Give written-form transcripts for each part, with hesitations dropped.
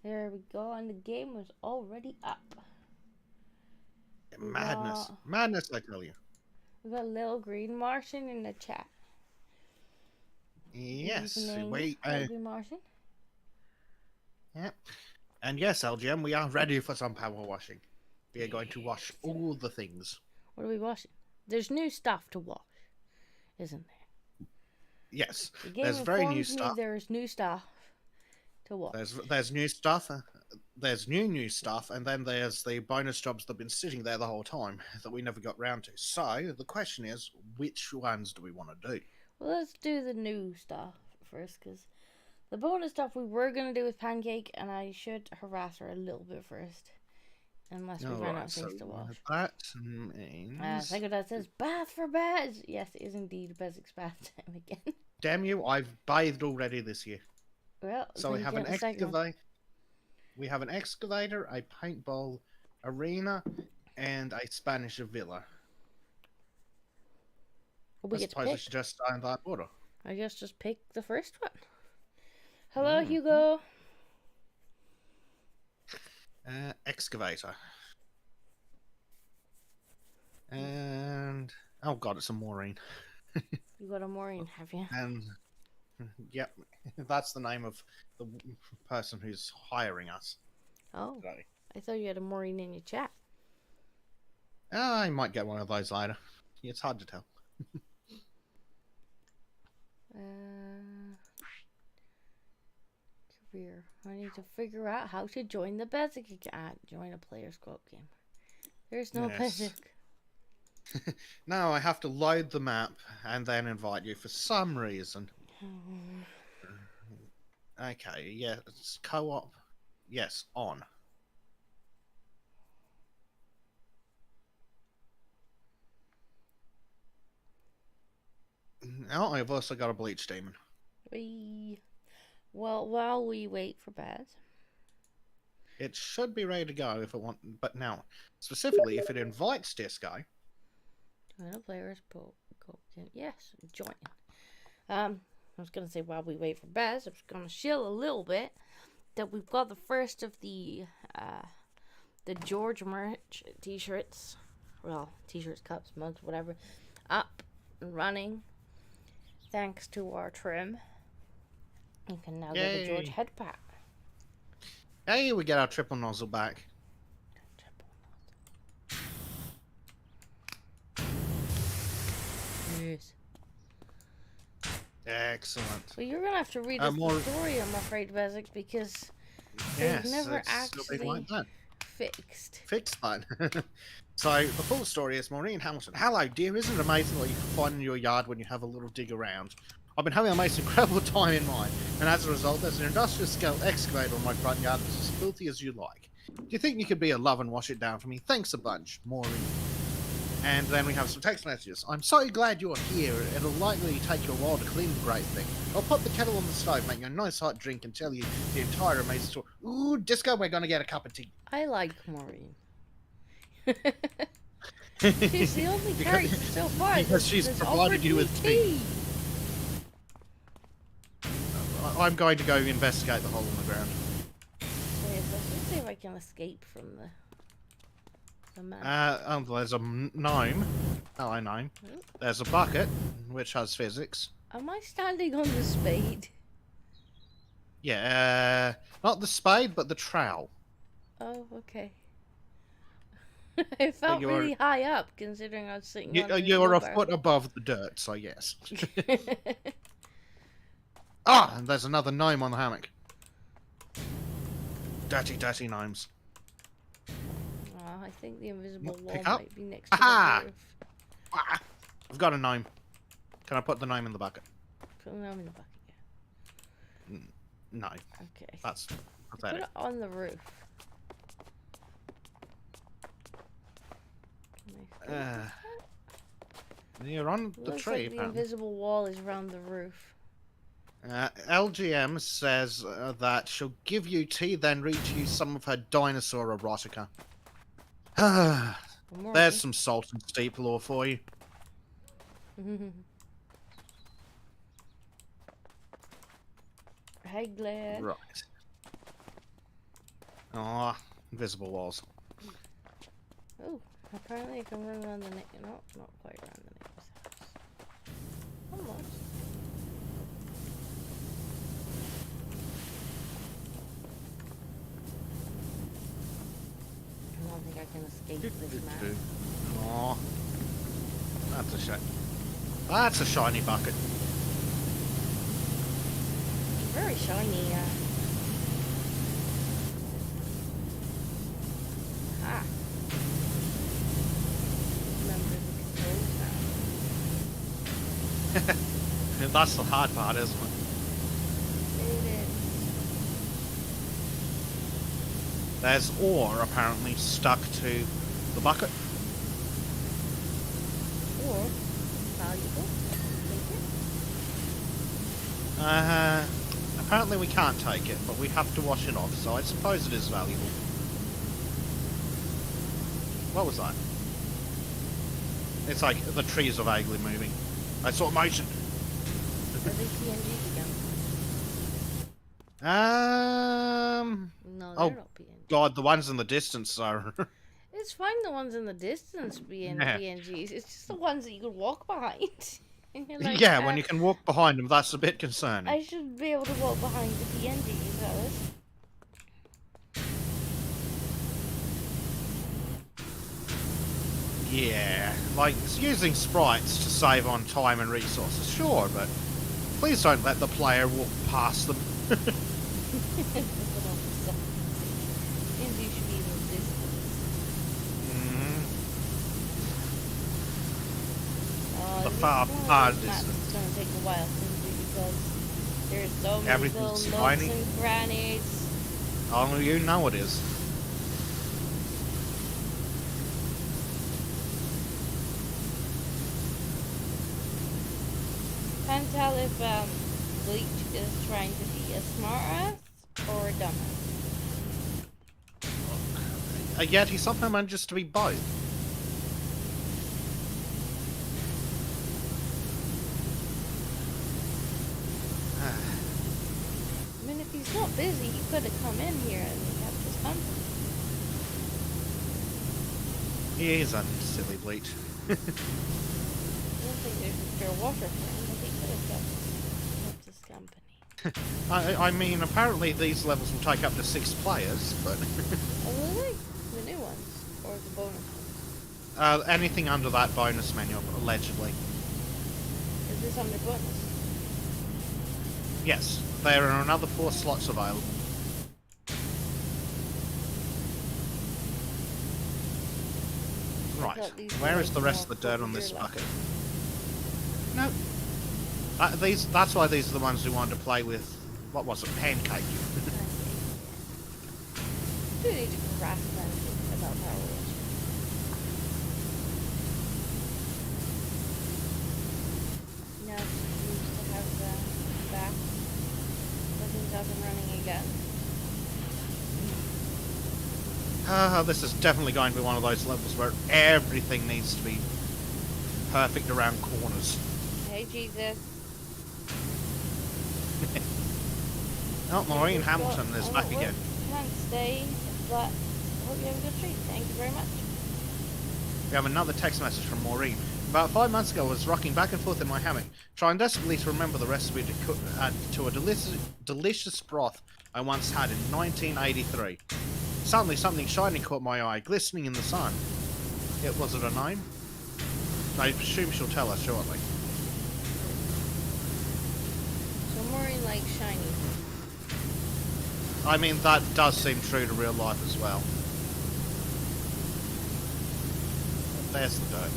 There we go, and the game was already up. Madness. Madness, I tell you. We got Little Green Martian in the chat. Yes. Little Green Martian. Yeah. And yes, LGM, we are ready for some power washing. We are going to wash all the things. What are we washing? There's new stuff to wash, isn't there? Yes. The game there's very new me stuff. There's new stuff to wash. There's new stuff. There's new stuff, and then there's the bonus jobs that have been sitting there the whole time that we never got round to. So the question is, which ones do we want to do? Well, let's do the new stuff first, because the bonus stuff we were going to do with Pancake, and I should harass her a little bit first. Unless we run out of things to wash. That means... Think of that says, bath for Bez! Yes, it is indeed Bezek's bath time again. Damn you, I've bathed already this year. Well, so we have an excavator. We have an excavator, a paintball arena, and a Spanish villa. Well, I suppose I should just start in that order. I guess just pick the first one. Hello, Hugo. Excavator. And oh god, it's a Maureen. You got a Maureen, have you? And yep, that's the name of the person who's hiring us. Oh, today. I thought you had a Maureen in your chat. I might get one of those later. It's hard to tell. Career. I need to figure out how to join the Bezek account. Join a player's co-op game. There's no Bezek. No, I have to load the map and then invite you for some reason. Okay, yeah, it's co-op. Yes, on. Now I've also got a bleach demon. Well, while we wait for Baz. It should be ready to go if it want, but now, specifically if it invites this guy. Join a player's co-op. Yes, join. I was gonna say while we wait for Baz, I was gonna shill a little bit that we've got the first of the George merch t-shirts well, t-shirts, cups, mugs, whatever, up and running. Thanks to our trim. You can now get a George head pat. Hey, we get our triple nozzle back. Yes. Excellent. Well, you're gonna have to read us the story, I'm afraid, Bezek, because they've never actually fixed that. So the full story is Maureen Hamilton. Hello, dear. Isn't it amazing what you can find in your yard when you have a little dig around? I've been having a most incredible time in mine, and as a result, there's an industrial scale excavator on my front yard that's as filthy as you like. Do you think you could be a love and wash it down for me? Thanks a bunch, Maureen. And then we have some text messages. I'm so glad you're here. It'll likely take you a while to clean the great thing. I'll put the kettle on the stove, make you a nice hot drink, and tell you the entire amazing story. Ooh, Disco, we're gonna get a cup of tea. I like Maureen. She's the only character so far because she's provided you with tea. I'm going to go investigate the hole in the ground. Let's see if I can escape from the man. There's a gnome. Hello, gnome. There's a bucket, which has physics. Am I standing on the spade? Yeah, not the spade, but the trowel. Oh, okay. I felt really high up, considering I was sitting on You're a foot above the dirt, so yes. And there's another gnome on the hammock. Dirty, dirty gnomes. I think the invisible wall might be next to the roof. I've got a gnome. Can I put the gnome in the bucket? Put the gnome in the bucket, yeah. No. Okay. That's pathetic. Put it on the roof. You're on the tree. Like the invisible wall is around the roof. LGM says that she'll give you tea, then read to you some of her dinosaur erotica. There's some salt and steep lore for you. Hey, Glenn. Right. Oh, invisible walls. Oh, apparently I can run around the neck. No, not quite around the neighbor's house. Almost. I don't think I can escape this man. Oh, that's a shame. That's a shiny bucket. Very shiny, yeah. Ah. Remember the controls now. That's the hard part, isn't it? It is. There's ore apparently stuck to the bucket. Or valuable. Take it. Apparently we can't take it, but we have to wash it off, so I suppose it is valuable. What was that? It's like the trees are vaguely moving. I saw motion. Are they PNGs again? No, they're not PNGs. God, the ones in the distance are. It's fine, the ones in the distance being PNGs. It's just the ones that you could walk behind. Like, yeah, when you can walk behind them, that's a bit concerning. I should be able to walk behind the PNGs, Alice. Yeah, like using sprites to save on time and resources, sure, but please don't let the player walk past them. PNGs should be in the distance. The far distance. It's gonna take a while simply because there's so many little nooks and crannies. Only you know it is. Can't tell if Bleach is trying to be a smartass or a dumbass. Yet he somehow manages to be both. I mean, if he's not busy, he could have come in here and kept his hunting. He is a silly bleach. I don't think there's a pure water for him, but he could have got this company. I mean, apparently these levels will take up to 6 players, but... Oh, really? The new ones? Or the bonus ones? Anything under that bonus menu, allegedly. Is this under bonus? Yes, there are another 4 slots available. Right, where is the rest of the dirt on this bucket? No. That's why these are the ones we wanted to play with. What was it? Pancake. Do need to harass them about Power Witch. Now she needs to have them back. Everything's up and running again. This is definitely going to be one of those levels where everything needs to be perfect around corners. Hey, Jesus. Oh, Maureen Hamilton is back again. Can't stay, but hope you have a good treat. Thank you very much. We have another text message from Maureen. About 5 months ago, I was rocking back and forth in my hammock, trying desperately to remember the recipe to cook to a delicious broth I once had in 1983. Suddenly, something shiny caught my eye, glistening in the sun. Was it a gnome? I presume she'll tell us shortly. So Maureen likes shiny. I mean, that does seem true to real life as well. But there's the dirt.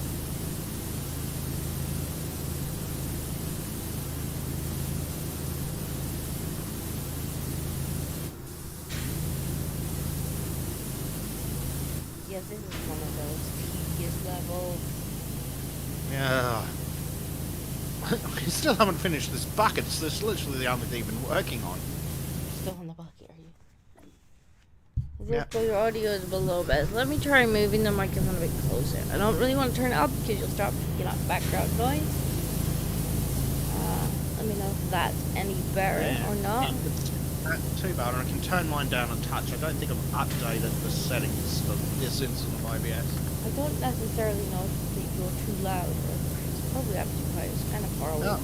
Yeah, this is one of those tedious levels. Yeah. We still haven't finished this bucket. It's literally the only thing we've been working on. Still in the bucket, are you? Your audio is below best. Let me try moving the microphone a bit closer. I don't really want to turn it up because you'll start picking up background noise. Let me know if that's any better or not. It's too bad, and I can turn mine down a touch. I don't think I've updated the settings for this instance of OBS. I don't necessarily know if you're too loud or it's probably up too high. It's kind of far away. Oh,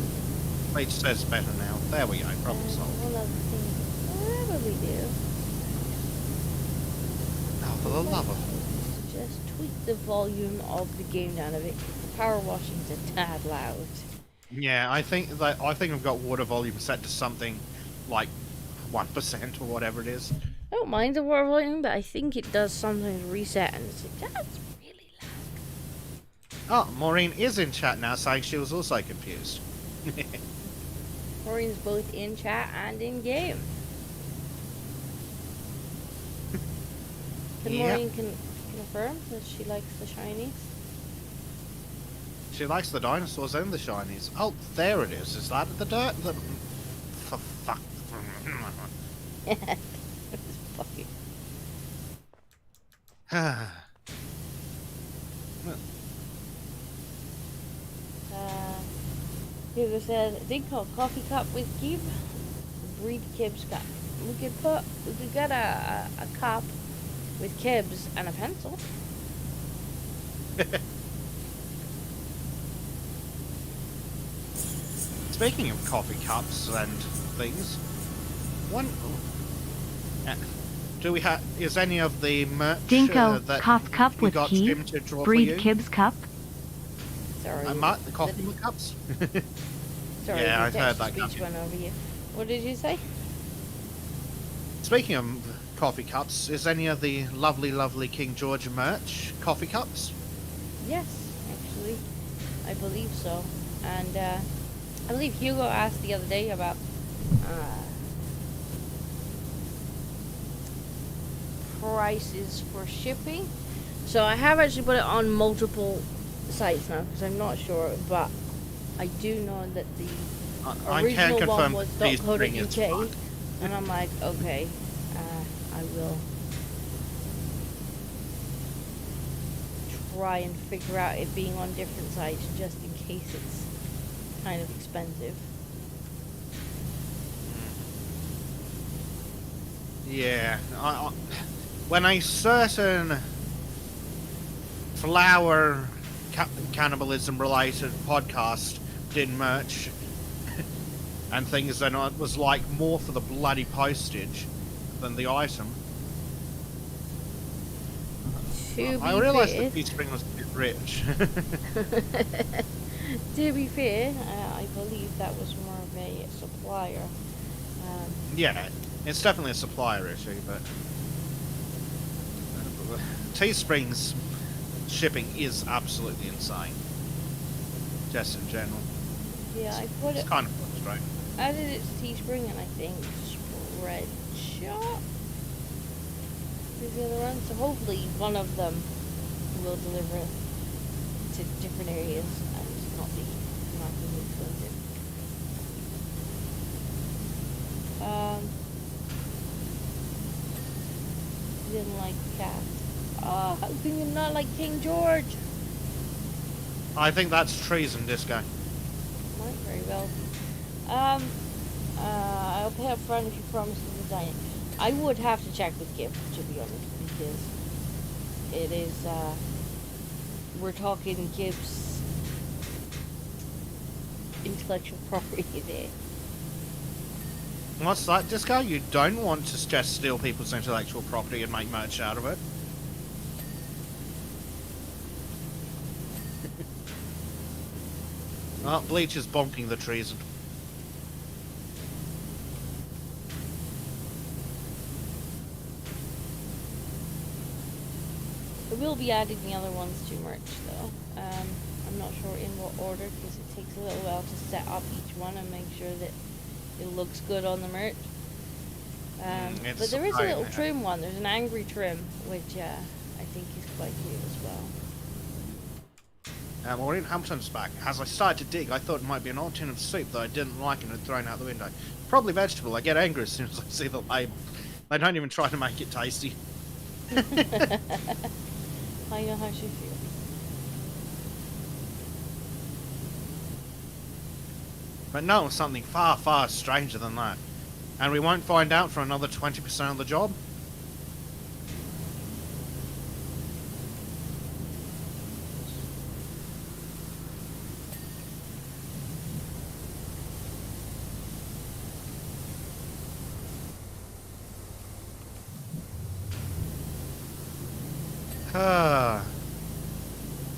it says better now. There we go. Problem solved. One other thing, whatever we do. Oh, for the love of Just tweak the volume of the game down a bit. The power washing's a tad loud. Yeah, I think I've got water volume set to something like 1% or whatever it is. I don't mind the water volume, but I think it does sometimes reset and it's like, that's really loud. Oh, Maureen is in chat now saying she was also confused. Maureen's both in chat and in game. Can Maureen confirm that she likes the shinies? She likes the dinosaurs and the shinies. Oh, there it is. Is that the dirt? For fuck. It's funny. Hugo said, a thing called coffee cup with cube. Breed Kib's cup. We could get a cup with Kibs and a pencil. Speaking of coffee cups and things, do we have? Is any of the merch Dinko, that cough cup we with got key, Jim to draw breed for you? Kib's cup. Sorry. The coffee cups. Sorry, yeah, I've heard that. Speech went over you. What did you say? Speaking of coffee cups, is any of the lovely King George merch coffee cups? Yes, actually, I believe so. And I believe Hugo asked the other day about prices for shipping. So I have actually put it on multiple sites now because I'm not sure, but I do know that the original one was .co.uk, and I'm like, okay, I will try and figure out it being on different sites just in case it's kind of expensive. Yeah, when a certain flower cannibalism related podcast did merch and things, then it was like more for the bloody postage than the item. I realised that Teespring was a bit rich. To be fair, I believe that was more of a supplier. Yeah, it's definitely a supplier issue, but Teespring's shipping is absolutely insane. Just in general. Yeah, I put it's it. kind of frustrating. I did it to Teespring and I think Spreadshop is the other one. So hopefully one of them will deliver it to different areas and not be massively expensive. Didn't like cats. Oh, how can you not like King George? I think that's treason, Disco. Might very well be. I'll pay up front if you promise to design it. I would have to check with Gibb, to be honest, because it is, we're talking Gibb's intellectual property there. What's that, Disco? You don't want to just steal people's intellectual property and make merch out of it? Oh, Bleach is bonking the treason. I will be adding the other ones to merch, though. I'm not sure in what order, because it takes a little while to set up each one and make sure that it looks good on the merch. But there is a little trim one. There's an angry trim, which I think is quite cute as well. Maureen Hampton's back. As I started to dig, I thought it might be an old tin of soup that I didn't like and had thrown out the window. Probably vegetable. I get angry as soon as I see the label. They don't even try to make it tasty. I know how she feels. But no, it's something far, far stranger than that. And we won't find out for another 20% of the job.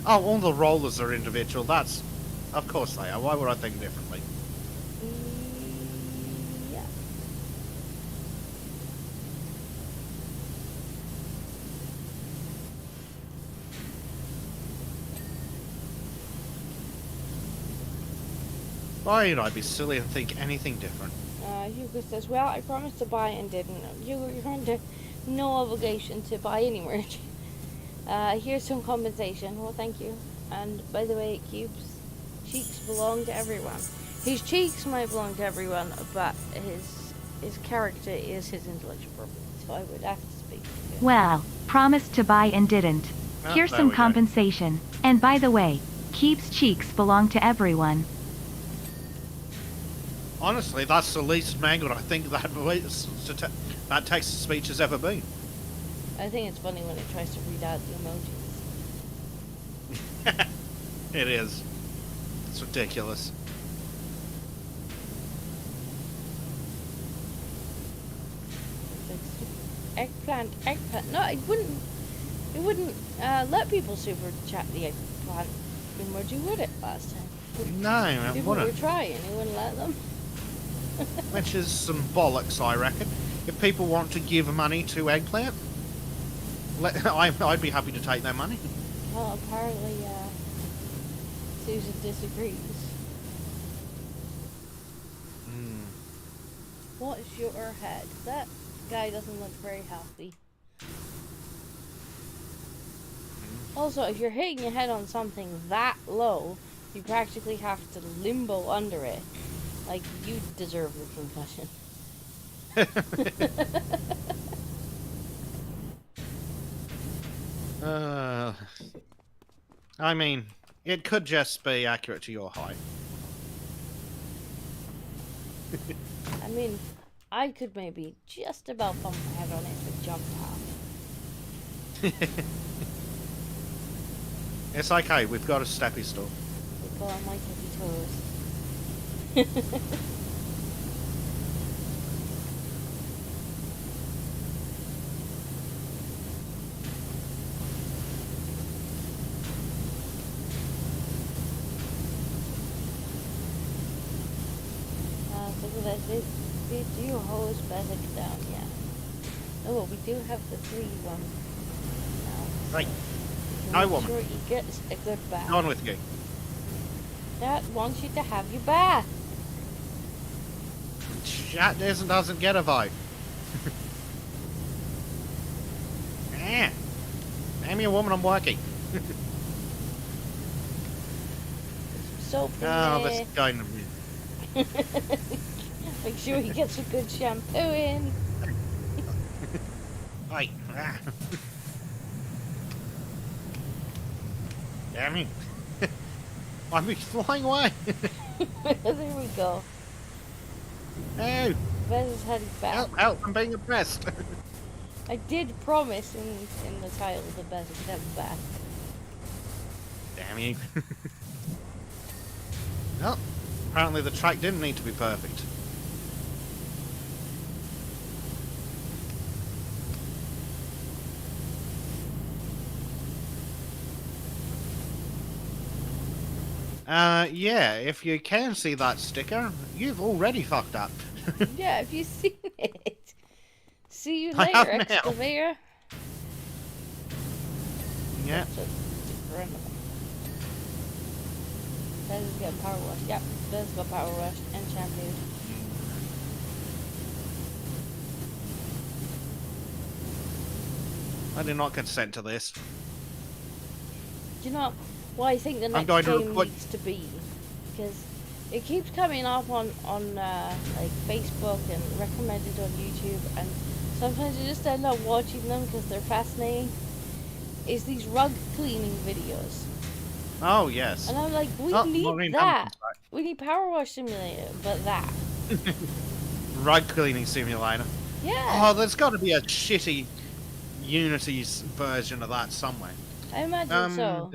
Oh, all the rollers are individual. That's... Of course they are. Why would I think differently? Yeah. Why would I be silly and think anything different? Hugo says, well, I promised to buy and didn't. Hugo, you're under no obligation to buy any merch. Here's some compensation. Well, thank you. And by the way, Cube's cheeks belong to everyone. His cheeks might belong to everyone, but his character is his intellectual property. So I would have to speak to him. Well, promised to buy and didn't. Here's some compensation. And by the way, Keep's cheeks belong to everyone. Honestly, that's the least mangled I think that text-to-speech has ever been. I think it's funny when it tries to read out the emojis. It is. It's ridiculous. Eggplant. No, it wouldn't let people super chat the eggplant emoji, would it, last time? No, it people wouldn't. Were trying, it wouldn't let them. Which is some bollocks, I reckon. If people want to give money to Eggplant, I'd be happy to take their money. Well, apparently, Susan disagrees. What's your head? That guy doesn't look very healthy. Also, if you're hitting your head on something that low, you practically have to limbo under it. Like, you deserve the concussion. I mean, it could just be accurate to your height. I mean, I could maybe just about bump my head on it if it jumped It's okay, we've got a steppy store. Go on my tippy toes. Look at that. Did you hose Bezek down? Yeah. Oh, well, we do have the 3-1 now. Right. So No make woman. sure he gets a good bath. Go on with you. Dad wants you to have your bath. Chat doesn't get a vote. Yeah. Name me a woman, I'm working. Soap in Oh, there. this guy. Make sure he gets a good shampoo in. Right. Damn it. I'm flying away. There we go. No. Bez has had his bath. Help, help, I'm being oppressed. I did promise in the title that Bez would have a bath. Damn you. Well, apparently the track didn't need to be perfect. Yeah, if you can see that sticker, you've already fucked up. Yeah, have you seen it? See you I have later, now. excavator. Yeah. That's a sticker in it. Bez is getting power washed. Yep, Bez got power washed and shampooed. I do not consent to this. Do you know what I think the I'm next going to game record- needs to be? Because it keeps coming up on like Facebook and recommended on YouTube, and sometimes you just end up watching them because they're fascinating. Is these rug cleaning videos, Oh, yes. and I'm like, we Oh, need Maureen that. Hampton's back. We need Power Wash Simulator, but that. Rug cleaning simulator. Yeah, Oh, there's got to be a shitty Unity's version of that somewhere. I imagine so.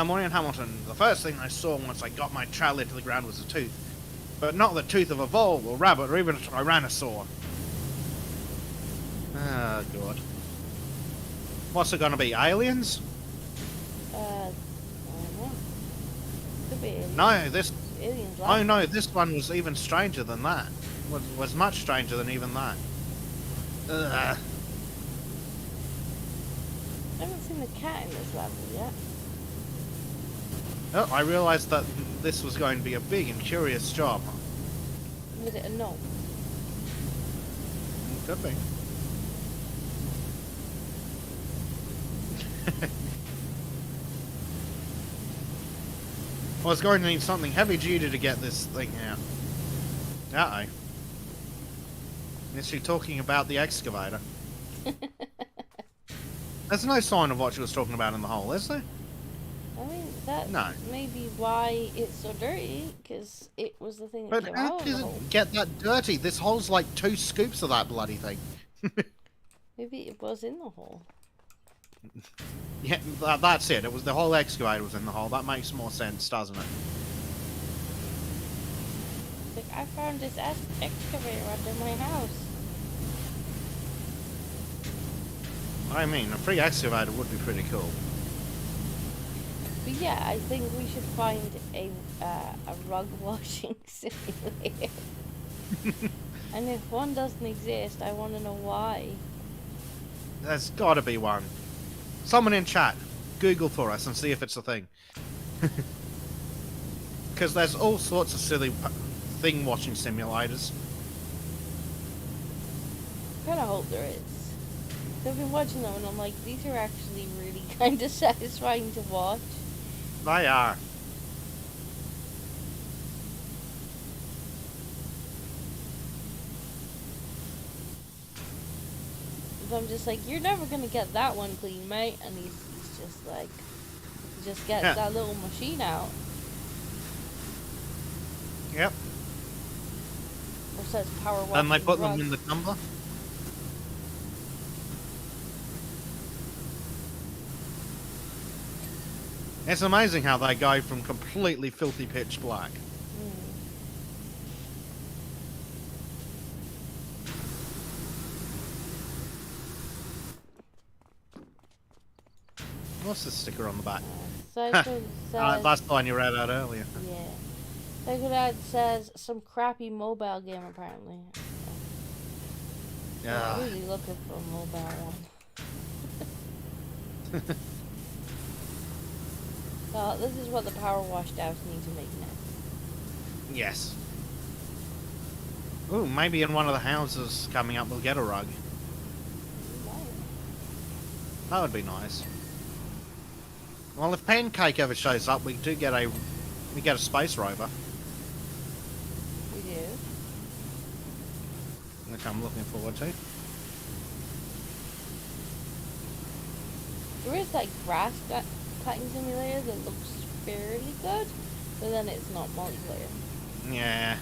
Maureen Hamilton, the first thing I saw once I got my trowel into the ground was a tooth. But not the tooth of a vole or rabbit or even a tyrannosaur. Oh, God. What's it gonna be, aliens? I don't know. Could be aliens. No, this... Aliens. Oh no, this one was even stranger than that. Was much stranger than even that. Ugh. I haven't seen the cat in this level yet. Oh, I realised that this was going to be a big and curious job. Was it a no? Could be. I was going to need something heavy duty to get this thing out. Uh-oh. Is she talking about the excavator? There's no sign of what she was talking about in the hole, is there? I mean, that's No. maybe why it's so dirty, because it was the thing that But came how out of does the hole. it get that dirty? This hole's like 2 scoops of that bloody thing. Maybe it was in the hole. Yeah, that's it. It was the whole excavator was in the hole. That makes more sense, doesn't it? Like, I found this excavator under my house. I mean, a free excavator would be pretty cool. But yeah, I think we should find a rug washing simulator. And if one doesn't exist, I want to know why. There's got to be one. Someone in chat, Google for us and see if it's a thing. Because there's all sorts of silly thing-watching simulators. I kind of hope there is. I've been watching them and I'm like, these are actually really kind of satisfying to watch. They are. But I'm just like, you're never gonna get that one clean, mate. And he's just like, he just gets Yeah. that little machine out. Yep. Or says power washing And they put rug. them in the tumbler. It's amazing how they go from completely filthy pitch black. What's the sticker on the back? Cycle says, that's the one you read out earlier. yeah. Cycle Dad says some crappy mobile game apparently. Yeah. I'm really looking for a mobile one. So this is what the power washed out need to make now. Yes. Ooh, maybe in one of the houses coming up we'll get a rug. That would be nice. Well, if Pancake ever shows up, we get a space rover. We do. Which I'm looking forward to. There is that grass cutting simulator that looks fairly good, but then it's not multiplayer. Yeah.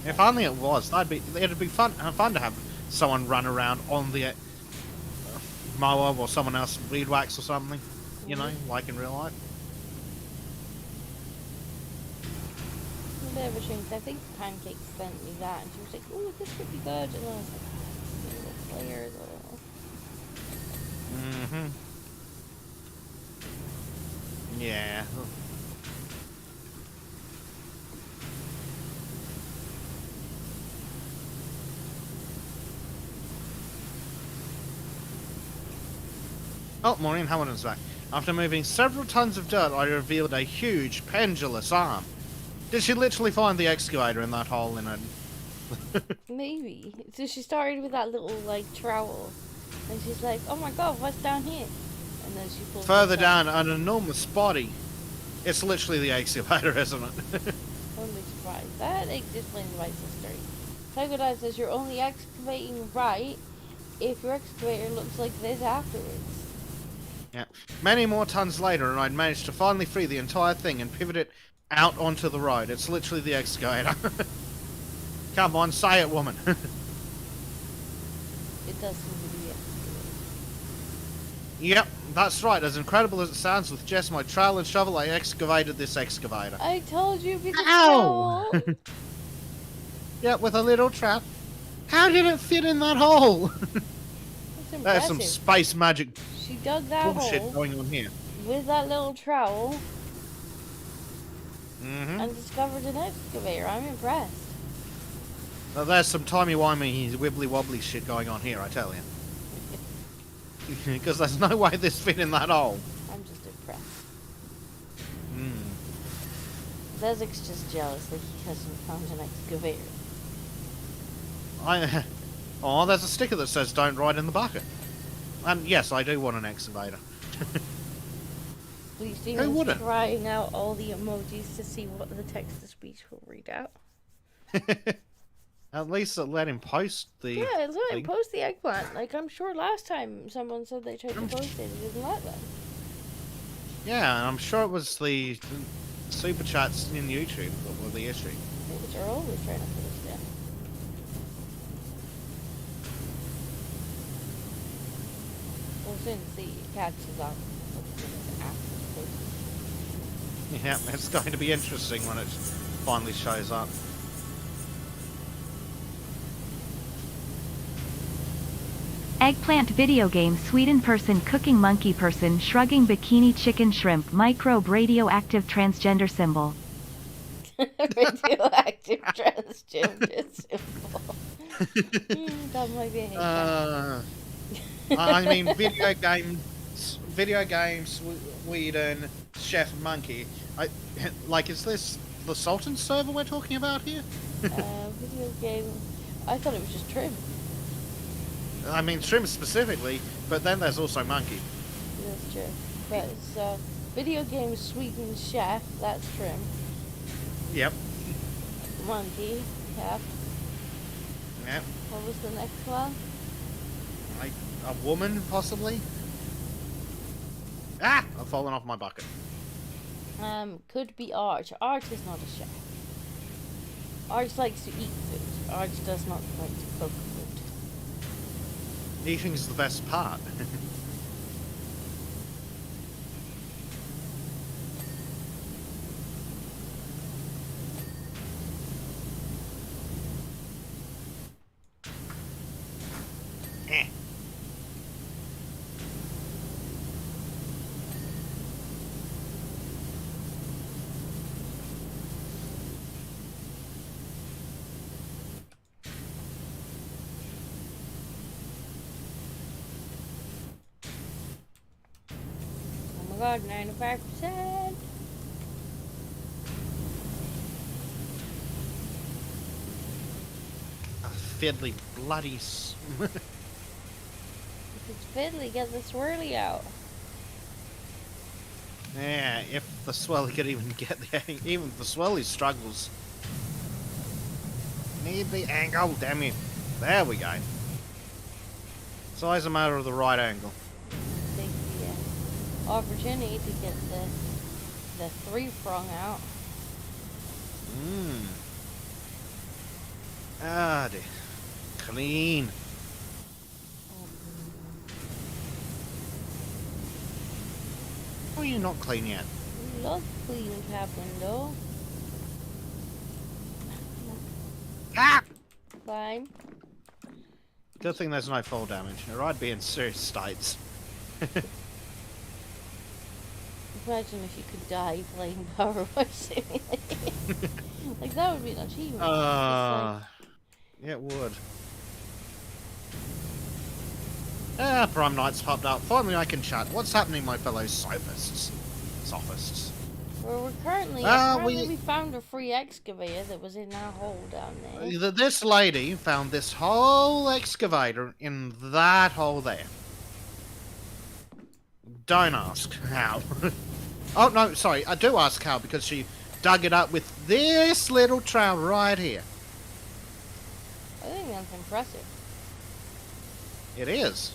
If only it was, it'd be fun to have someone run around on the mower or someone else weed whacks or something, you know, like in real life. A bit of a shame, 'cause I think Pancake sent me that, and she was like, "Oh, this could be good," and then I was like, "Little player though." Mm-hmm. Yeah. Oh, Maureen Hamilton's back. After moving several tons of dirt, I revealed a huge pendulous arm. Did she literally find the excavator in that hole in it? Maybe. So she started with that little like trowel, and she's like, "Oh my god, what's down here?" And then she pulls Further down, an enormous body. It's literally the excavator, isn't it? Only surprised. That explains why it's so sturdy. Psycho Dad says you're only excavating right if your excavator looks like this afterwards. Yeah. Many more tons later, and I'd managed to finally free the entire thing and pivot it out onto the road. It's literally the excavator. Come on, say it, woman. It does seem to be it. Yep, that's right. As incredible as it sounds, with just my trowel and shovel, I excavated this excavator. I told you with the Ow! trowel. Yeah, with a little trap. How did it fit in that hole? That's There's impressive. some space magic She dug that bullshit hole going on here. with that little trowel Mm-hmm. and discovered an excavator. I'm impressed. Well, there's some timey-wimey, wibbly-wobbly shit going on here, I tell you. Because there's no way this fit in that hole. I'm just impressed. Mm. Bezek's just jealous that he hasn't found an excavator. Oh, there's a sticker that says "Don't ride in the bucket." And yes, I do want an excavator. Please see Who me wouldn't? trying out all the emojis to see what the text-to-speech will read out. At least let him post the. Yeah, let him thing. post the eggplant. Like, I'm sure last time someone said they tried to post it, it didn't let them. Yeah, and I'm sure it was the super chats in YouTube that were the issue. Which are always trying to post it. Well, since the catches up, Yeah, it's going to be interesting when it finally shows up. Eggplant video game Sweden person cooking monkey person shrugging bikini chicken shrimp microbe radioactive transgender symbol. radioactive transgender symbol. That might be a hate. I mean, video games, Sweden, Chef Monkey. Is this the Sultan server we're talking about here? Video game. I thought it was just Trim. I mean, Trim specifically, but then there's also Monkey. That's true. But it's video game Sweden Chef. That's Trim. Yep. Monkey. Yep. Yep. What was the next one? A woman, possibly? Ah! I've fallen off my bucket. Could be Arch. Arch is not a chef. Arch likes to eat food. Arch does not like to cook food. Eating is the best part. my god, 95%. Fiddly bloody. If it's fiddly, get the swirly out. Yeah, if the swelly could even get the even the swelly struggles. Need the angle, damn you. There we go. It's always a matter of the right angle. Take the opportunity to get the 3-prong out. Mmm. Ah, dear. Clean. Why are you not clean yet? Love clean cabin though. Ah! Climb. Good thing there's no fall damage, or I'd be in serious states. Imagine if you could die playing Power Wash Simulator. Like, that would be an achievement. Yeah, it would. Ah, Prime Knight's popped up. Finally I can chat. What's happening, my fellow sophists? Sophists. Well, we're currently, we found a free excavator that was in our hole down there. This lady found this whole excavator in that hole there. Don't ask how. Oh, no, sorry. I do ask how because she dug it up with this little trowel right here. I think that's impressive. It is.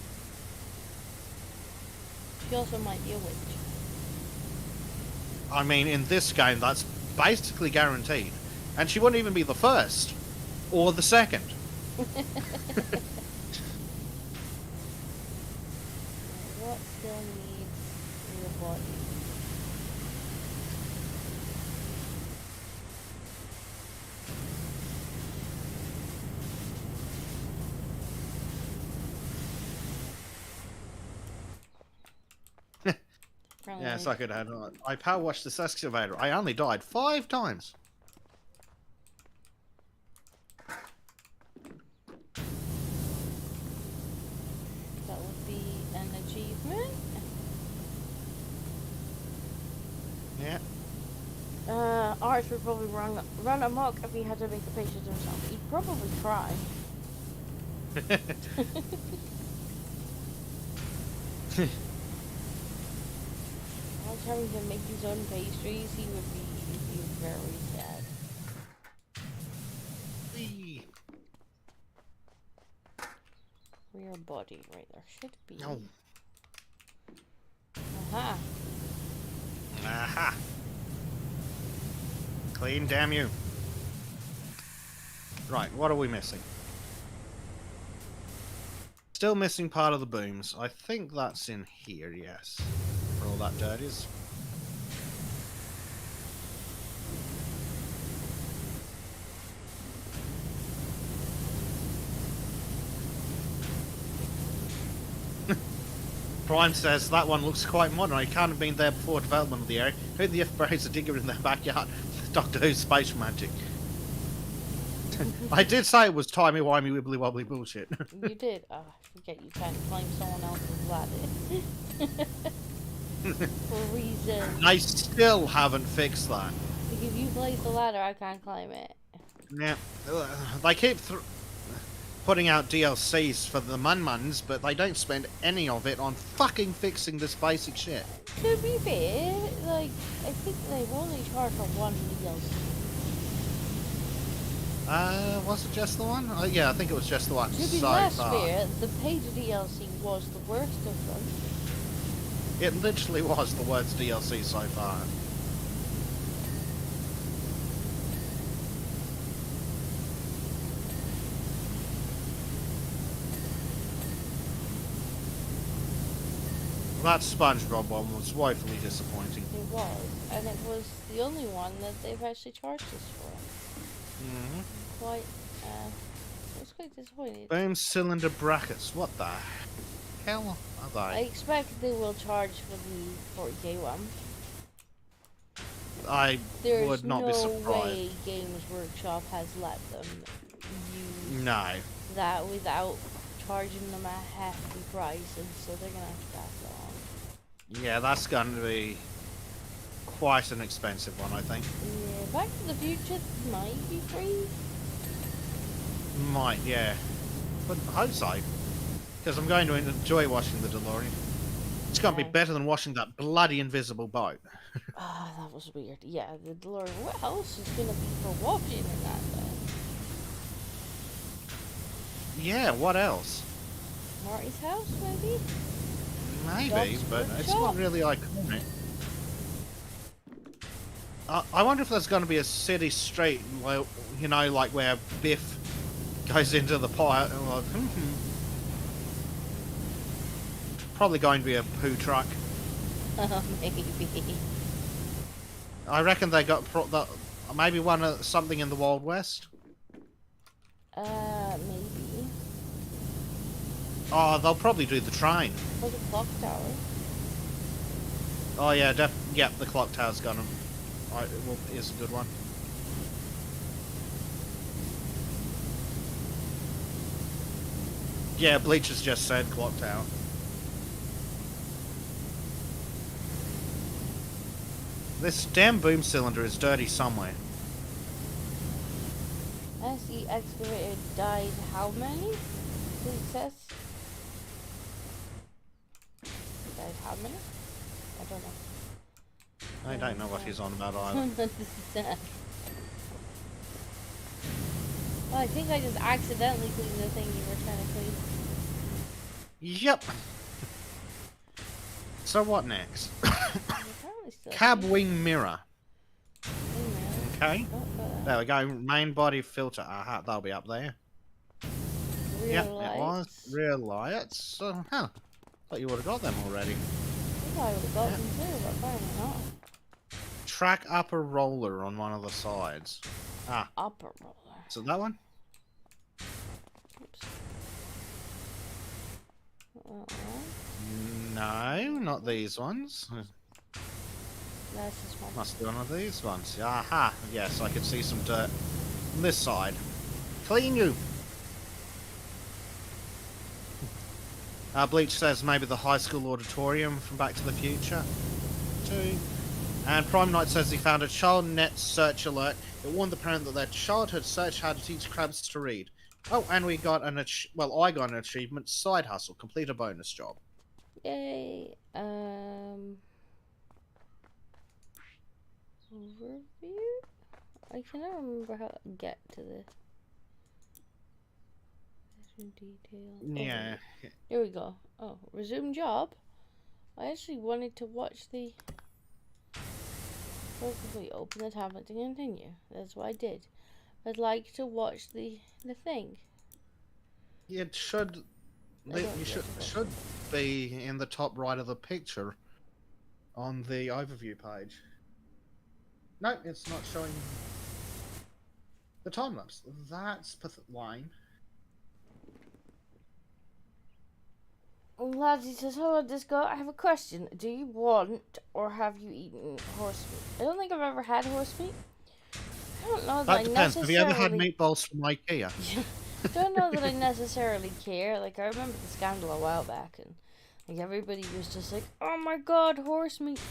She also might be a witch. I mean, in this game, that's basically guaranteed. And she wouldn't even be the first. Or the second. What still needs your body? Yeah, it's like it had. I power washed this excavator. I only died 5 times. That would be an achievement. Yeah. Arch would probably run amok if he had to make a picture of himself. He'd probably cry. Having to make his own pastries, he would be very sad. Whee. Rear body, right there should be. No. Aha. Aha. Clean, damn you. Right, what are we missing? Still missing part of the booms. I think that's in here, yes. Where all that dirt is. Prime says that one looks quite modern. It can't have been there before development of the area. Who the F buries a digger in their backyard? Doctor Who's space magic. I did say it was timey-wimey wibbly-wobbly bullshit. You did? Oh, I forget you can't climb someone else's ladder. For a reason. I still haven't fixed that. Like, if you place the ladder, I can't climb it. Yeah. They keep putting out DLCs for the Mun-Muns, but they don't spend any of it on fucking fixing this basic shit. To be fair, like, I think they've only charged for one DLC. Was it just the one? Yeah, I think it was just the one. To be so less far. fair, the paid DLC was the worst of them. It literally was the worst DLC so far. That SpongeBob one was woefully disappointing. It was, and it was the only one that they've actually charged us for. Quite, I was quite disappointed. Boom cylinder brackets. What the hell are I they? expect they will charge for the 40k one. I There's would not be surprised. no way Games Workshop has let them use No. that without charging them a hefty price, and so they're gonna have to pass it on. Yeah, that's going to be quite an expensive one, I think. Yeah, Back to the Future might be free. Might, yeah. But I hope so. Because I'm going to enjoy watching the DeLorean. It's going to be better than watching that bloody invisible boat. Ah, that was weird. Yeah, the DeLorean. What else is gonna be for watching in that though? Yeah, what else? Marty's house, maybe? Maybe, Dog's but it's workshop? not really iconic. I wonder if there's going to be a city street, you know, like where Biff goes into the pie. Like, probably going to be a poo truck. Maybe. I reckon they got maybe something in the Wild West. Maybe. Oh, they'll probably do the train. Or the clock tower. Oh yeah, yep, the clock tower's got them. Is a good one. Yeah, Bleachers just said clock tower. This damn boom cylinder is dirty somewhere. As the excavator died, how many? Success? Died how many? I don't know. I don't know what he's on about I either. don't understand. Well, I think I just accidentally cleaned the thing you were trying to clean. Yep. So what next? Apparently still Cab clean. wing mirror. Okay. Oh, There we go. Main body filter. Aha, that'll be up there. real Yep, lights. it was. Rear lights. Huh. Thought you would have got them already. I think I would have got them too, but apparently not. Track upper roller on one of the sides. Upper roller. So that one? Oops. No, not these ones. That's just one. Must be one of these ones. Aha. Yes, I can see some dirt on this side. Clean you. Bleach says maybe the high school auditorium from Back to the Future. 2. And Prime Knight says he found a child net search alert. It warned the parent that their child had searched how to teach crabs to read. Oh, and we got I got an achievement, side hustle, complete a bonus job. Yay. Overview? I cannot remember how to get to this. Detail. Yeah. Here we go. Oh, resume job. I actually wanted to watch the. Probably open the tablet to continue. That's what I did. I'd like to watch the thing. It should. You should be in the top right of the picture on the overview page. No, it's not showing the time lapse. That's lame. Laddie says, hello Disco, I have a question. Do you want or have you eaten horse meat? I don't think I've ever had horse meat. I don't know that That depends. Have you ever had necessarily... meatballs from IKEA? don't know that I necessarily care. Like, I remember the scandal a while back, and like everybody was just like, oh my god, horse meat.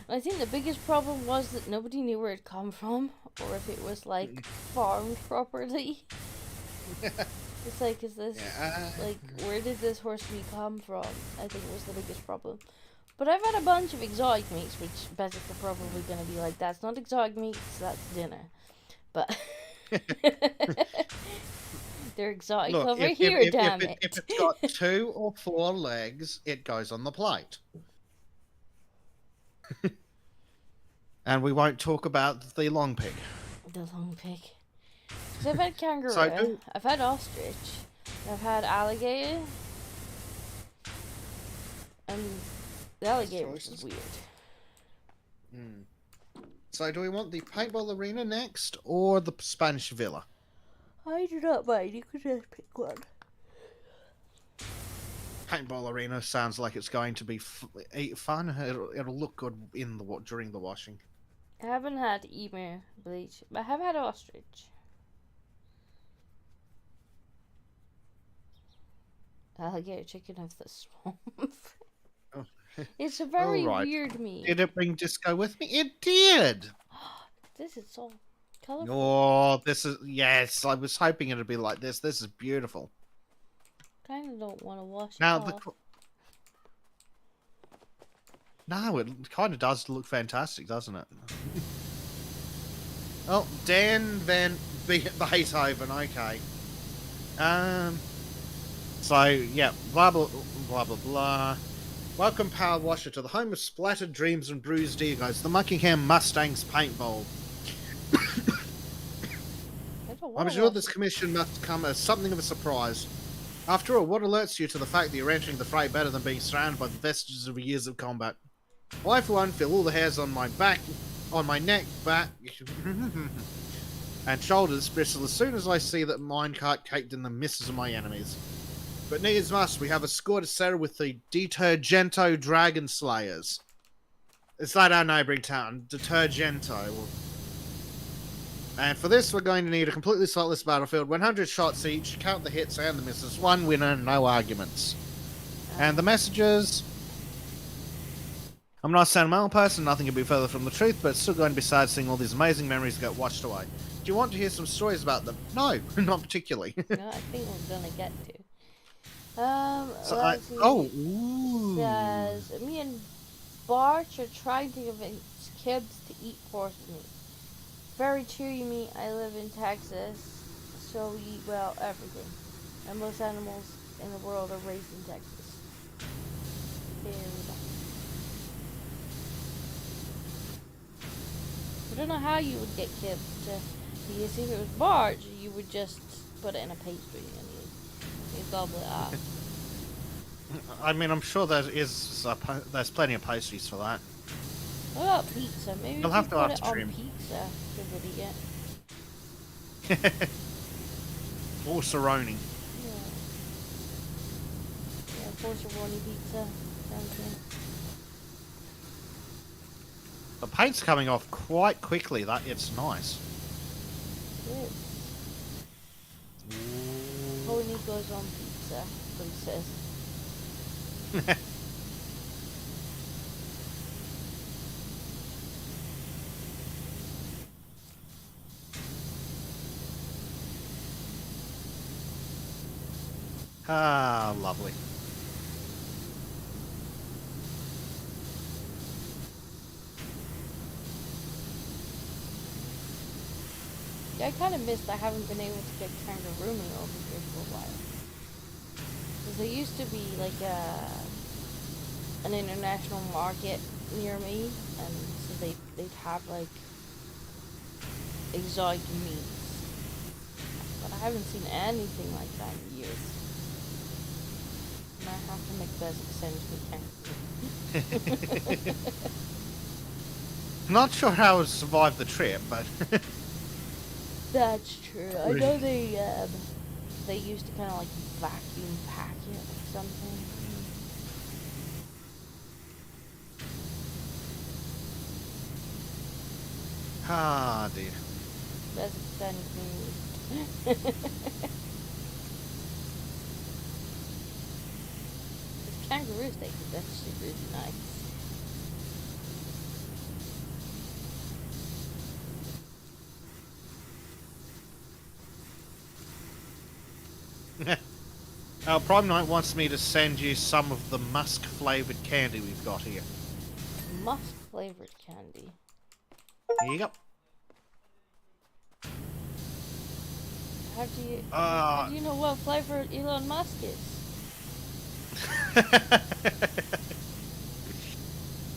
And I think the biggest problem was that nobody knew where it come from, or if it was, like, farmed properly. It's like, is this, like, where did this horse meat come from? I think was the biggest problem. But I've had a bunch of exotic meats, which Bezek are probably going to be like, that's not exotic meats, that's dinner. But they're exotic over here, damn it. If it's got 2 or 4 legs, it goes on the plate. And we won't talk about the long pig. The long pig. Because I've had kangaroo, I've had ostrich, I've had alligator, and the alligator was weird. So do we want the paintball arena next, or the Spanish villa? I do not mind, you could just pick one. Paintball arena sounds like it's going to be fun. It'll look good during the washing. I haven't had emu bleach, but I have had ostrich. Alligator chicken of the swamp. Oh, It's a very alright. weird meme. Did it bring disco with me? It did! This is so colorful. Oh, this is... Yes, I was hoping it'd be like this. This is beautiful. Kind of don't want to wash Now, it off. No, it kind of does look fantastic, doesn't it? Oh, Dan Van Beethoven, okay. So, yeah, blah, blah, blah, blah, blah. Welcome, Power Washer, to the home of splattered dreams and bruised egos, the Muckingham Mustangs paintball. I'm sure this commission must come as something of a surprise. After all, what alerts you to the fact that you're entering the fray better than being surrounded by the vestiges of years of combat? I, for one, feel all the hairs on my back, on my neck, back, and shoulders bristle as soon as I see that minecart caked in the misses of my enemies. But needs must, we have a score to settle with the Detergento Dragon Slayers. Is that our neighbouring town? Detergento. And for this, we're going to need a completely sightless battlefield, 100 shots each, count the hits and the misses, one winner, no arguments. And the messages... I'm not a sentimental person, nothing could be further from the truth, but it's still going to be sad seeing all these amazing memories get washed away. Do you want to hear some stories about them? No, not particularly. No, I think we're gonna get to. Says, me and Barch are trying to convince kids to eat horse meat. Very true, you mean. I live in Texas, so we eat, well, everything. And most animals in the world are raised in Texas. Dude. I don't know how you would get kids to, because if it was Barch, you would just put it in a pastry and you gobble it up. I mean, I'm sure there's plenty of pastries for that. What about pizza? Maybe You'll we have can to put ask it on Trim. pizza. Good idiot. Or Cerrone. Yeah. Yeah, Forceroni pizza. Sounds good. The paint's coming off quite quickly. That it's nice. Good. Pony goes on pizza, what he says. Ah, lovely. Yeah, I kind of missed I haven't been able to get kangaroo meat over here for a while. Because there used to be like an international market near me, and so they'd have like exotic meats. But I haven't seen anything like that in years. And I have to make Bezek send me kangaroo. Not sure how it survived the trip, but That's true. I know they used to kind of like vacuum pack it or something. ah, dear. That's sends me. This kangaroo steak is actually really nice. Prime Knight wants me to send you some of the musk-flavoured candy we've got here. Musk flavored candy. Here you go. How do you know what flavor Elon Musk is?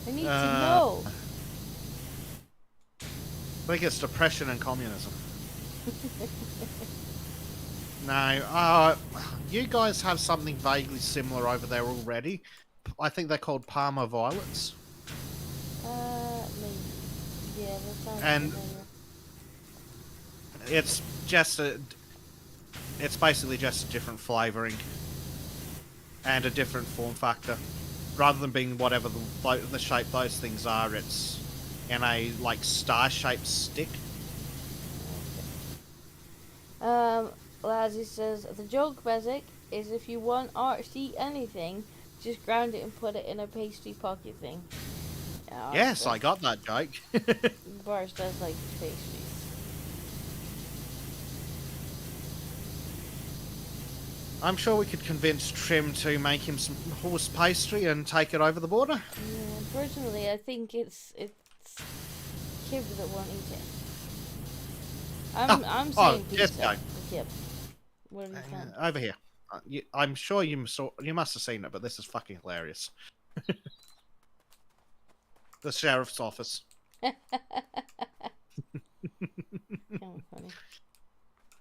I need to know. I think it's depression and communism. No, you guys have something vaguely similar over there already. I think they're called Parma Violets. Maybe. Yeah, that sounds And familiar. it's basically just a different flavouring and a different form factor. Rather than being whatever the shape those things are, it's in a like star-shaped stick. Lazzy says, the joke, Bezek, is if you want art to eat anything, Just ground it and put it in a pastry pocket thing. Yeah, Yes, I got that joke. Boris does like pastries. I'm sure we could convince Trim to make him some horse pastry and take it over the border. Yeah, unfortunately, I think it's Kib that won't eat it. I'm saying yes, pizza go. for Kib. What have you found? Over here. I'm sure you must have seen it, but this is fucking hilarious. The sheriff's office. Kind of funny.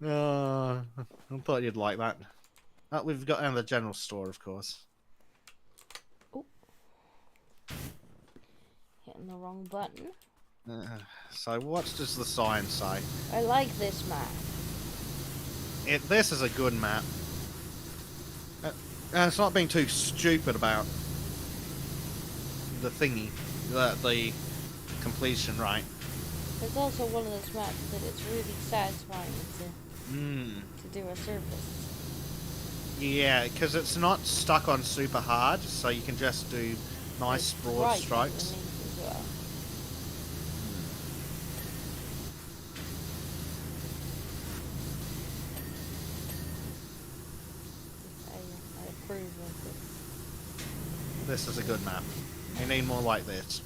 I thought you'd like that. We've got the general store, of course. Oh. Hitting the wrong button. So what does the sign say? I like this map. This is a good map. And it's not being too stupid about the thingy, the completion rate. It's also one of those maps that it's really satisfying to do a surface. Yeah, because it's not stuck on super hard, so you can just do nice It's broad bright strokes. underneath as well. I approve of this. This is a good map. You need more like this.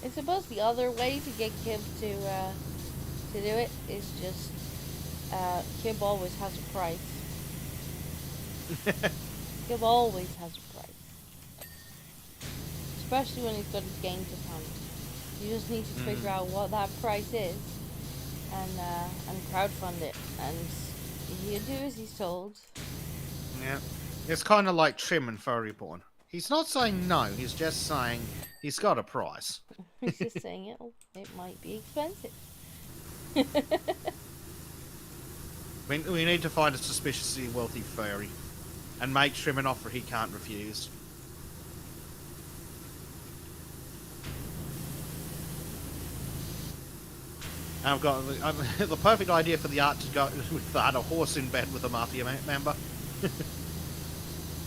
I suppose the other way to get Kib to do it is just Kib always has a price. Kib always has a price. Especially when he's got his game to hand. You just need to figure out what that price is and crowdfund it, and he'll do as he's told. Yeah. It's kind of like Trim and Furryborn. He's not saying no, he's just saying he's got a price. He's just saying it might be expensive. We need to find a suspiciously wealthy furry and make Trim an offer he can't refuse. And I've got the perfect idea for the art to go with that, a horse in bed with a mafia member.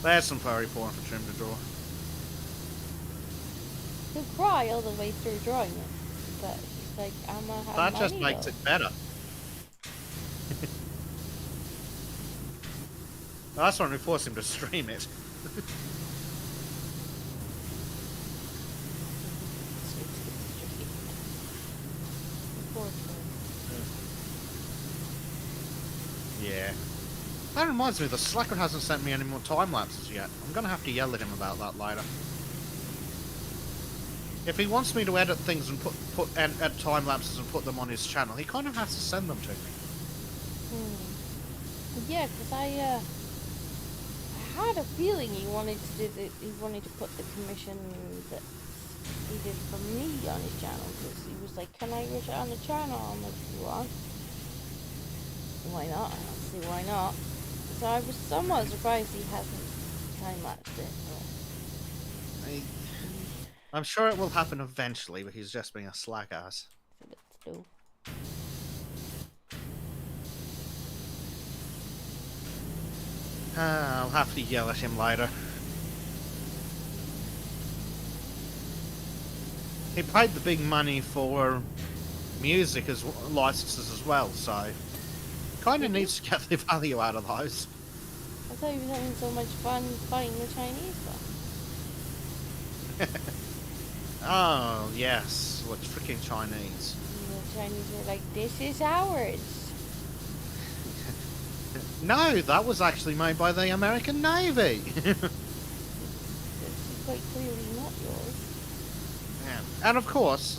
There's some furry porn for Trim to draw. He'll cry all the way through drawing it, but he's like, I'm gonna have That money just makes though. it better. That's when we force him to stream it. Yeah. That reminds me, the Slacker hasn't sent me any more time lapses yet. I'm gonna have to yell at him about that later. If he wants me to edit things and add time lapses and put them on his channel, he kind of has to send them to me. Yeah, because I had a feeling he wanted to put the commission that he did for me on his channel, because he was like, can I wish it on the channel? I'm like, you want? Why not? I don't see why not. So I was somewhat surprised he hasn't time-lapsed it. I'm sure it will happen eventually, but he's just being a slack ass. It's a bit slow. I'll have to yell at him later. He paid the big money for music as licenses as well, so kind of needs to get the value out of those. I thought he was having so much fun fighting the Chinese though. Oh yes, what's freaking Chinese? And the Chinese were like, this is ours. No, that was actually made by the American Navy. It's quite clearly not yours. Yeah. And of course,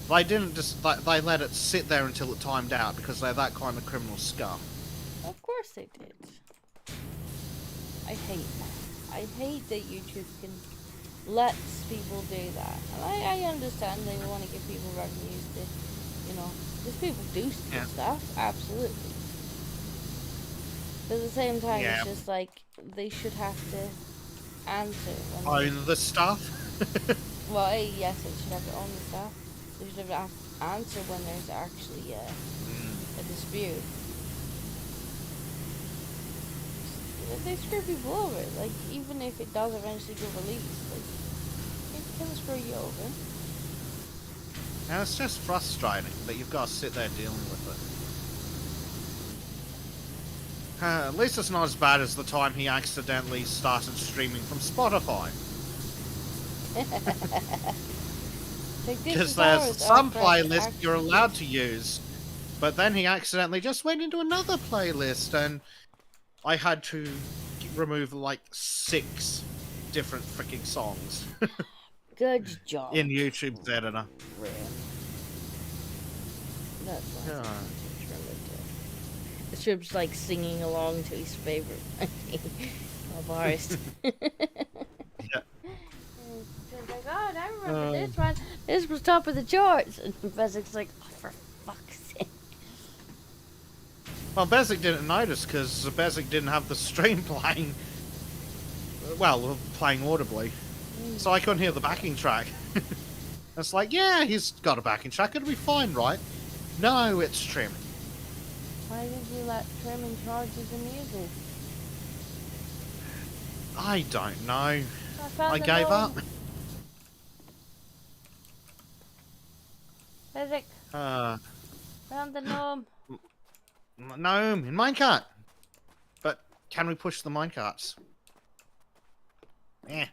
they didn't just they let it sit there until it timed out because they're that kind of criminal scum. Of course they did. I hate that. I hate that YouTube can let people do that. And I understand they want to give people revenues to, because people do stupid stuff, absolutely. But at the same time, it's just like, they should have to answer when Own the stuff. well, yes, it should have to own the stuff. So it should have to answer when there's actually a dispute. They screw people over. Like, even if it does eventually get released, like, it can screw you over. And it's just frustrating that you've got to sit there dealing with it. At least it's not as bad as the time he accidentally started streaming from Spotify. Because there's some playlists you're allowed to use, but then he accidentally just went into another playlist, and I had to remove like 6 different freaking songs. Good job. In YouTube's editor. Real. That's Yeah. The Shrim's like singing along to his favorite of ours. Yeah. He's like, oh, I remember this one. This was top of the charts. And Bezek's like, oh, for fuck's sake. Well, Bezek didn't notice because Bezek didn't have the stream playing. Well, playing audibly. So I couldn't hear the backing track. It's like, yeah, he's got a backing track. It'll be fine, right? No, it's trim. Why did you let Trim in charge of the music? I don't know. I the gave gnome. up. Bezek, found the gnome. No, in minecart. But can we push the minecarts? Eh.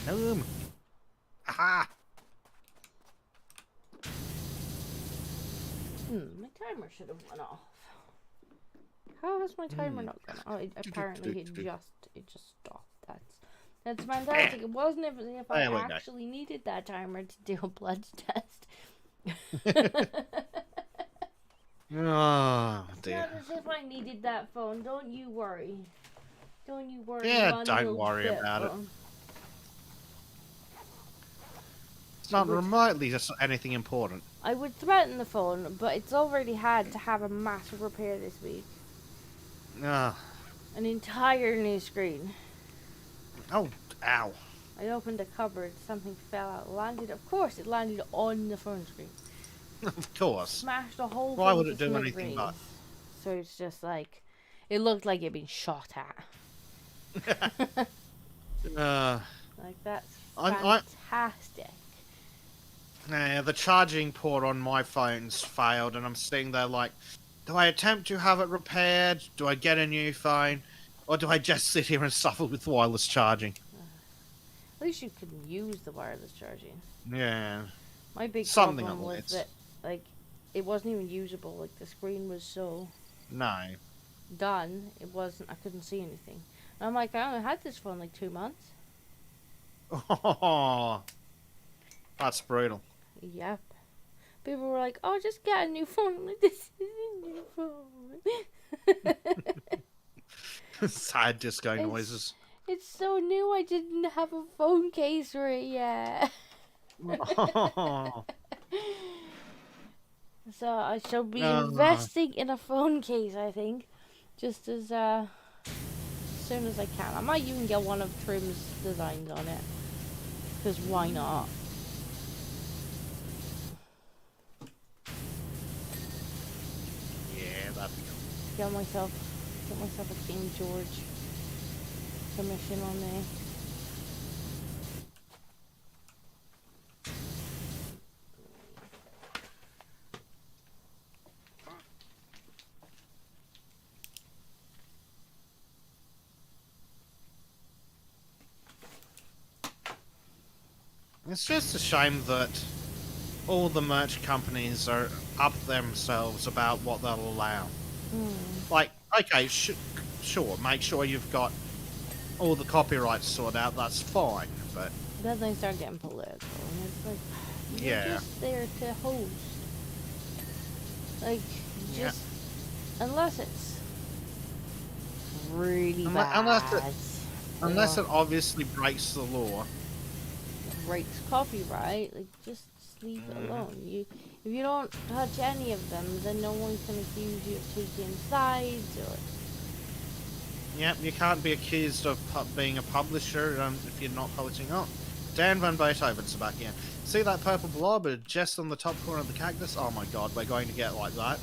No. Aha. My timer should have went off. How has my timer not gone off? Oh, apparently it just stopped. That's fantastic. It wasn't if I actually needed that timer to do a blood test. Oh dear. Not as if I needed that phone. Don't you worry. Don't you worry. Yeah, don't worry about it. It's not remotely just anything important. I would threaten the phone, but it's already had to have a massive repair this week. Ah. An entire new screen. Oh, ow. I opened a cupboard, something fell out, landed, of course it landed on the phone screen. Of course. Smashed the whole Why thing would to it do anything smithereens. but? So it's just like, it looked like it'd been shot at. Like, that's fantastic. Nah, the charging port on my phone's failed, and I'm sitting there like, do I attempt to have it repaired? Do I get a new phone? Or do I just sit here and suffer with wireless charging? At least you can use the wireless charging. Yeah. My big Something problem was that, like, it wasn't even usable. Like, the screen was so No. done, I couldn't see anything. And I'm like, I only had this phone like 2 months. Oh, that's brutal. Yep. People were like, oh, just get a new phone. I'm like, this is a new phone. Sad disco noises. It's so new, I didn't have a phone case for it yet. Oh. So I shall be investing in a phone case, I think. Just as soon as I can. I might even get one of Trim's designs on it. Because why not? Yeah, that'd be cool. Get myself a King George commission on there. It's just a shame that all the merch companies are up themselves about what they'll allow. Like, okay, sure, make sure you've got all the copyrights sorted out, that's fine, but... Then they start getting political, and it's like, you're Yeah. just there to host. Like, just... Unless it's really bad. Unless it obviously breaks the law. Breaks copyright, like, just leave it alone. If you don't touch any of them, then no one can accuse you of taking sides, or... Yep, you can't be accused of being a publisher if you're not publishing. Oh, Dan Van Beethoven's back in. See that purple blob just on the top corner of the cactus? Oh my god, we're going to get like that.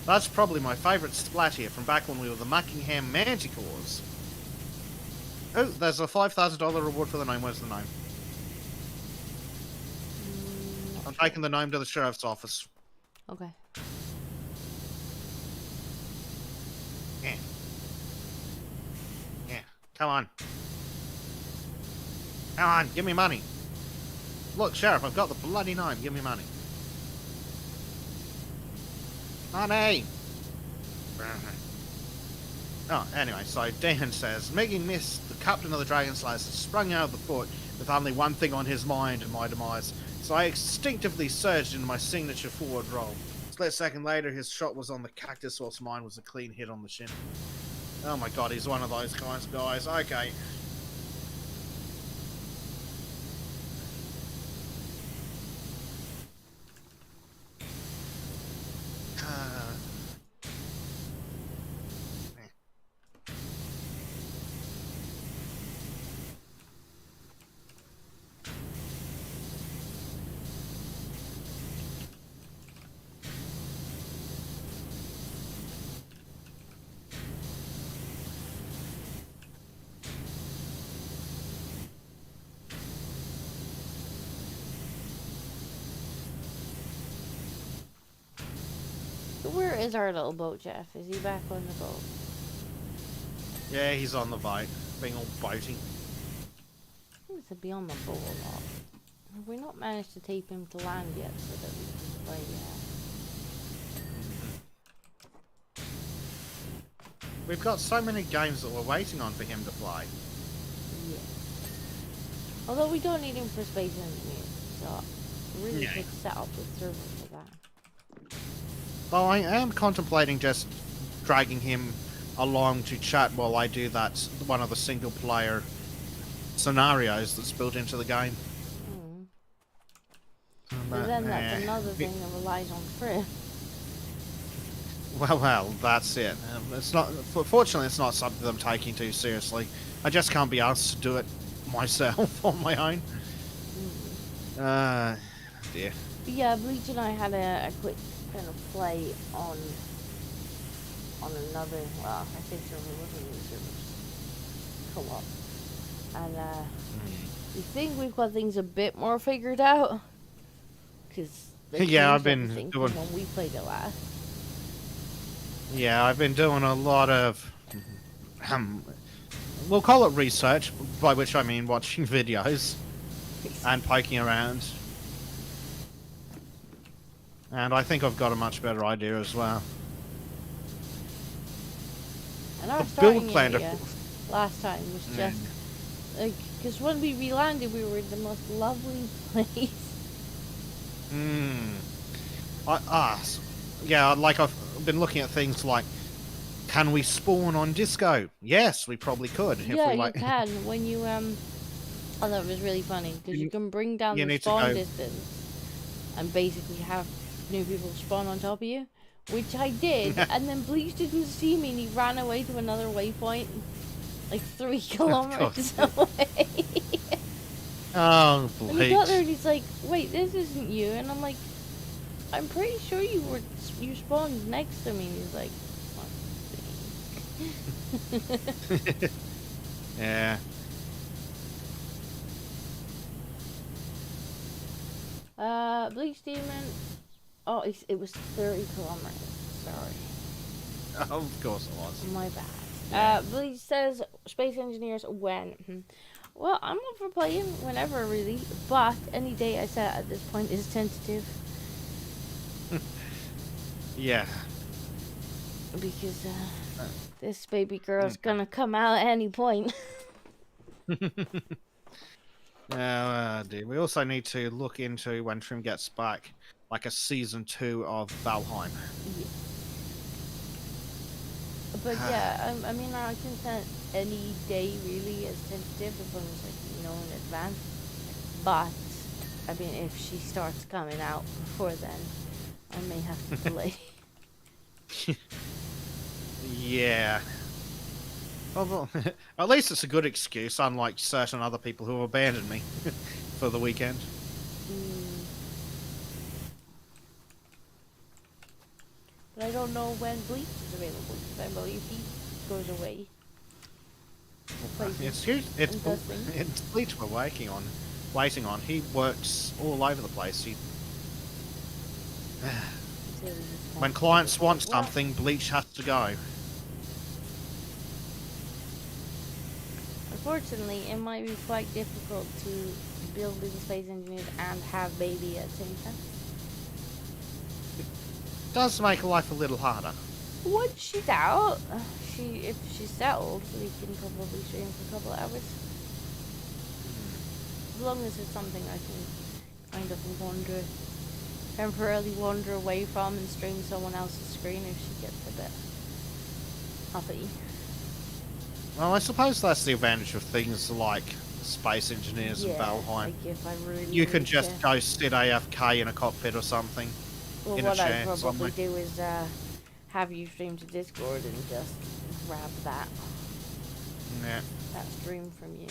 That's probably my favourite splat here from back when we were the Muckingham Manticores. Oh, there's a $5,000 reward for the gnome. Where's the gnome? I'm taking the gnome to the sheriff's office. Okay. Yeah. Yeah. Come on. Come on, give me money. Look, Sheriff, I've got the bloody gnome. Give me money. Money! Oh, anyway, so Dan says, Megan missed the captain of the Dragon Slayers sprung out of the fort with only one thing on his mind and my demise. So I instinctively surged into my signature forward roll. A split second later, his shot was on the cactus, whilst mine was a clean hit on the shin. Oh my god, he's one of those kinds, guys. Okay. Where is our little boat, Jeff? Is he back on the boat? Yeah, he's on the boat, being all boaty. He needs to be on the boat a lot. Have we not managed to tape him to land yet so that we can play We've got so many games that we're waiting on for him to play. Yeah. Although we don't need him for Space Engineers, so really Yeah. good set up the server for that. Though I am contemplating just dragging him along to chat while I do that one of the single player scenarios that's built into the game. But then that's another thing that relies on Chris. Well, that's it. It's not. Fortunately, it's not something I'm taking too seriously. I just can't be asked to do it myself on my own. Dear. But yeah, Bleach and I had a quick kind of play on another. Well, I think server wasn't really servers. Co-op, and we think we've got things a bit more figured out. Because yeah, I've been doing when we played it last. Yeah, I've been doing a lot of, we'll call it research, by which I mean watching videos and poking around. And I think I've got a much better idea as well. And our The starting build plan area last time was just, like, because when we landed, we were in the most lovely place. Yeah, like I've been looking at things like, can we spawn on disco? Yes, we probably could. If Yeah, we like... you can. When you, I thought it was really funny, because you can bring down the need to spawn go- distance and basically have new people spawn on top of you, which I did, and then Bleach didn't see me and he ran away to another waypoint, like 3 kilometers away. Oh, And he Bleach. got there and he's like, wait, this isn't you. And I'm like, I'm pretty sure you spawned next to me. And he's like, fuck. Yeah. Bleach Demon. Oh, it was 30 kilometers. Sorry. Of course it was. My bad. Bleach says, Space Engineers, when? Well, I'm up for playing whenever, really. But any day I set at this point is tentative. Yeah. Because this baby girl's gonna come out at any point. Dear. We also need to look into when Trim gets back, like a season 2 of Valheim. Yeah. But yeah, I mean, I can set any day really as tentative as long as, like, you know, in advance. But I mean, if she starts coming out before then, I may have to delay. Yeah. Well, at least it's a good excuse, unlike certain other people who have abandoned me for the weekend. But I don't know when Bleach is available, because I believe he goes away. It's Bleach we're waiting on. He works all over the place. When clients want something, Bleach has to go. Unfortunately, it might be quite difficult to build in space engineers and have baby at the same time. Does make life a little harder. Once she's out, if she's settled, we can probably stream for a couple of hours. As long as it's something I can kind of temporarily wander away from and stream someone else's screen if she gets a bit uppity. Well, I suppose that's the advantage of things like space engineers and Valheim. Like if I really you can just go sit AFK in a cockpit or something. Well, in what a chair I'd probably somewhere. do is have you stream to Discord and just grab that stream from you.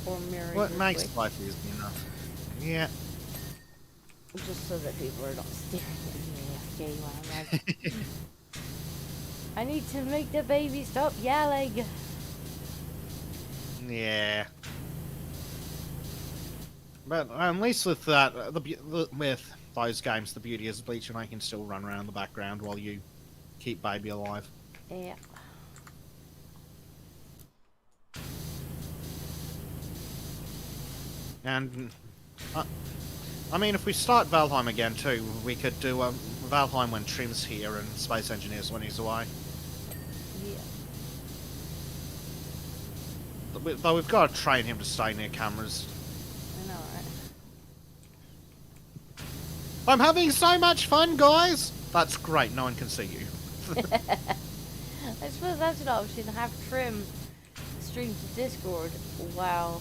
Or mirror What it makes quick, life easy enough. Yeah. just so that people are not staring at me AFK while I'm like, I need to make the baby stop yelling. Yeah. But at least with that, with those games, the beauty is Bleach and I can still run around in the background while you keep baby alive. Yeah. And I mean, if we start Valheim again too, we could do Valheim when Trim's here and Space Engineers when he's away. Yeah. Though we've got to train him to stay near cameras. I know, right? I'm having so much fun, guys! That's great, no one can see you. I suppose that's an option. Have Trim stream to Discord while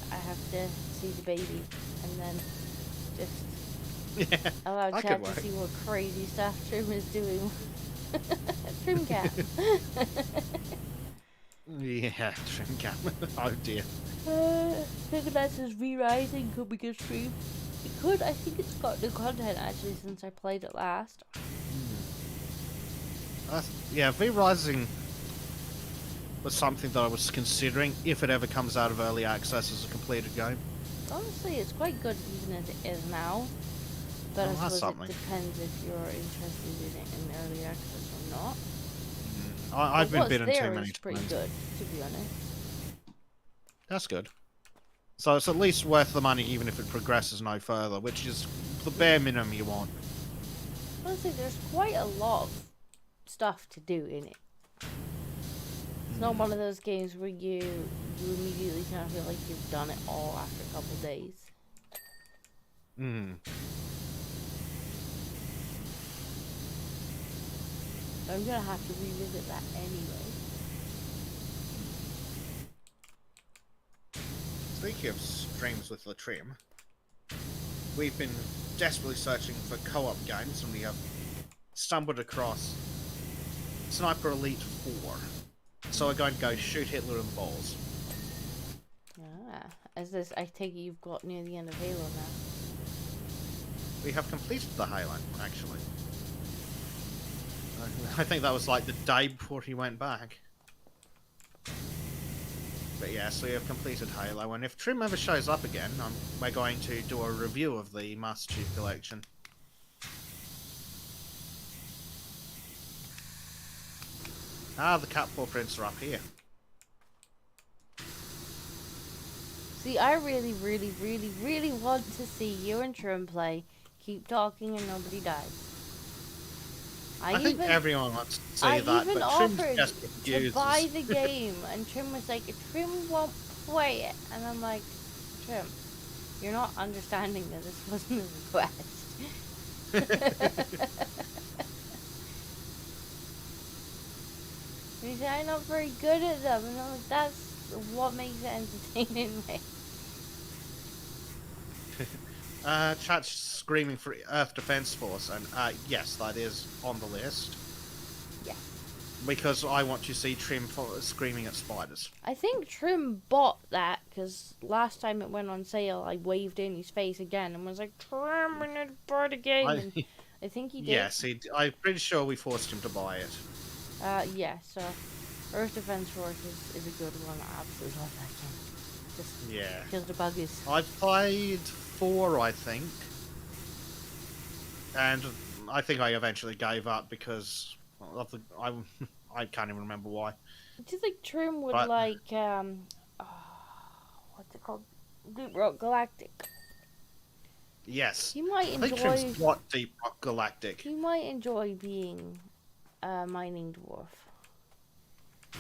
I have to see the baby, and then just allow chat to see what crazy stuff Trim is doing. Trim cat. Yeah, Trim cat. Oh dear. Nicholas's re-rising could be good stream. It could. I think it's got new content actually since I played it last. Yeah, V-Rising was something that I was considering if it ever comes out of early access as a completed game. Honestly, it's quite good even as it is now. But I suppose it depends if you're interested in it in early access or not. I've been bitten too many times. Pretty good, to be honest. That's good. So it's at least worth the money even if it progresses no further, which is the bare minimum you want. Honestly, there's quite a lot of stuff to do in it. It's not one of those games where you immediately kind of feel like you've done it all after a couple days. So I'm gonna have to revisit that anyway. Speaking of streams with the Trim, we've been desperately searching for co-op games and we have stumbled across Sniper Elite 4. So we're going to go shoot Hitler in the balls. Ah, I take it you've got near the end of Halo now. We have completed the Halo, actually. I think that was like the day before he went back. But yes, we have completed Halo, and if Trim ever shows up again, we're going to do a review of the Master Chief Collection. Ah, the cat paw prints are up here. See, I really, really, really, really want to see you and Trim play Keep Talking and Nobody Dies. I think everyone wants to see that, but Trim's just refuses. to buy the game, and Trim was like, Trim won't play it. And I'm like, Trim, you're not understanding that this wasn't a request. And he said, I'm not very good at them. And I'm like, that's what makes it entertaining me. Chat's screaming for Earth Defense Force, and yes, that is on the list. Yeah. Because I want to see Trim screaming at spiders. I think Trim bought that because last time it went on sale, I waved in his face again and was like, Trim, we need to buy the game. And I think he did. Yes, I'm pretty sure we forced him to buy it. Yeah, so Earth Defense Force is a good one. I absolutely love that game. Just kills the buggies. I've played 4, I think. And I think I eventually gave up because of the... I can't even remember why. Do you think Trim would like, what's it called? Deep Rock Galactic? Yes. He might enjoy... I think Trim's what Deep Rock Galactic. He might enjoy being a mining dwarf.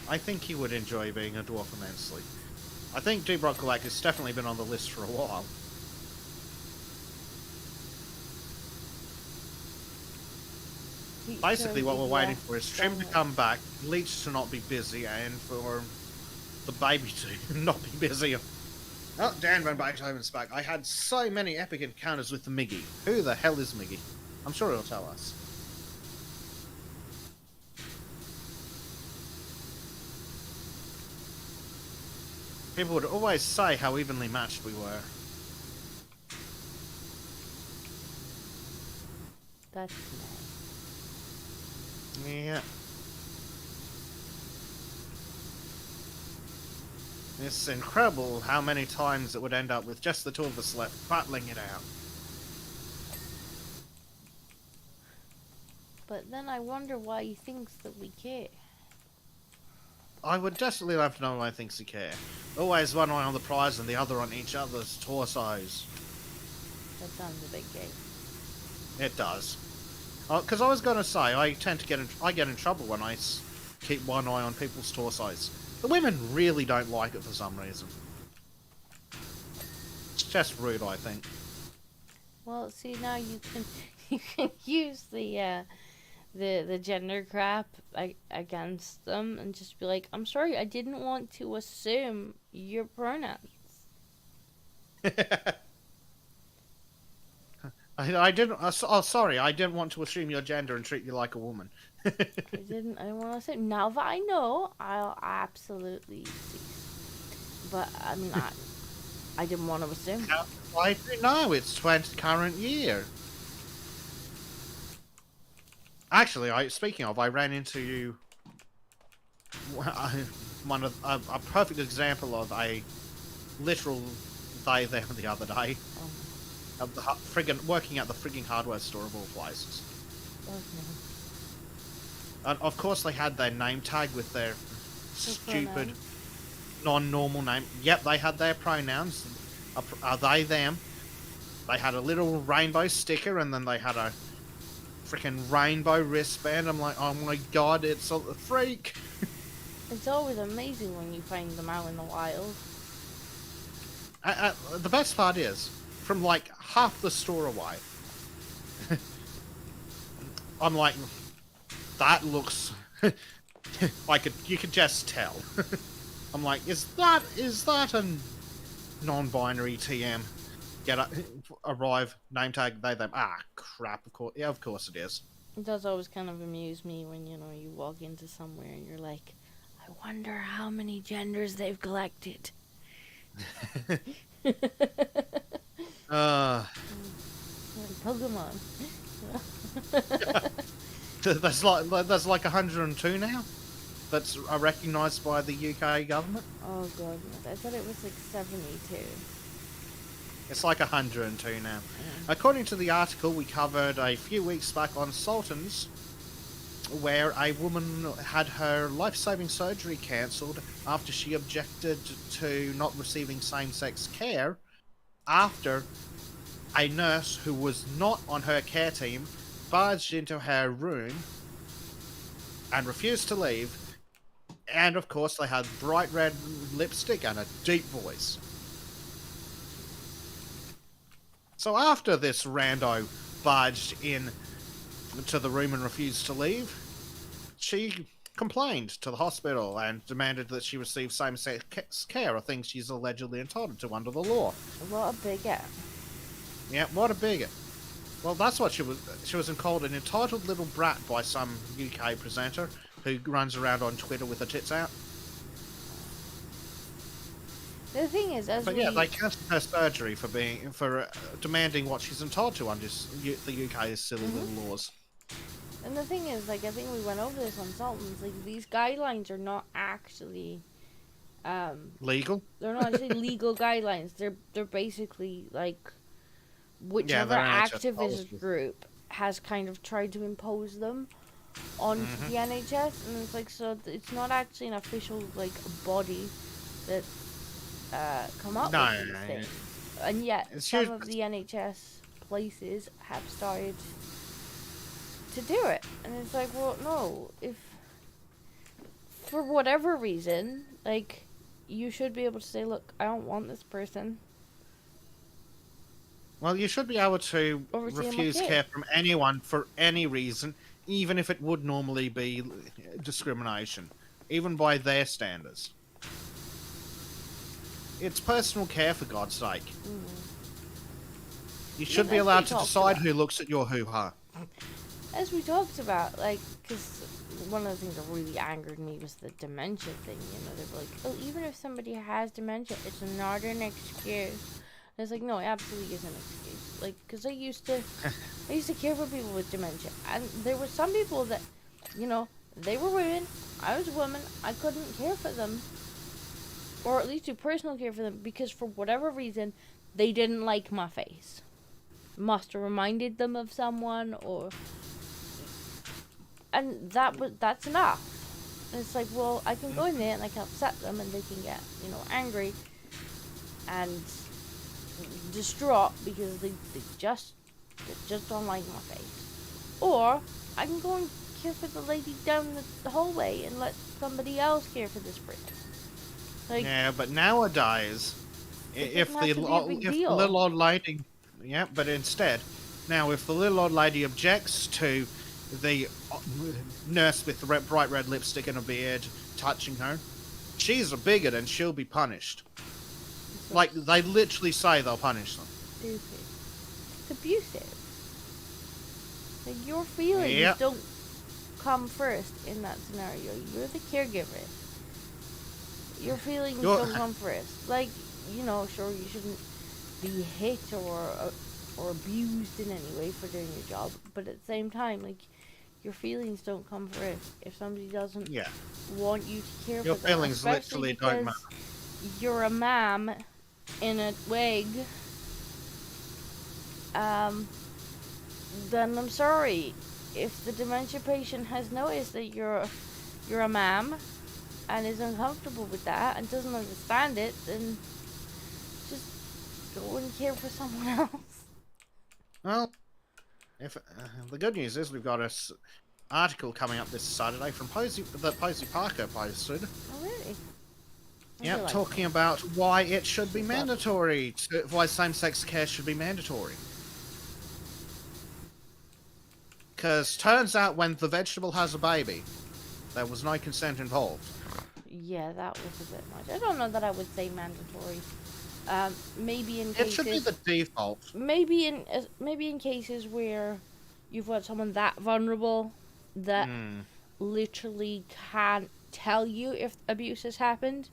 I think he would enjoy being a dwarf immensely. I think Deep Rock Galactic's definitely been on the list for a while. Basically, what we're waiting for is Trim to come back, Leech to not be busy, and for the baby to not be busy. Oh, Dan Van Beethoven's back. I had so many epic encounters with the Miggy. Who the hell is Miggy? I'm sure he'll tell us. People would always say how evenly matched we were. That's nice. Yeah. It's incredible how many times it would end up with just the two of us left, battling it out. But then I wonder why he thinks that we care. I would definitely love to know why he thinks he care. Always one eye on the prize and the other on each other's torsos. That sounds a bit gay. It does. Because I was going to say, I tend to get in trouble when I keep one eye on people's torsos. The women really don't like it for some reason. It's just rude, I think. Well, see, now you can use the gender crap against them and just be like, I'm sorry, I didn't want to assume your pronouns. I didn't. Oh, sorry. I didn't want to assume your gender and treat you like a woman. I didn't want to assume. Now that I know, I'll absolutely cease. But I mean, I didn't want to assume. I do know it's 20 current year. Actually, speaking of, I ran into a perfect example of a literal they them the other day. Oh. Of the working at the frigging hardware store of all places. Okay. And of course they had their name tag with their stupid, non-normal name. Yep, they had their pronouns. Are they, them. They had a little rainbow sticker and then they had a freaking rainbow wristband. I'm like, oh my god, it's a freak. It's always amazing when you find them out in the wild. The best part is, from like half the store away, I'm like, that looks you could just tell. I'm like, is that a non-binary TM? Arrive, name tag, they them. Ah, crap. Of course, yeah, of course it is. It does always kind of amuse me when you walk into somewhere and you're like, I wonder how many genders they've collected. Pokemon. There's like 102 now. That's recognised by the UK government. Oh god, I thought it was like 72. It's like 102 now. Yeah. According to the article we covered a few weeks back on Sultans, where a woman had her life-saving surgery cancelled after she objected to not receiving same-sex care after a nurse who was not on her care team barged into her room and refused to leave. And of course they had bright red lipstick and a deep voice. So after this rando barged in to the room and refused to leave, she complained to the hospital and demanded that she receive same-sex care, a thing she's allegedly entitled to under the law. What a big ass. Yeah, what a bigot. Well, that's what she was. She was called an entitled little brat by some UK presenter who runs around on Twitter with her tits out. The thing is, But yeah, they cancelled her surgery for demanding what she's entitled to under the UK's silly little laws. And the thing is, like, I think we went over this on Sultans. Like, these guidelines are not actually Legal? They're not actually legal guidelines. They're basically like whichever activist group has kind of tried to impose them onto the NHS, and it's like, so it's not actually an official like body that come up with these things. And yet some of the NHS places have started to do it, and it's like, well, no, if for whatever reason, like, you should be able to say, look, I don't want this person. Well, you should be able to refuse care from anyone for any reason, even if it would normally be discrimination, even by their standards. It's personal care, for God's sake. You should be allowed to decide who looks at your hoo-ha. As we talked about, like, because one of the things that really angered me was the dementia thing. You know, they were like, oh, even if somebody has dementia, it's not an excuse. And it's like, no, it absolutely is an excuse. Like, because I used to care for people with dementia, and there were some people that, you know, they were women, I was a woman, I couldn't care for them, or at least do personal care for them, because for whatever reason, they didn't like my face. Must have reminded them of someone, or... And that's enough. And it's like, well, I can go in there and I can upset them and they can get, you know, angry and distraught because they just don't like my face. Or I can go and care for the lady down the hallway and let somebody else care for this person. Like, yeah, but nowadays, if the little old lady, yeah, but instead, now if the little old lady objects to the nurse with the bright red lipstick and a beard touching her, she's a bigot and she'll be punished. Like, they literally say they'll punish them. Stupid. It's abusive. Like, your feelings don't come first in that scenario. You're the caregiver. Your feelings don't come first. Like, you know, sure, you shouldn't be hit or abused in any way for doing your job, but at the same time, like, your feelings don't come first. If somebody doesn't want you to care your for them, feelings literally don't matter. You're a ma'am in a wig, then I'm sorry. If the dementia patient has noticed that you're a ma'am and is uncomfortable with that and doesn't understand it, then just go and care for someone else. Well, if the good news is we've got an article coming up this Saturday from Posey Parker posted. Oh, really? Yeah, talking about why it should be mandatory, why same-sex care should be mandatory. Because turns out when the vegetable has a baby, there was no consent involved. Yeah, that was a bit much. I don't know that I would say mandatory. Maybe in cases... It should be the default. Maybe in cases where you've got someone that vulnerable that literally can't tell you if abuse has happened,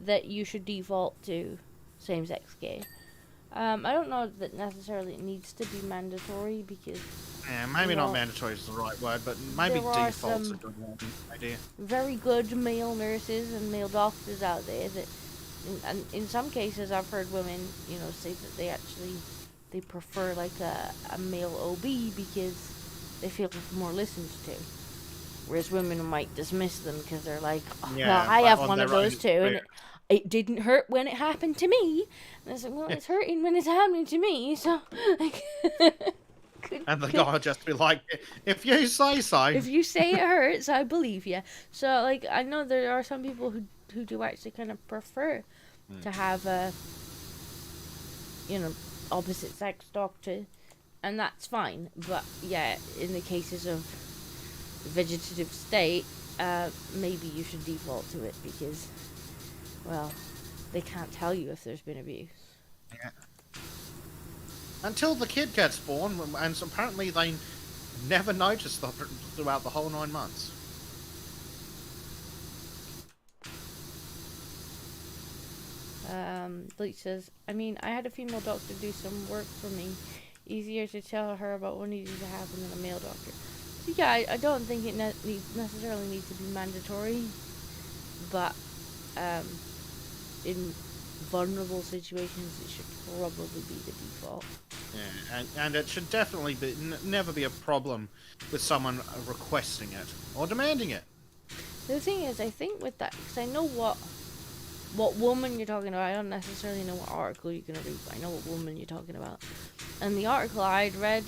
that you should default to same-sex care. I don't know that necessarily it needs to be mandatory because... Yeah, maybe not mandatory is the right word, but maybe default's a good idea. Very good male nurses and male doctors out there that... And in some cases, I've heard women, you know, say that they prefer like a male OB because they feel more listened to. Whereas women might dismiss them because they're like, oh, well, I have one of those too, and it didn't hurt when it happened to me. And I was like, well, it's hurting when it's happening to me, so... Like, and the guy will just be like, if you say so. If you say it hurts, I believe you. So, like, I know there are some people who do actually kind of prefer to have a, you know, opposite sex doctor, and that's fine. But yeah, in the cases of vegetative state, maybe you should default to it because, well, they can't tell you if there's been abuse. Yeah. until the kid gets born, and apparently they never noticed throughout the whole 9 months. Bleach says, I mean, I had a female doctor do some work for me. Easier to tell her about what needed to happen than a male doctor. So yeah, I don't think it necessarily needs to be mandatory, but in vulnerable situations, it should probably be the default. Yeah, and it should definitely be never be a problem with someone requesting it or demanding it. The thing is, I think with that, because I know what woman you're talking about. I don't necessarily know what article you're going to read, but I know what woman you're talking about. And the article I'd read,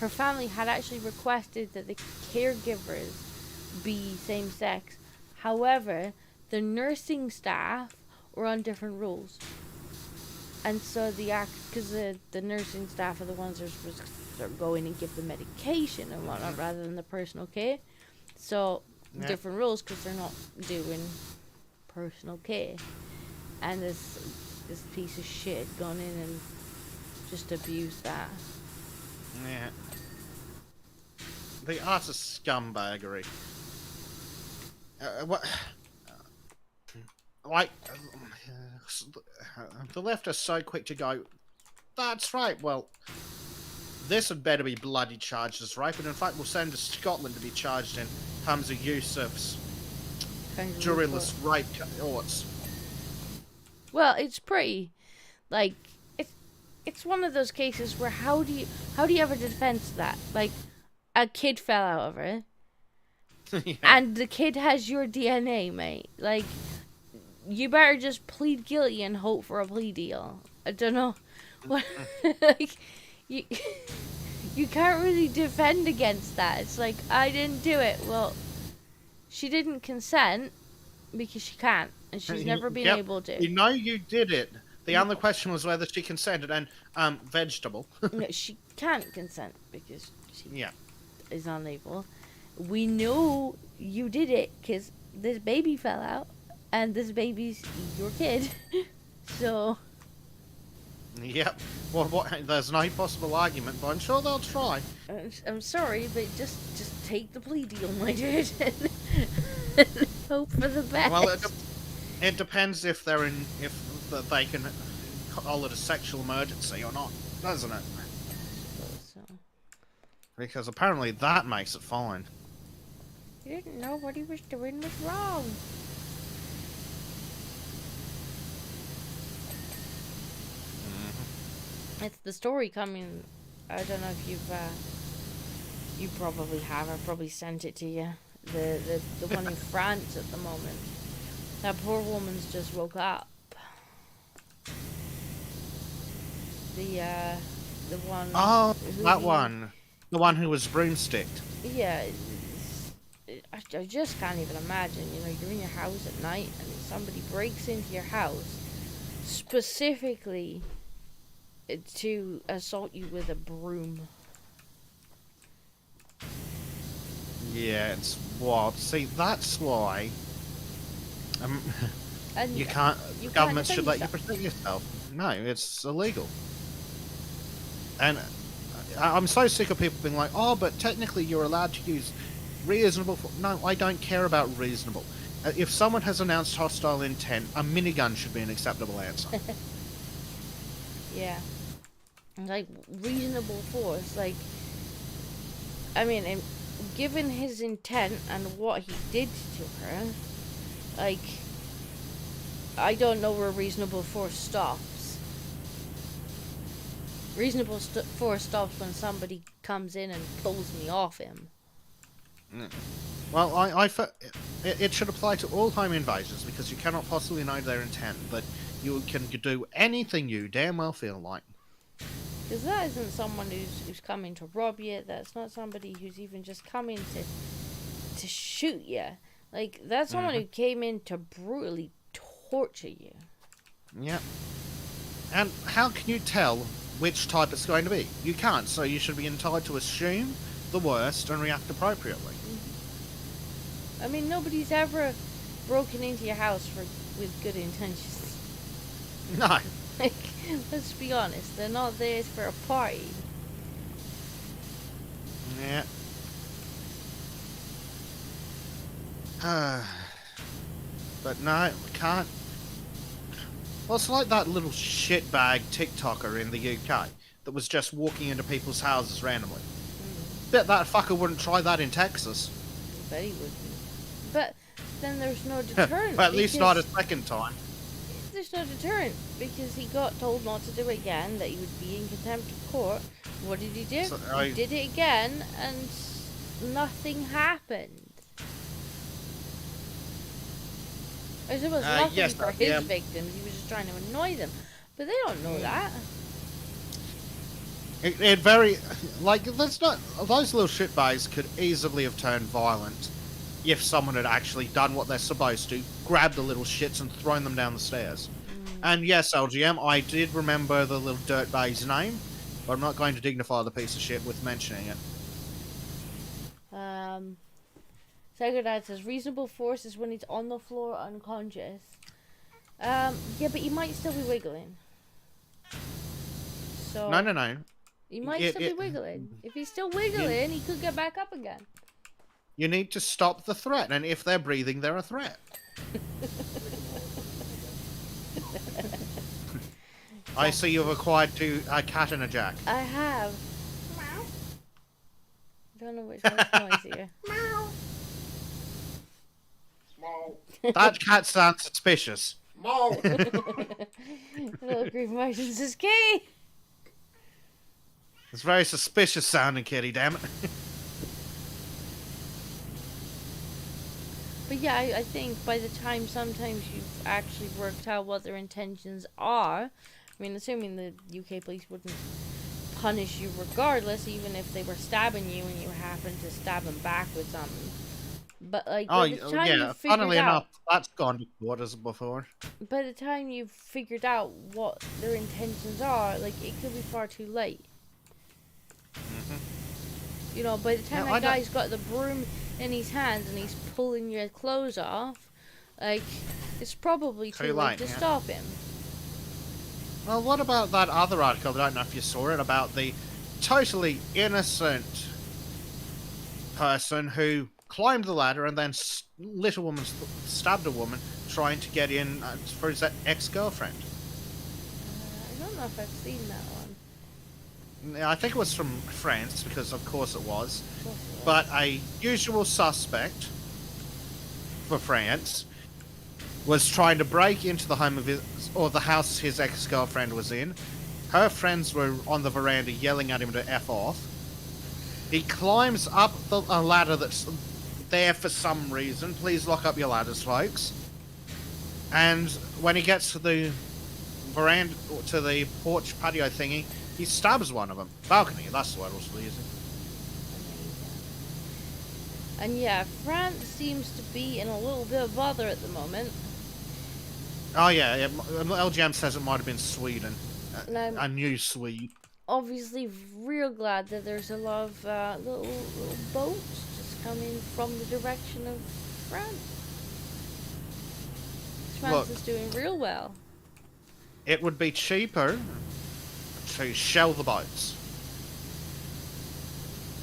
her family had actually requested that the caregivers be same-sex. However, the nursing staff were on different rules. And so because the nursing staff are the ones that are supposed to go in and give the medication and whatnot, rather than the personal care. So, different rules, because they're not doing personal care. And this piece of shit gone in and just abused that. Yeah. The utter scumbaggery. What? Like, the left are so quick to go, that's right, well, this had better be bloody charged as rape, and in fact we'll send to Scotland to be charged in terms of use of juryless rape courts. Well, it's pretty, like, it's one of those cases where how do you ever defend that? Like, a kid fell out of it, yeah. And the kid has your DNA, mate. Like, you better just plead guilty and hope for a plea deal. I don't know. What, like, you can't really defend against that. It's like, I didn't do it. Well, she didn't consent because she can't, and she's never been able to. You know you did it. The only question was whether she consented, and vegetable. No, she can't consent because she is unable. We know you did it because this baby fell out, and this baby's your kid. So. Yep. Well, there's no possible argument, but I'm sure they'll try. I'm sorry, but just take the plea deal, my dude, and hope for the best. Well, it depends if they can call it a sexual emergency or not, doesn't it? So. Because apparently that makes it fine. He didn't know what he was doing was wrong. It's the story coming. I don't know if you probably have. I probably sent it to you. The one in France at the moment. That poor woman's just woke up. The one. Oh, that one. The one who was broomsticked. Yeah. I just can't even imagine. You know, you're in your house at night and somebody breaks into your house specifically to assault you with a broom. Yeah, it's wild. See, that's why and you can't. Government should let you yourself. protect yourself. No, it's illegal. And I'm so sick of people being like, "Oh, but technically you're allowed to use reasonable." No, I don't care about reasonable. If someone has announced hostile intent, a minigun should be an acceptable answer. Yeah. Like, reasonable force. Like, I mean, given his intent and what he did to her, like, I don't know where reasonable force stops. Reasonable force stops when somebody comes in and pulls me off him. Well, it should apply to all home invasions because you cannot possibly know their intent, but you can do anything you damn well feel like. Because that isn't someone who's coming to rob you. That's not somebody who's even just coming to shoot you. Like, that's someone who came in to brutally torture you. Yeah. And how can you tell which type it's going to be? You can't, so you should be entitled to assume the worst and react appropriately. I mean, nobody's ever broken into your house with good intentions. No. Like, Let's be honest, they're not there for a party. Yeah. But no, we can't. Well, it's like that little shitbag TikToker in the UK that was just walking into people's houses randomly. Bet that fucker wouldn't try that in Texas. I bet he wouldn't. But then there's no deterrent. At least not a second time. There's no deterrent because he got told not to do it again, that he would be in contempt of court. What did he do? So, He did it again and nothing happened. I suppose nothing yes, for his victims, he was just trying to annoy them. But they don't know that. It very, like, that's not, those little shitbags could easily have turned violent if someone had actually done what they're supposed to, grabbed the little shits and thrown them down the stairs. And yes, LGM, I did remember the little dirtbag's name, but I'm not going to dignify the piece of shit with mentioning it. Psycho Dad says reasonable force is when he's on the floor unconscious. Yeah, but he might still be wiggling. So No. He might still be wiggling. If he's still wiggling, he could get back up again. You need to stop the threat, and if they're breathing, they're a threat. I see you've acquired a cat and a jack. I have. Meow. I don't know which one's noisier. Meow. That cat sounds suspicious. Little grief emotions is key. It's very suspicious sounding, kitty, damn it. But yeah, I think by the time sometimes you've actually worked out what their intentions are, I mean, assuming the UK police wouldn't punish you regardless, even if they were stabbing you and you happened to stab them back with something. But like, by the time yeah, funnily enough, that's gone to quarters before. By the time you've figured out what their intentions are, like, it could be far too late. You know, by the time that guy's got the broom in his hands and he's pulling your clothes off, like, it's probably too late to stop him. Well, what about that other article, I don't know if you saw it, about the totally innocent person who climbed the ladder and then stabbed a woman trying to get in for his ex-girlfriend. I don't know if I've seen that one. I think it was from France, because of course it was. But a usual suspect for France was trying to break into the home of the house his ex-girlfriend was in. Her friends were on the veranda yelling at him to F off. He climbs up a ladder that's there for some reason. Please lock up your ladders, folks. And when he gets to the veranda, to the porch patio thingy, he stabs one of them. Balcony, that's the word I was using. And yeah, France seems to be in a little bit of bother at the moment. Oh yeah, LGM says it might have been Sweden. A new Swede. Obviously real glad that there's a lot of little boats just coming from the direction of France. France is doing real well. It would be cheaper to shell the boats.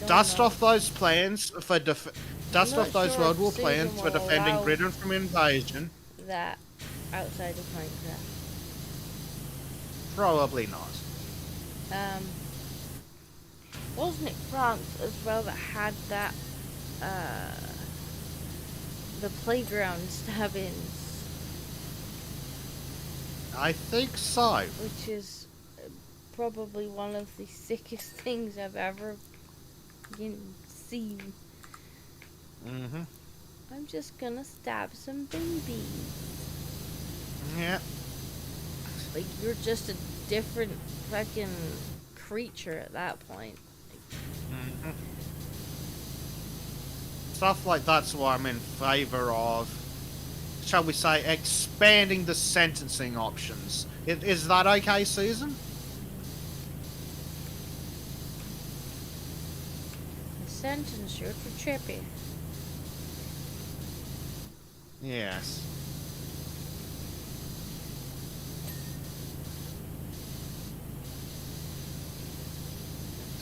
Dust off those plans for World War plans for defending Britain from invasion. That outside of Minecraft. Probably not. Wasn't it France as well that had that the playground stabbings? I think so. Which is probably one of the sickest things I've ever seen. I'm just gonna stab some babies. Yeah. Like, you're just a different fucking creature at that point. Stuff like that's why I'm in favour of, shall we say, expanding the sentencing options. Is that okay, Susan? Sentence you for tripping. Yes.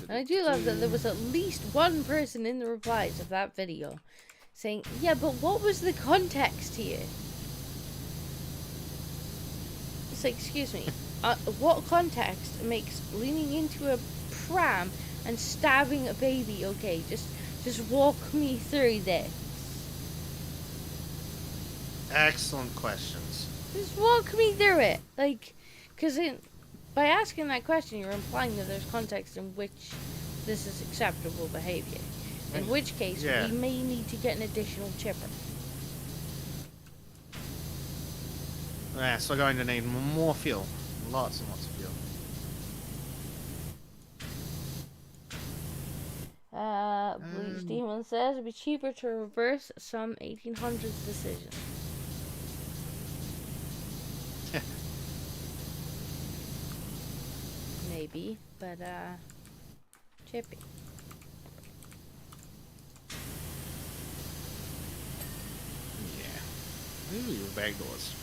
And I do love that there was at least one person in the replies of that video saying, yeah, but what was the context here? It's like, excuse me, what context makes leaning into a pram and stabbing a baby okay? Just walk me through this. Excellent questions. Just walk me through it. Like, because by asking that question, you're implying that there's context in which this is acceptable behavior. In which case, yeah. we may need to get an additional chipper. Yeah, so we're going to need more fuel. Lots and lots of fuel. Bleach Demon says it'd be cheaper to reverse some 1800s decisions. Maybe, but chippy. Yeah. Ooh, bag doors.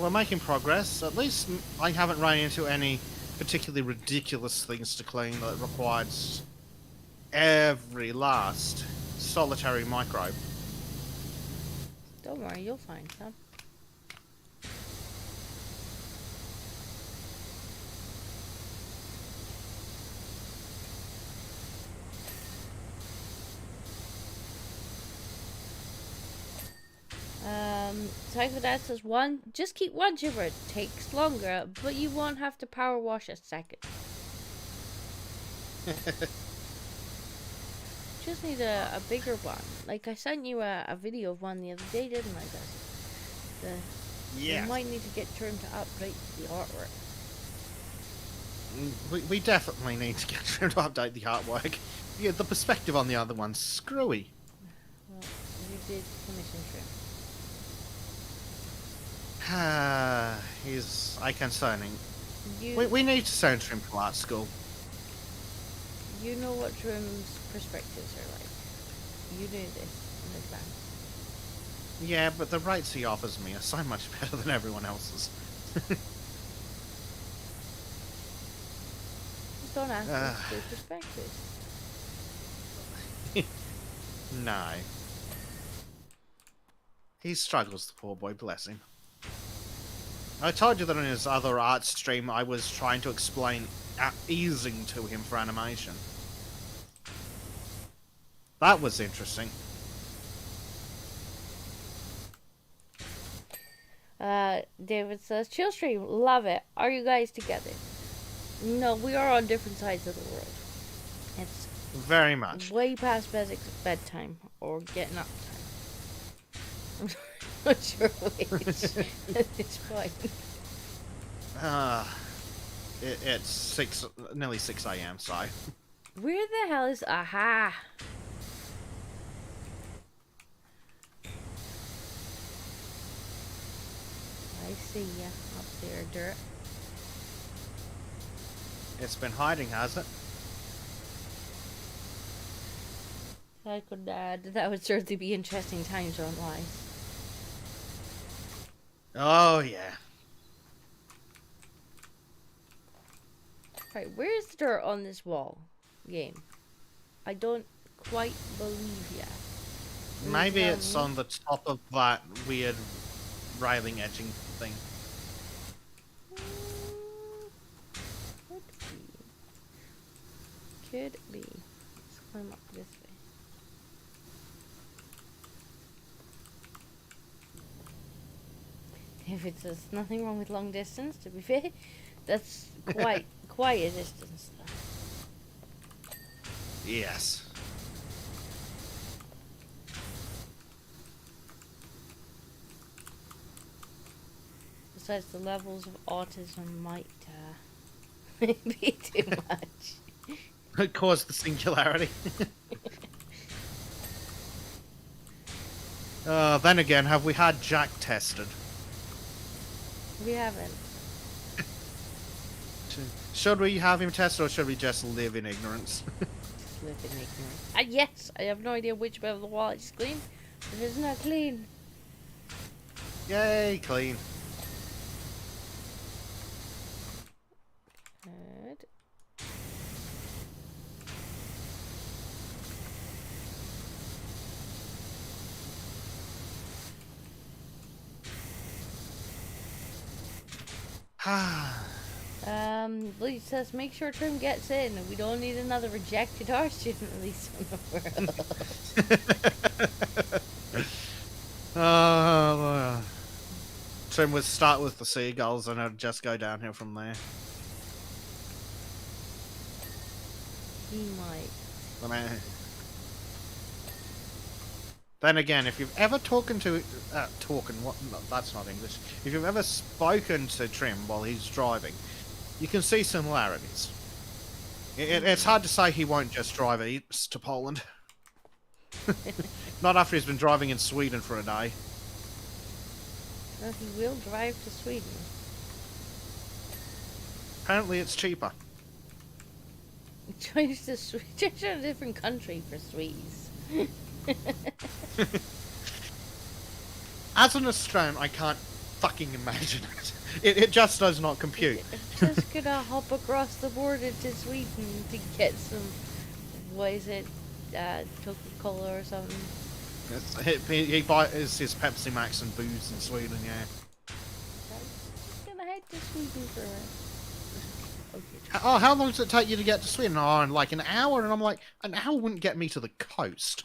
We're making progress. At least I haven't run into any particularly ridiculous things to clean that required every last solitary microbe. Don't worry, you'll find some. Cycle Dad says just keep one chipper. It takes longer, but you won't have to power wash a second. Just need a bigger one. Like I sent you a video of one the other day, didn't I, guys? Yeah. You might need to get turned to update the artwork. We definitely need to get turned to update the artwork. Yeah, the perspective on the other one's screwy. Well, you did commission trim. Is concerning. You, We need to send him to art school. You know what Trim's perspectives are like. You knew this in advance. Yeah, but the rates he offers me are so much better than everyone else's. Just don't ask us for perspectives. No. He struggles, the poor boy, bless him. I told you that in his other art stream I was trying to explain easing to him for animation. That was interesting. David says, chill stream, love it. Are you guys together? No, we are on different sides of the world. It's very much way past Bezek's bedtime or getting up time. I'm not sure which at this point. It's nearly 6 a.m. So. Where the hell is aha? I see ya up there, dirt. It's been hiding, has it? I could that would certainly be interesting times online. Oh yeah. Right, where's the dirt on this wall? Game. I don't quite believe ya. Maybe it's on the top of that weird railing edging thing. Could be. Let's climb up this way. If it says nothing wrong with long distance, to be fair, that's quite a distance though. Yes. Besides, the levels of autism might be too much. It caused the singularity. Then again, have we had Jack tested? We haven't. Should we have him tested, or should we just live in ignorance? Just live in ignorance. Yes, I have no idea which bit of the wall is clean, but it's not clean. Yay, clean. Good. Bleach says make sure Trim gets in. We don't need another rejected art student release on the world. Trim would start with the seagulls and it'd just go downhill from there. He might. Then again, if you've ever what? No, that's not English. If you've ever spoken to Trim while he's driving, you can see similarities. It's hard to say he won't just drive east to Poland. Not after he's been driving in Sweden for a day. Well, he will drive to Sweden. Apparently, it's cheaper. Drive to a different country for Swedes. As an Australian, I can't fucking imagine it. It just does not compute. Just gonna hop across the border to Sweden to get some, what is it, Coca-Cola or something. He buys his Pepsi Max and booze in Sweden, yeah. Just gonna head to Sweden for okay. Oh, how long does it take you to get to Sweden? Oh, in like an hour? And I'm like, an hour wouldn't get me to the coast.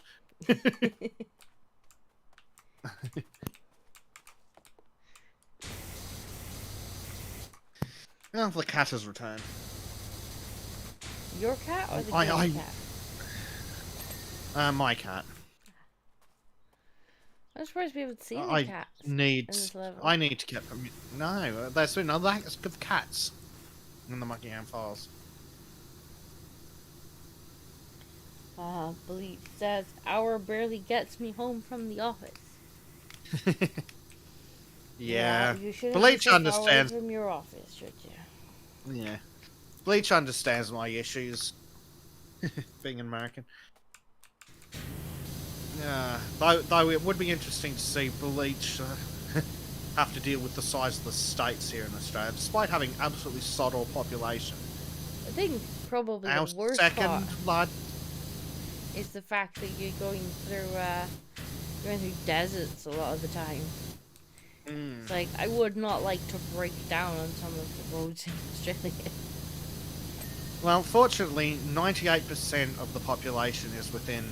Well, the cat has returned. Your cat or the cat? My cat. I'm surprised we haven't seen the cats. I need to get... No, there's no lack of cats in the Muckingham Files. Bleach says, hour barely gets me home from the office. Yeah. You should Bleach understands from your office, should you? Yeah. Bleach understands my issues. Being an American. Yeah. Though it would be interesting to see Bleach have to deal with the size of the states here in Australia, despite having absolutely sod all population. I think probably Our the worst second part is the fact that you're going through deserts a lot of the time. It's like, I would not like to break down on some of the roads in Australia. Well, fortunately, 98% of the population is within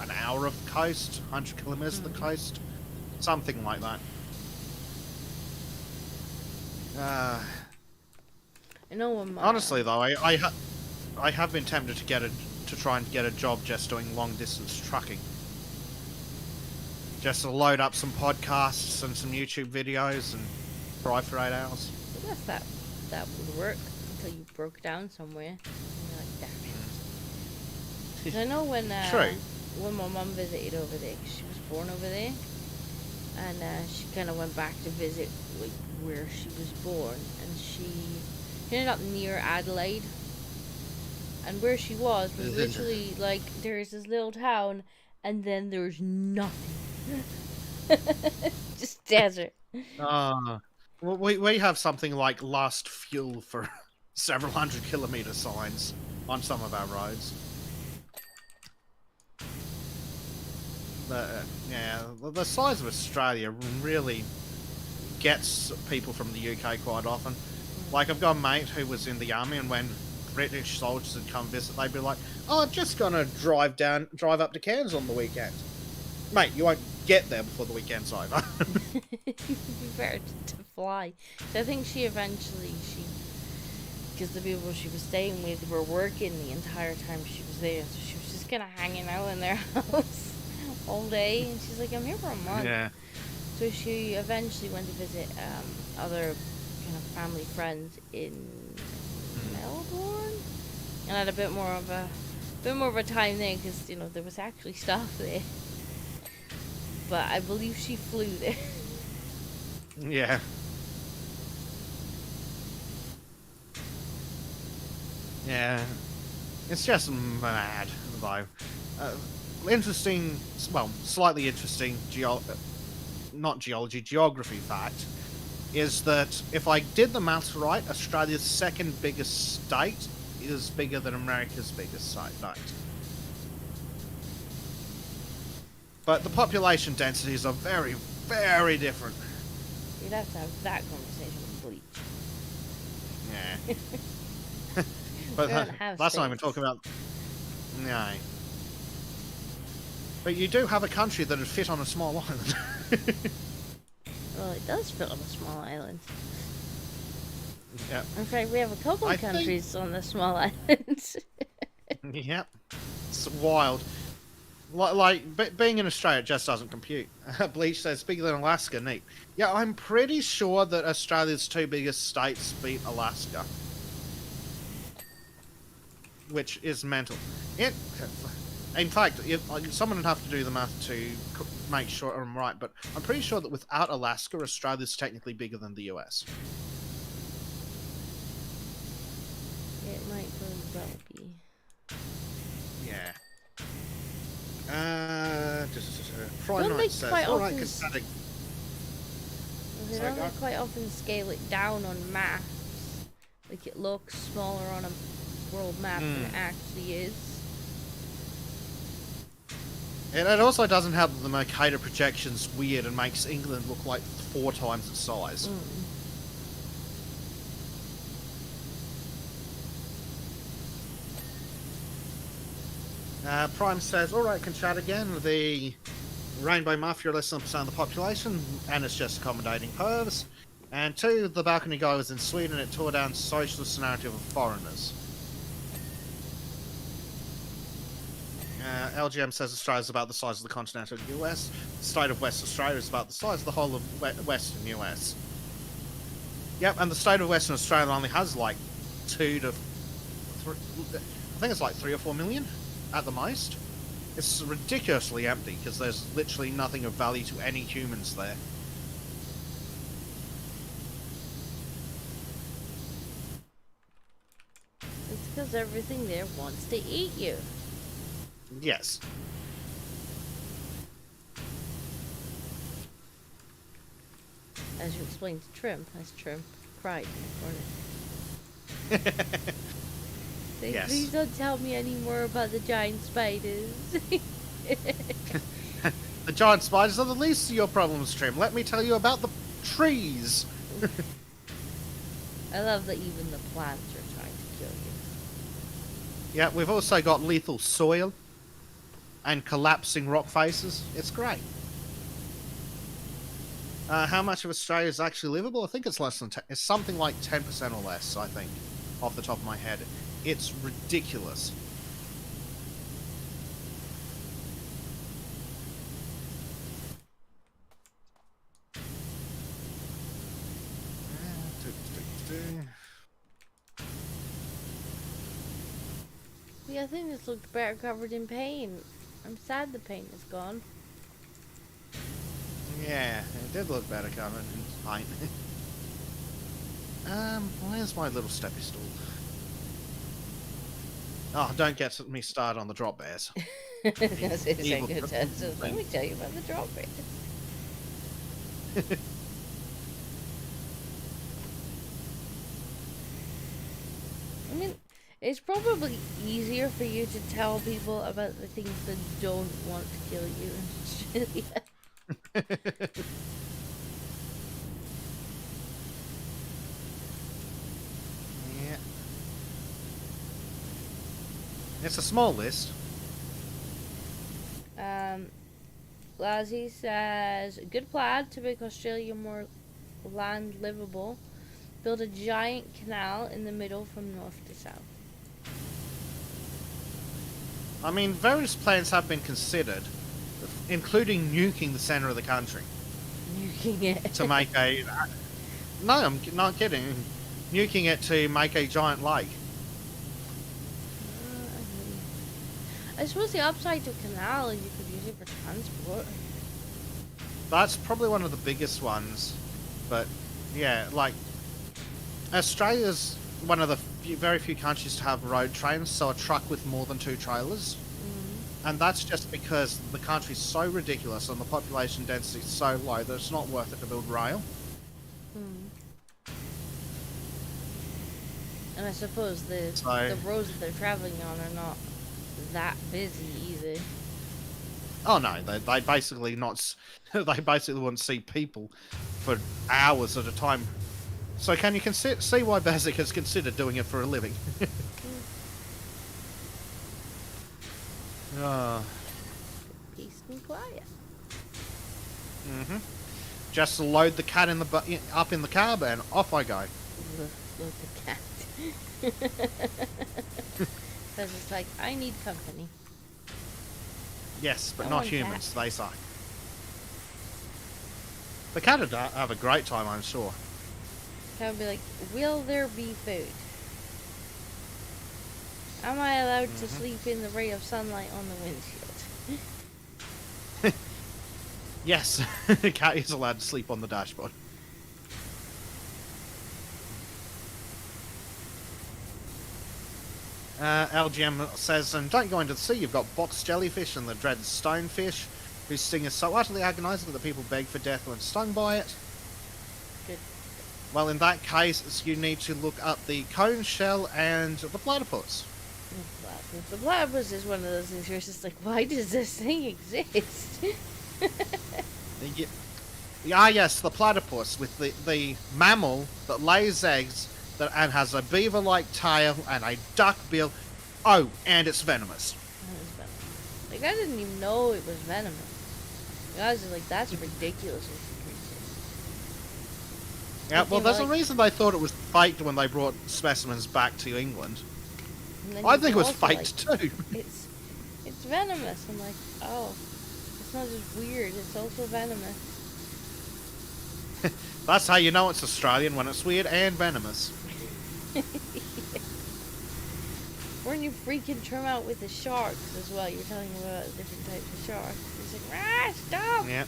an hour of the coast, 100 kilometers of the coast, something like that. I know. Honestly, though, I have been tempted to try and get a job just doing long distance trucking. Just to load up some podcasts and some YouTube videos and drive for 8 hours. I guess that would work until you broke down somewhere. And you're like, damn it. 'Cause I know when my mum visited over there, 'cause she was born over there, and she kind of went back to visit like where she was born, and she ended up near Adelaide, and where she was literally like there's this little town, and then there's nothing. Just desert. Well, we have something like last fuel for several 100-kilometer signs on some of our roads. The size of Australia really gets people from the UK quite often. Like, I've got a mate who was in the army, and when British soldiers would come visit, they'd be like, "Oh, I'm just gonna drive up to Cairns on the weekend." Mate, you won't get there before the weekend's over. It'd be better to fly. So I think she because the people she was staying with were working the entire time she was there, so she was just kind of hanging out in their house all day, and she's like, I'm here for a month. Yeah. So she eventually went to visit other kind of family friends in Melbourne, and had a bit more of a time there, because there was actually stuff there. But I believe she flew there. Yeah. Yeah. It's just mad, though. Interesting, well, slightly interesting geography fact is that if I did the maths right, Australia's second biggest state is bigger than America's biggest state. But the population densities are very, very different. You'd have to have that conversation with Bleach. Yeah. But We don't have that's not even states. talking about. No. But you do have a country that would fit on a small island. Well, it does fit on a small island. Yep. In fact, we have a couple I of think- countries on the small islands. Yep. It's wild. Being in Australia just doesn't compute. Bleach says bigger than Alaska. Neat. Yeah, I'm pretty sure that Australia's two biggest states beat Alaska, which is mental. In fact, someone would have to do the math to make sure I'm right, but I'm pretty sure that without Alaska, Australia's technically bigger than the US. It might very well be. Yeah. Friday Don't night they says, quite all right, often constatic. They Sorry, don't go on. quite often scale it down on maps. Like it looks smaller on a world map than it actually is. And it also doesn't have the Mercator projections weird and makes England look like 4 times its size. Prime says, alright, can chat again. The Rainbow Mafia are less than 1% of the population, and it's just accommodating pervs. And 2, the balcony guy was in Sweden, it tore down socialist narrative of foreigners. LGM says Australia is about the size of the continental US. The state of West Australia is about the size of the whole of Western US. Yep, and the state of Western Australia only has like 2 to 3, I think it's like 3 or 4 million at the most. It's ridiculously empty because there's literally nothing of value to any humans there. It's because everything there wants to eat you. Yes. As you explained to Trimp, as Trimp cried in the corner. Yes. Please don't tell me any more about the giant spiders. The giant spiders are the least of your problems, Trim. Let me tell you about the trees. I love that even the plants are trying to kill you. Yeah, we've also got lethal soil and collapsing rock faces. It's great. How much of Australia is actually livable? I think it's less than 10. It's something like 10% or less, I think, off the top of my head. It's ridiculous. Yeah, I think this looked better covered in paint. I'm sad the paint is gone. Yeah, it did look better covered in paint. Where's my little steppy stool? Oh, don't get me started on the drop bears. That's it, Evil good crystal sense. Let me tell you about the drop bears. I mean, it's probably easier for you to tell people about the things that don't want to kill you in Australia. Yeah. It's a small list. Lazzy says, good plan to make Australia more land livable. Build a giant canal in the middle from north to south. I mean, various plans have been considered, including nuking the center of the country Nuking it. to make a... No, I'm not kidding. Nuking it to make a giant lake. I suppose the upside to a canal is you could use it for transport. That's probably one of the biggest ones. But, yeah, like... Australia's one of the very few countries to have road trains, so a truck with more than 2 trailers. And that's just because the country's so ridiculous and the population density is so low that it's not worth it to build rail. And I suppose the roads that they're traveling on are not that busy either. Oh no, they basically not. They basically wouldn't see people for hours at a time. So can you see why Bezek has considered doing it for a living? Peace and quiet. Mm-hmm. Just load the cat up in the cab and off I go. Look the cat. Because it's like, I need company. Yes, but I not want humans, they say. The cat would have a great time, I'm sure. Cat would be like, will there be food? Am I allowed to sleep in the ray of sunlight on the windshield? Yes, the cat is allowed to sleep on the dashboard. LGM says, and don't go into the sea, you've got box jellyfish and the dreaded stonefish, whose sting is so utterly agonizing that people beg for death when stung by it. Good. Well, in that case, you need to look up the cone shell and the platypus. The platypus is one of those things where it's just like, why does this thing exist? Yes, the platypus, with the mammal that lays eggs and has a beaver-like tail and a duck bill. Oh, and it's venomous. Like, I didn't even know it was venomous. I was just like, that's ridiculous. Yeah, well, there's a reason they thought it was faked when they brought specimens back to England. I think it was faked too. It's venomous. I'm like, oh, it's not just weird, it's also venomous. That's how you know it's Australian, when it's weird and venomous. When you freaking trim out with the sharks as well, you're telling me about different types of sharks. It's like, stop! Yeah.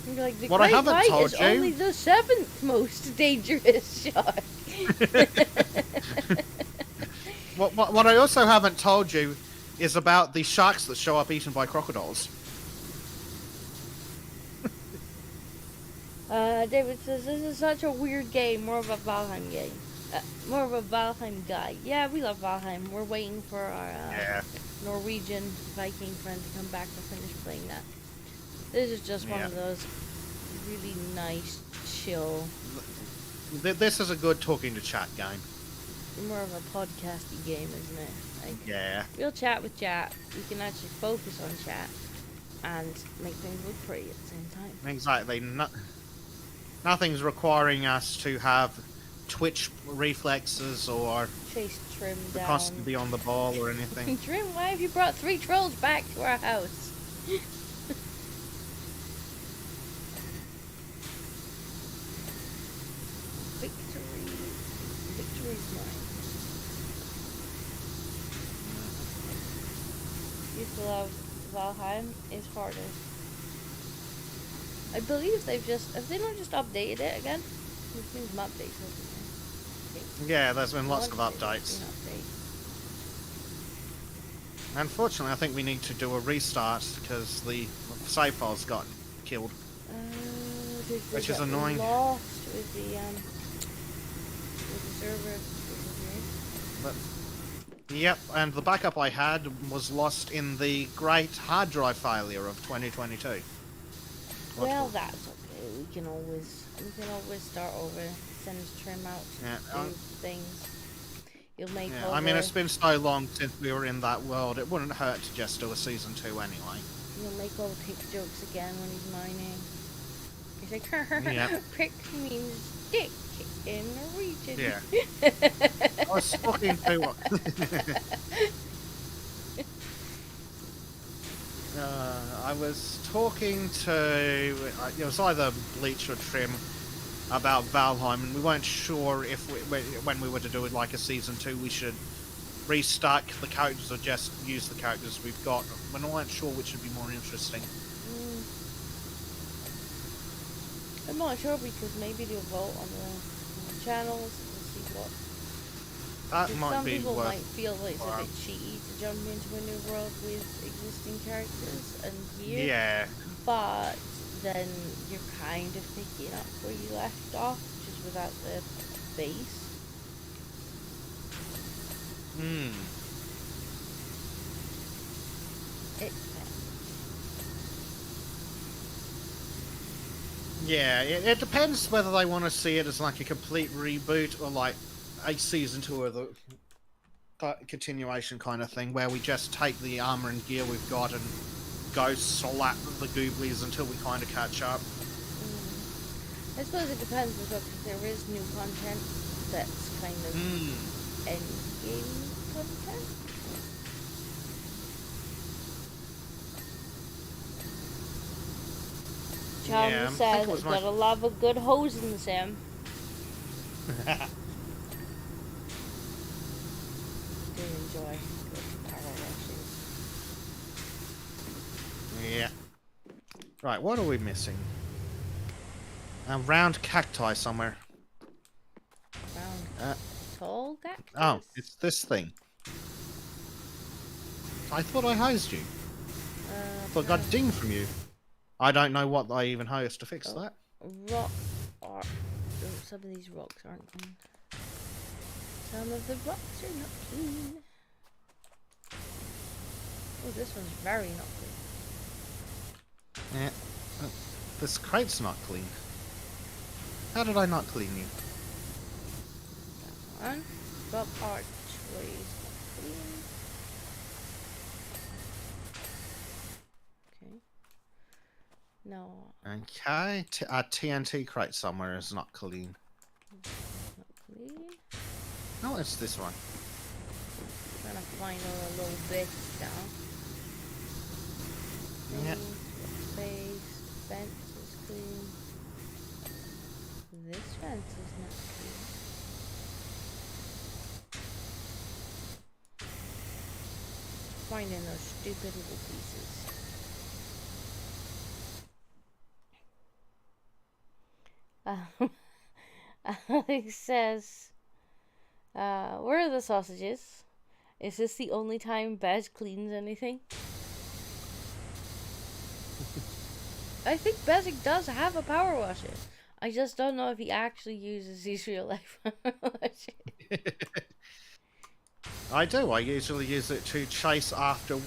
You're like, the What great I haven't white told is you... only the 7th most dangerous shark. What I also haven't told you is about the sharks that show up eaten by crocodiles. David says, this is such a weird game, more of a Valheim game. More of a Valheim guy. Yeah, we love Valheim. We're waiting for our Norwegian Viking friend to come back to finish playing that. This is just one of those really nice, chill... This is a good talking to chat game. More of a podcasty game, isn't it? Like, Yeah. we'll chat with chat. We can actually focus on chat and make things look pretty at the same time. Exactly. Nothing's requiring us to have twitch reflexes or Chase Trim down. constantly be on the ball or anything. Trim, why have you brought 3 trolls back to our house? Victory's mine. Used to love Valheim is harder. I believe have they not just updated it again? There's been some updates, hasn't there? Yeah, there's been lots of updates. Unfortunately, I think we need to do a restart because the save files got killed. Which is annoying. Lost with the server. But, yep, and the backup I had was lost in the great hard drive failure of 2022. Well, that's okay. We can always start over. Send Trim out to do things. You'll make over... I mean, it's been so long since we were in that world. It wouldn't hurt to just do a season 2 anyway. You'll make old Pick jokes again when he's mining. He's like, Pick means dick in Norwegian. Yeah. I was talking to... I was talking to... it was either Bleach or Trim about Valheim, and we weren't sure if when we were to do it like a season 2, we should restart the characters or just use the characters we've got. We weren't sure which would be more interesting. I'm not sure because maybe they'll vote on the channels and see what. That might be some people worth... might feel like it's a bit cheaty to jump into a new world with existing characters and gear. Yeah. But then you're kind of picking up where you left off, just without the base. It depends. Yeah, it depends whether they want to see it as like a complete reboot or like a season 2 of the continuation kind of thing, where we just take the armor and gear we've got and go slap the gooblies until we kind of catch up. I suppose it depends as well, because there is new content that's kind of end-game content. Charlie says, I've got to love a good hose in the sim. Do enjoy good power washes. Yeah. Right, what are we missing? A round cacti somewhere. Round tall cactus? Oh, it's this thing. I thought I hosed you. I thought I got a ding from you. I don't know what I even hosed to fix that. Rock art. Oh, some of these rocks aren't clean. Some of the rocks are not clean. Oh, this one's very not clean. Yeah. This crate's not clean. How did I not clean you? That one. Rock archways not clean. Okay. No. Okay. A TNT crate somewhere is not clean. Not clean. No, it's this one. I'm trying to find all the little bits down. Yeah. Space. Fence is clean. This fence is not clean. Finding those stupid little pieces. Alex says, where are the sausages? Is this the only time Bez cleans anything? I think Bezek does have a power washer. I just don't know if he actually uses his real life power washer. I do. I usually use it to chase after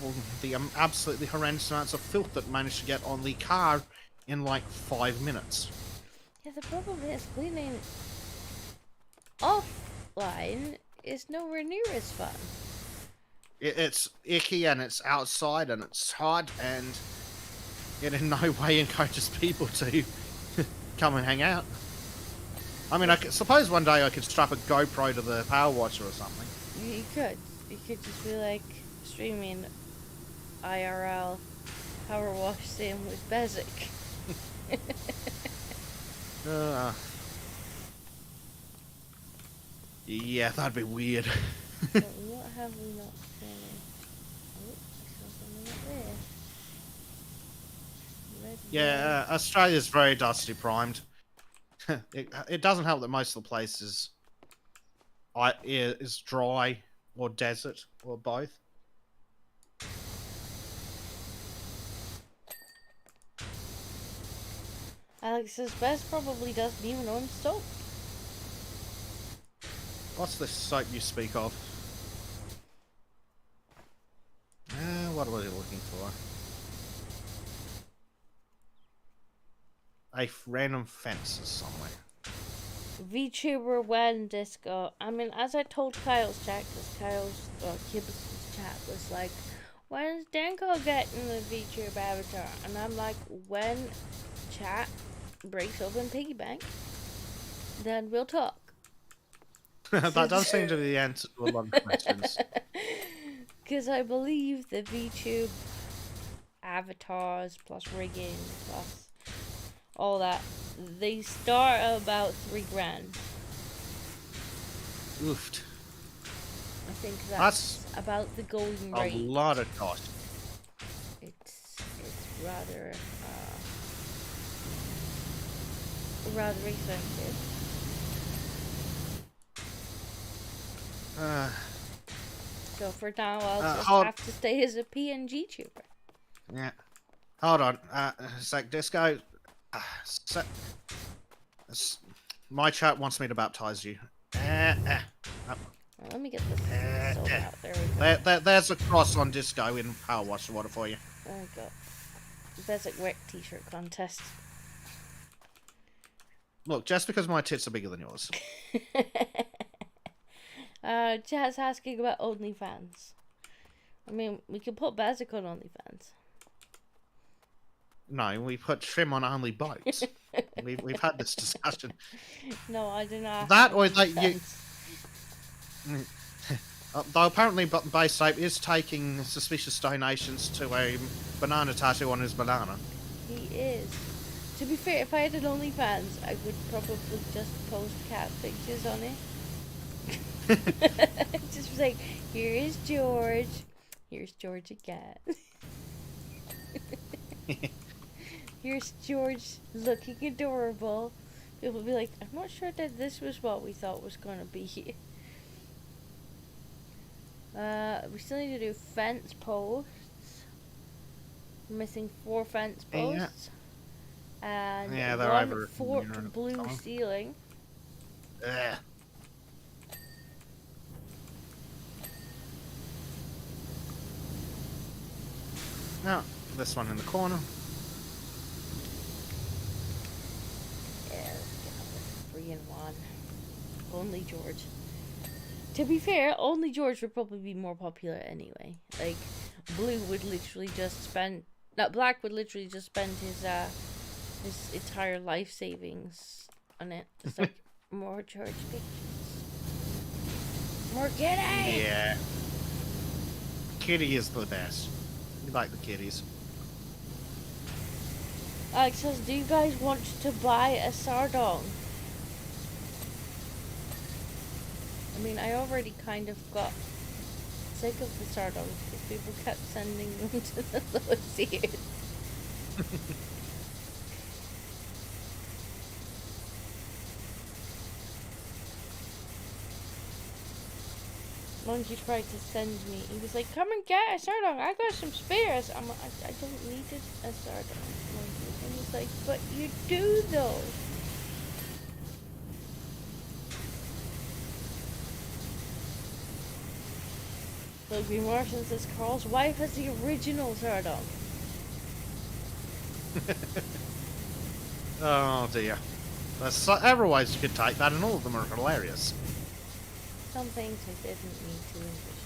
the absolutely horrendous amounts of filth that managed to get on the car in like 5 minutes. Yeah, the problem is cleaning offline is nowhere near as fun. It's icky and it's outside and it's hot and it in no way encourages people to come and hang out. I mean, I suppose one day I could strap a GoPro to the power washer or something. You could. You could just be like streaming IRL power wash sim with Bezek. Yeah, that'd be weird. So what have we not finished? Oh, I saw something up there. Yeah, Australia's very dusty primed. It doesn't help that most of the places is dry or desert or both. Alex says Bez probably doesn't even own soap. What's the soap you speak of? What are we looking for? A random fence somewhere. VTuber when disco. I mean, as I told Kyle's chat, because Kyle's Kibbles' chat was like, when's Danko getting the VTuber avatar? And I'm like, when chat breaks open piggy bank, then we'll talk. That does seem to be the answer to a lot of questions. Because I believe the VTube avatars plus rigging plus all that, they start at about $3,000. Oofed. I think that's about the going rate. A lot of cost. It's rather expensive. So for now, I'll just have to stay as a PNG tuber. Yeah. Hold on. Sec Disco. My chat wants me to baptize you. Well, let me get this sold out. There we go. There's a cross on Disco in Power Wash the Water for you. There we go. Bezek Wick t-shirt contest. Look, just because my tits are bigger than yours. Chat's asking about OnlyFans. I mean, we could put Bezek on OnlyFans. No, we put Trim on only boats. we've had this discussion. No, I do not. That or that you. Though apparently Bezek is taking suspicious donations to a banana tattoo on his banana. He is. To be fair, if I had an OnlyFans, I would probably just post cat pictures on it. Just like, here is George. Here's George again. Here's George looking adorable. People will be like, I'm not sure that this was what we thought was going to be here. We still need to do fence posts. We're missing 4 fence posts. And yeah, they're 1 over forked blue ceiling. Ugh. Now, this one in the corner. Yeah, let's get up with 3 and 1. Only George. To be fair, only George would probably be more popular anyway. Like, Blue would literally just spend... No, Black would literally just spend his entire life savings on it. It's like, more George pictures. More Kitty! Yeah. Kitty is the best. You like the kitties. Alex says, do you guys want to buy a Sardong? I mean, I already kind of got sick of the Sardong because people kept sending them to the lowest tiers. Monkey tried to send me. He was like, come and get a Sardong. I got some spares. I'm like, I don't need a Sardong. And he's like, but you do though. Logan Martian says Carl's wife has the original Sardong. Oh dear. There's several ways you could take that, and all of them are hilarious. Some things I didn't need to envision.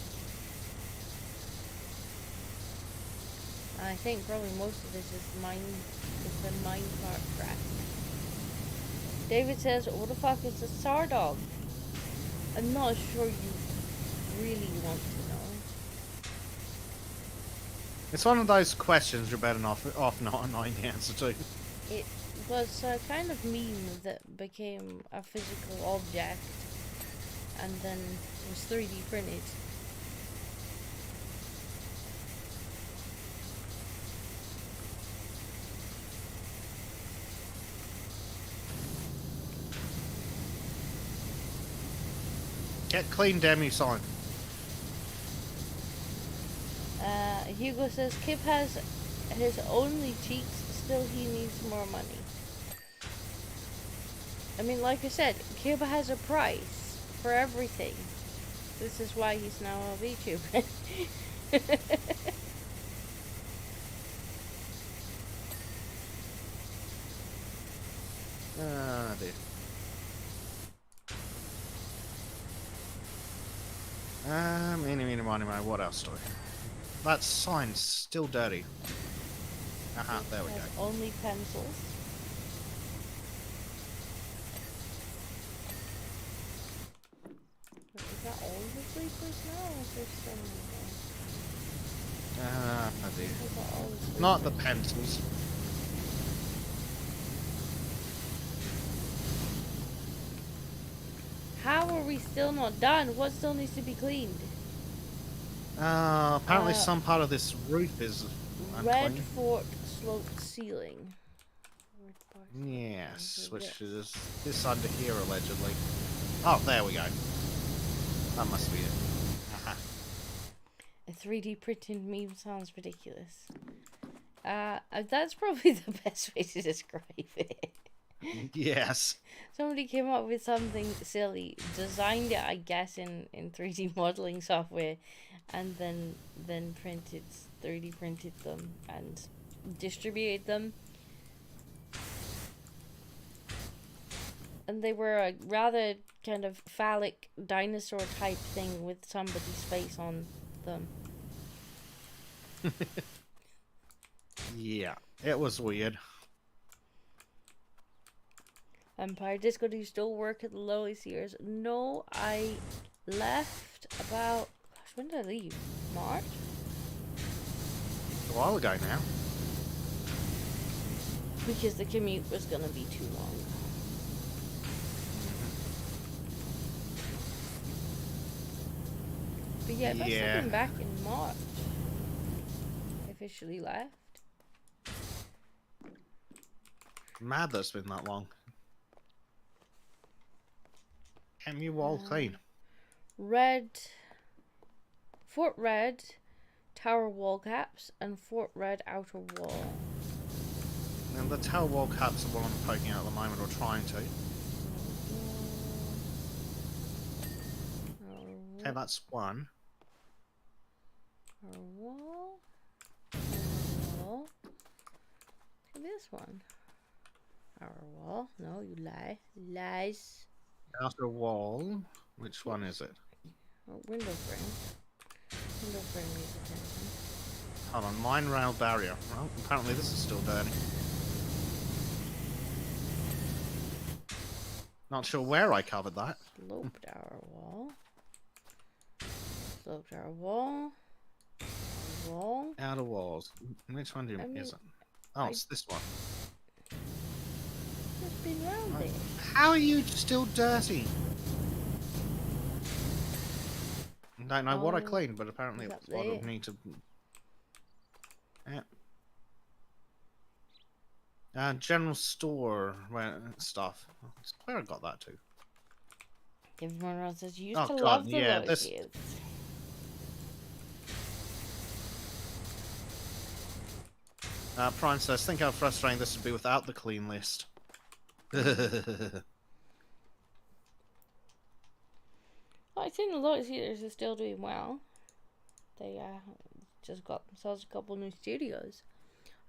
I think probably most of this is the mind part crack. David says, what the fuck is a Sardog? I'm not sure you really want to know. It's one of those questions you're better off not knowing the answer to. It was a kind of meme that became a physical object and then was 3D printed. Get clean, damn you, sign. Hugo says Kip has his only cheeks, still he needs more money. I mean, like I said, Kip has a price for everything. This is why he's now a VTuber. Ah, dear. Money, what else do we have? That sign's still dirty. Aha, there we go. Only pencils. Is that all the sleepers now, or is there still more? Ah, dear. Not the pencils. How are we still not done? What still needs to be cleaned? Apparently some part of this roof is Red unclean. fort sloped ceiling. Yes, which is this under here allegedly. Oh, there we go. That must be it. Aha. A 3D printed meme sounds ridiculous. That's probably the best way to describe it. Yes. Somebody came up with something silly, designed it, I guess, in 3D modeling software, and then 3D printed them and distributed them. And they were a rather kind of phallic dinosaur type thing with somebody's face on them. Yeah, it was weird. Empire Disco, do you still work at the lowest years? No, I left about... Gosh, when did I leave? March? A while ago now. Because the commute was going to be too long. But yeah, if I started back in March, I officially left. Mad that's been that long. Can you wall clean? Red, Fort Red, tower wall caps, and Fort Red outer wall. And the tower wall caps are what I'm poking out at the moment, or trying to. Okay, that's one. Outer wall. Wall. Look at this one. Outer wall. No, you lie. Lies. Outer wall. Which one is it? Oh, window frame. Window frame needs attention. Hold on, mine rail barrier. Well, apparently this is still dirty. Not sure where I covered that. Sloped outer wall. Sloped outer wall. Wall. Outer walls. Which one is it? Oh, it's this one. It's been round there. How are you still dirty? I don't know what I cleaned, but apparently it's what I need to... Yeah. General store stuff. Where I got that to? Everyone else says you used to love the Roshies. Prime says, think how frustrating this would be without the clean list. I think the Lotus Eaters are still doing well. They just got themselves a couple new studios.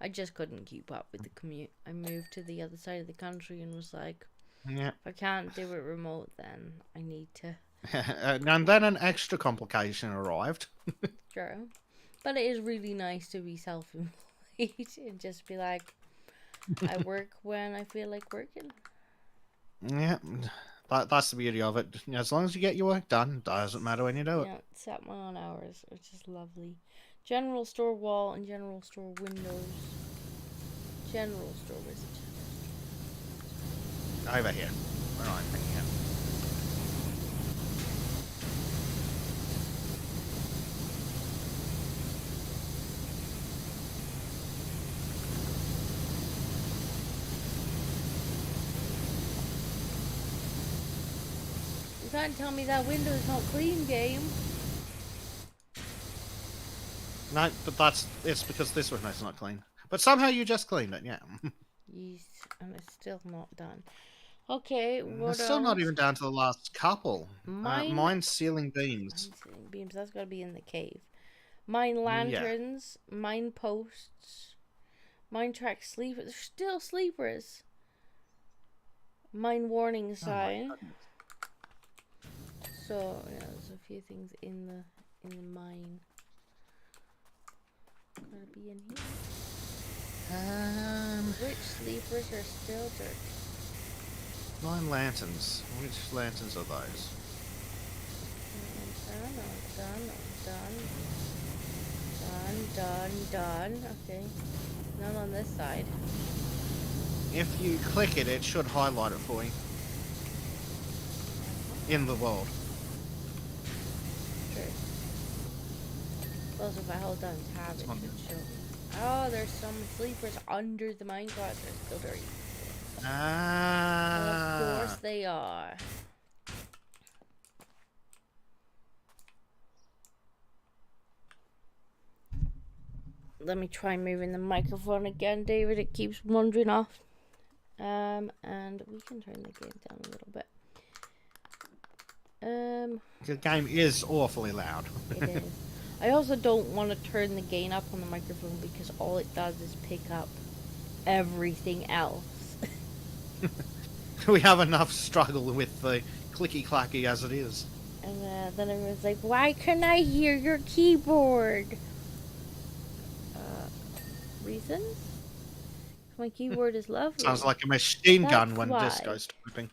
I just couldn't keep up with the commute. I moved to the other side of the country and was like, yeah. If I can't do it remote, then I need to. And then an extra complication arrived. True. But it is really nice to be self-employed and just be like, I work when I feel like working. Yeah, that's the beauty of it. As long as you get your work done, doesn't matter when you do it. Yeah, set my own hours, which is lovely. General store wall and general store windows. General store visit. Over here. Where am I thinking of? You can't tell me that window's not clean, game. No, but it's because this window's not clean. But somehow you just cleaned it, yeah. Yes, and it's still not done. Okay, what It's still else? not even down to the last couple. Mine's ceiling beams. Ceiling beams, that's gotta be in the cave. Mine lanterns, mine posts, mine track sleepers. They're still sleepers. Mine warning sign. So yeah, there's a few things in the mine. Gotta be in here. Which sleepers are still dirty? 9 lanterns. Which lanterns are those? Done. Okay. None on this side. If you click it, it should highlight it for you. In the world. True. Also, if I hold down tab, it should show me. Oh, there's some sleepers under the minecart. They're still dirty. Ah. Well, of course they are. Let me try moving the microphone again, David. It keeps wandering off. And we can turn the game down a little bit. The game is awfully loud. It is. I also don't want to turn the gain up on the microphone because all it does is pick up everything else. We have enough struggle with the clicky-clacky as it is. And then everyone's like, why can I hear your keyboard? Reasons? My keyboard is lovely. Sounds like a machine gun That's when why. disco's typing.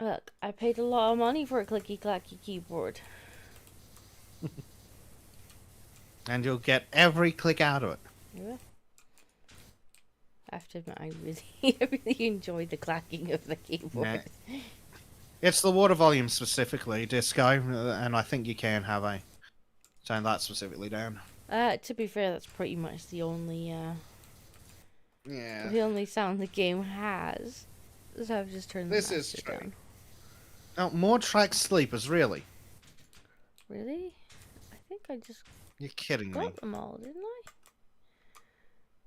Look, I paid a lot of money for a clicky-clacky keyboard. And you'll get every click out of it. Yeah. I have to admit, I really enjoy the clacking of the keyboard. Yeah. It's the water volume specifically, disco, and I think you can have a turn that specifically down. To be fair, that's pretty much the only Yeah. the only sound the game has. So I've just turned the This is master true. down. Oh, more track sleepers, really? Really? I think I just You're kidding me. got them all, didn't I?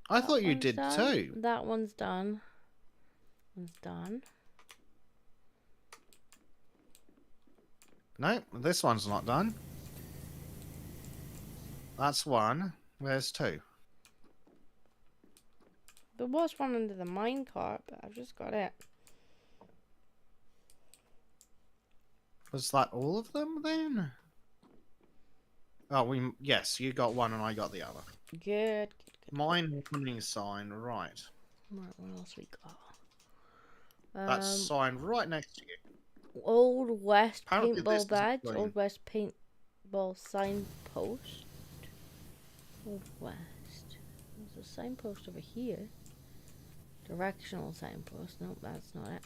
I That thought you one's did done. too. That one's done. One's done. No, this one's not done. That's one. Where's two? There was one under the minecart, but I've just got it. Was that all of them then? Oh, yes, you got one and I got the other. Good. Mine warning sign, right. Right, what else we got? That's sign right next to you. Old West Apparently this paintball is badge. green. Old West paintball signpost. Old West. There's a signpost over here. Directional signpost. Nope, that's not it.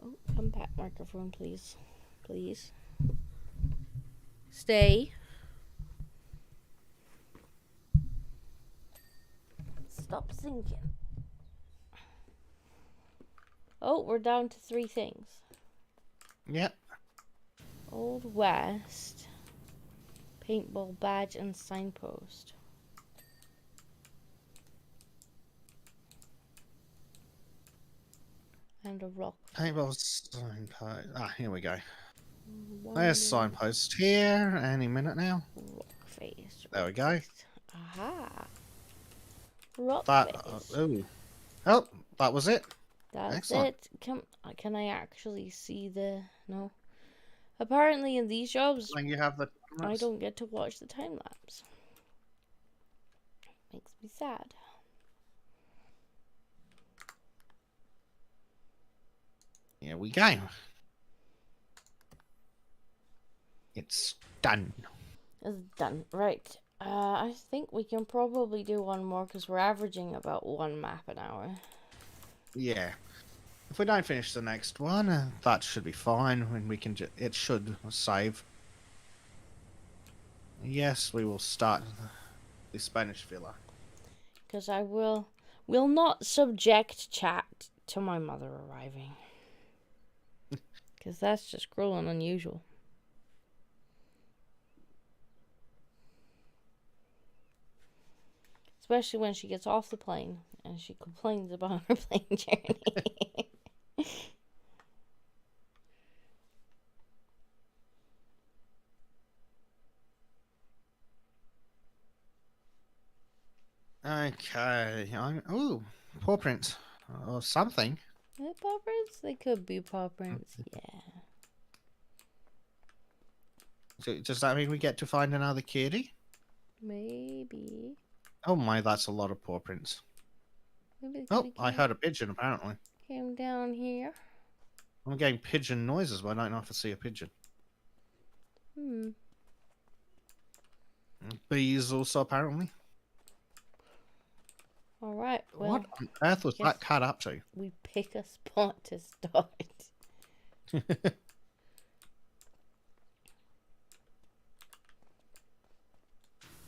Oh, come back, microphone, please. Please. Stay. Stop sinking. Oh, we're down to 3 things. Yep. Old West, paintball badge, and signpost. And a rock. Paintball signpost. Ah, here we go. One There's signpost here. Any minute now. rock face. There we go. Aha. Rock That. face. Oh, that was it. That's excellent. it. Can I actually see the... No. Apparently in these jobs, And you have the. I don't get to watch the time lapse. Makes me sad. Here we go. It's done. It's done. Right. I think we can probably do one more because we're averaging about 1 map an hour. Yeah. If we don't finish the next one, that should be fine. And we can. It should save. Yes, we will start the Spanish Villa. Because I will not subject chat to my mother arriving. Because that's just cruel and unusual. Especially when she gets off the plane and she complains about her plane journey. Okay. Ooh, paw prints or something. Are they paw prints? They could be paw prints, yeah. So does that mean we get to find another kitty? Maybe. Oh my, that's a lot of paw prints. Maybe the Oh, kitty I heard a pigeon apparently. came down here. I'm getting pigeon noises, but I don't know if I see a pigeon. Bees also apparently. Alright, well, What on earth was guess- that cat up to? we pick a spot to start.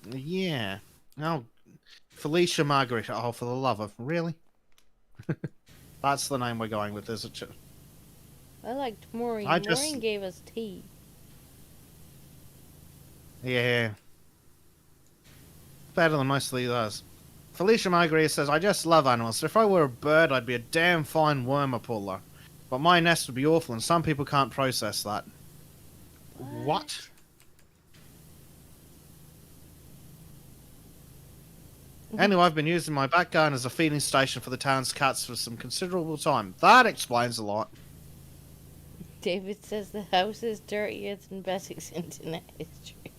Yeah. Oh, Felicia Margarita. Oh, for the love of... Really? That's the name we're going with, isn't it? I liked Maureen. I just- Maureen gave us tea. Yeah. Better than most of these others. Felicia Margarita says, I just love animals. If I were a bird, I'd be a damn fine worm puller. But my nest would be awful, and some people can't process that. What? Anyway, I've been using my back garden as a feeding station for the town's cats for some considerable time. That explains a lot. David says the house is dirtier than Bezek's internet history.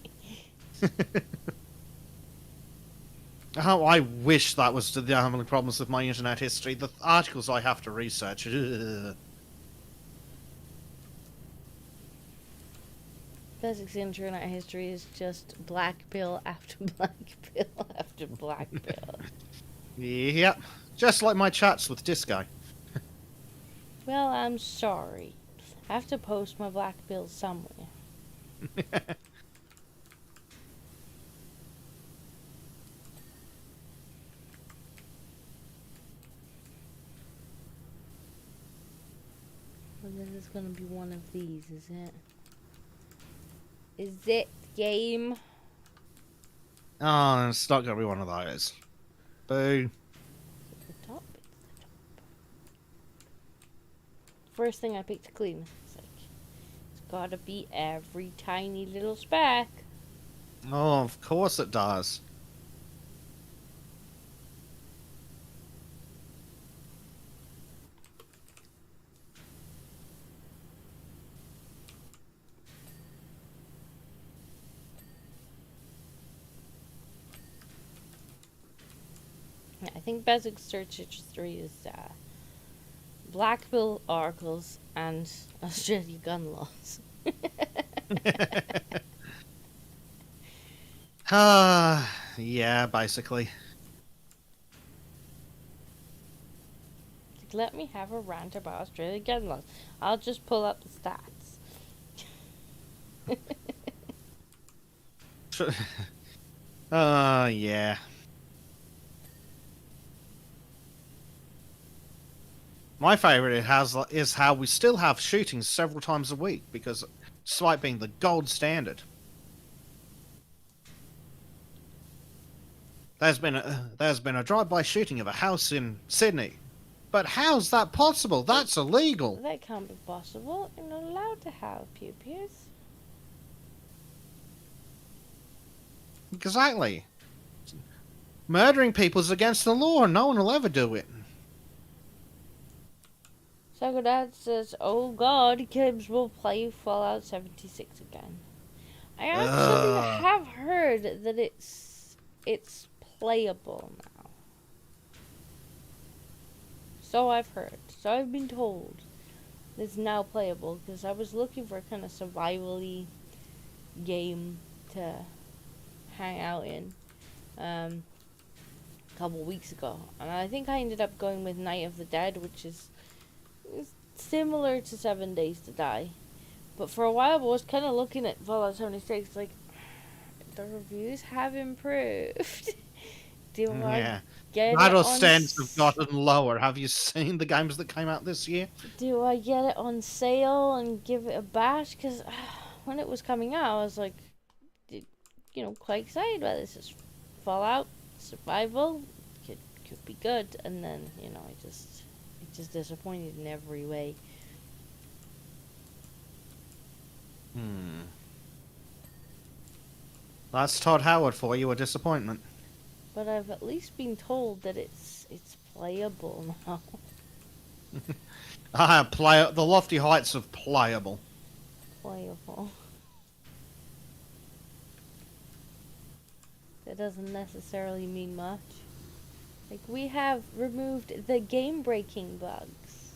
Oh, I wish that was the only problems with my internet history. The articles I have to research. Ugh. Bezek's internet history is just black pill after black pill after black pill. Yep. Just like my chats with Disco. Well, I'm sorry. I have to post my black pill somewhere. Well, this is gonna be one of these, is it? Is it game? Oh, it's not going to be one of those. Boo. It's the top. It's the top. First thing I picked to clean. It's like, it's gotta be every tiny little speck. Oh, of course it does. I think Bezek's search history is black pill articles and Australia gun laws. Yeah, basically. Let me have a rant about Australia gun laws. I'll just pull up the stats. Yeah. My favourite is how we still have shootings several times a week, because despite being the gold standard. There's been a drive-by shooting of a house in Sydney. But how's that possible? That's illegal. That can't be possible. You're not allowed to have pew-pews. Exactly. Murdering people is against the law, and no one will ever do it. Psycho Dad says, "Oh God, kids will play Fallout 76 again." I actually have heard that it's playable now. So I've heard. So I've been told it's now playable, because I was looking for a kind of survival-y game to hang out in a couple weeks ago, and I think I ended up going with Night of the Dead, which is similar to 7 Days to Die, but for a while I was kind of looking at Fallout 76 like, the reviews have improved. Do I get Battle it on standards have gotten lower. Have you seen the games that came out this year? Do I get it on sale and give it a bash? Because when it was coming out, I was like, quite excited about this. It's Fallout survival, could be good, and then it just disappointed in every way. That's Todd Howard for you, a disappointment. But I've at least been told that it's playable now. The lofty heights of playable. Playable. That doesn't necessarily mean much. Like, we have removed the game-breaking bugs.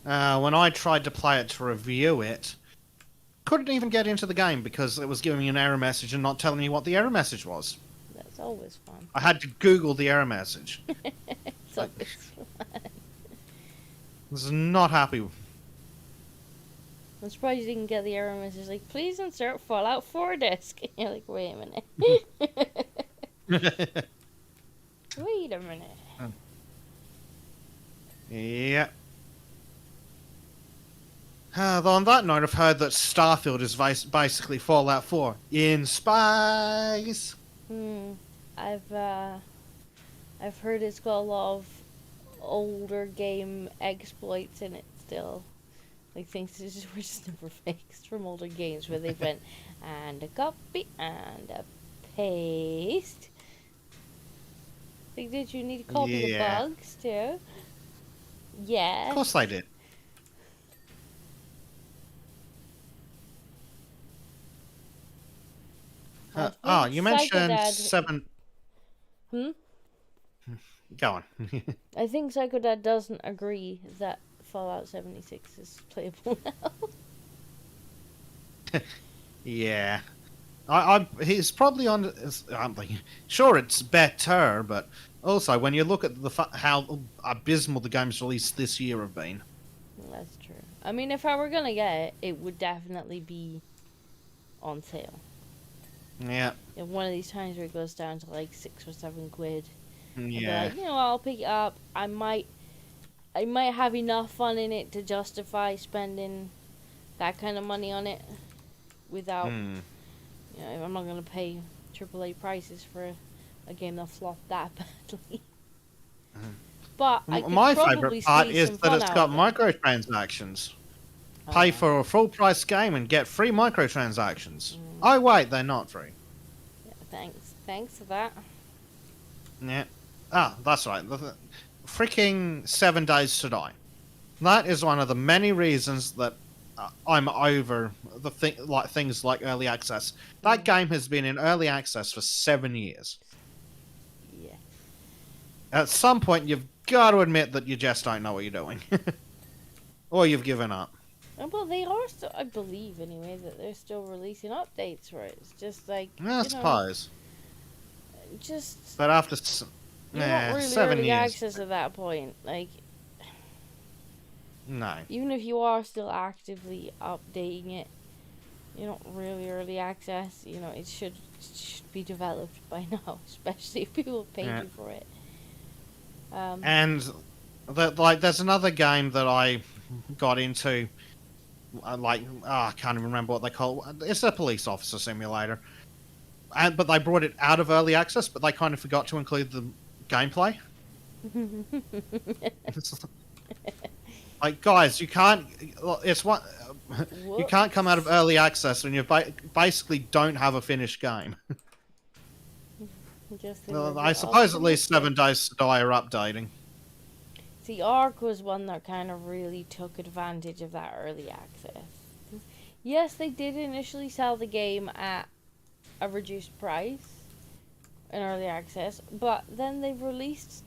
When I tried to play it to review it, couldn't even get into the game because it was giving me an error message and not telling me what the error message was. That's always fun. I had to Google the error message. It's always fun. I was not happy. I'm surprised you didn't get the error message like, please insert Fallout 4 disc. And you're like, wait a minute. Wait a minute. Yeah. Though on that note, I've heard that Starfield is basically Fallout 4 in space. I've heard it's got a lot of older game exploits in it still. Like things that were just never fixed from older games where they went, and a copy, and a paste. Like, did you need to copy the bugs too? Yes. Of course I did. You mentioned Psychodad... 7... Go on. I think Psychodad doesn't agree that Fallout 76 is playable now. Yeah. He's probably on... I'm thinking, sure, it's better, but also, when you look at how abysmal the games released this year have been... That's true. I mean, if I were gonna get it, it would definitely be on sale. Yeah. If one of these times where it goes down to like 6 or 7 quid... Yeah. Like, I'll pick it up. I might have enough fun in it to justify spending that kind of money on it without, I'm not gonna pay AAA prices for a game that flopped that badly. But my favourite part is that it's got microtransactions. Pay for a full price game and get free microtransactions. Oh wait, they're not free. Yeah, thanks for that. Yeah. That's right. The freaking 7 Days to Die. That is one of the many reasons that I'm over things like early access. That game has been in early access for 7 years. Yeah. At some point, you've got to admit that you just don't know what you're doing, or you've given up. Well, they are still, I believe anyway, that they're still releasing updates for it. It's just like, I suppose. But after... You're not really 7 early years. access at that point. Like, no. Even if you are still actively updating it, you're not really early access. It should be developed by now, especially if people pay you for it. And there's another game that I got into. I can't even remember what they call it. It's a police officer simulator. But they brought it out of early access, but they kind of forgot to include the gameplay. Like, guys, you can't. You can't come out of early access when you basically don't have a finished game. I suppose at least 7 Days to Die are updating. See, Ark was one that kind of really took advantage of that early access. Yes, they did initially sell the game at a reduced price in early access, but then they released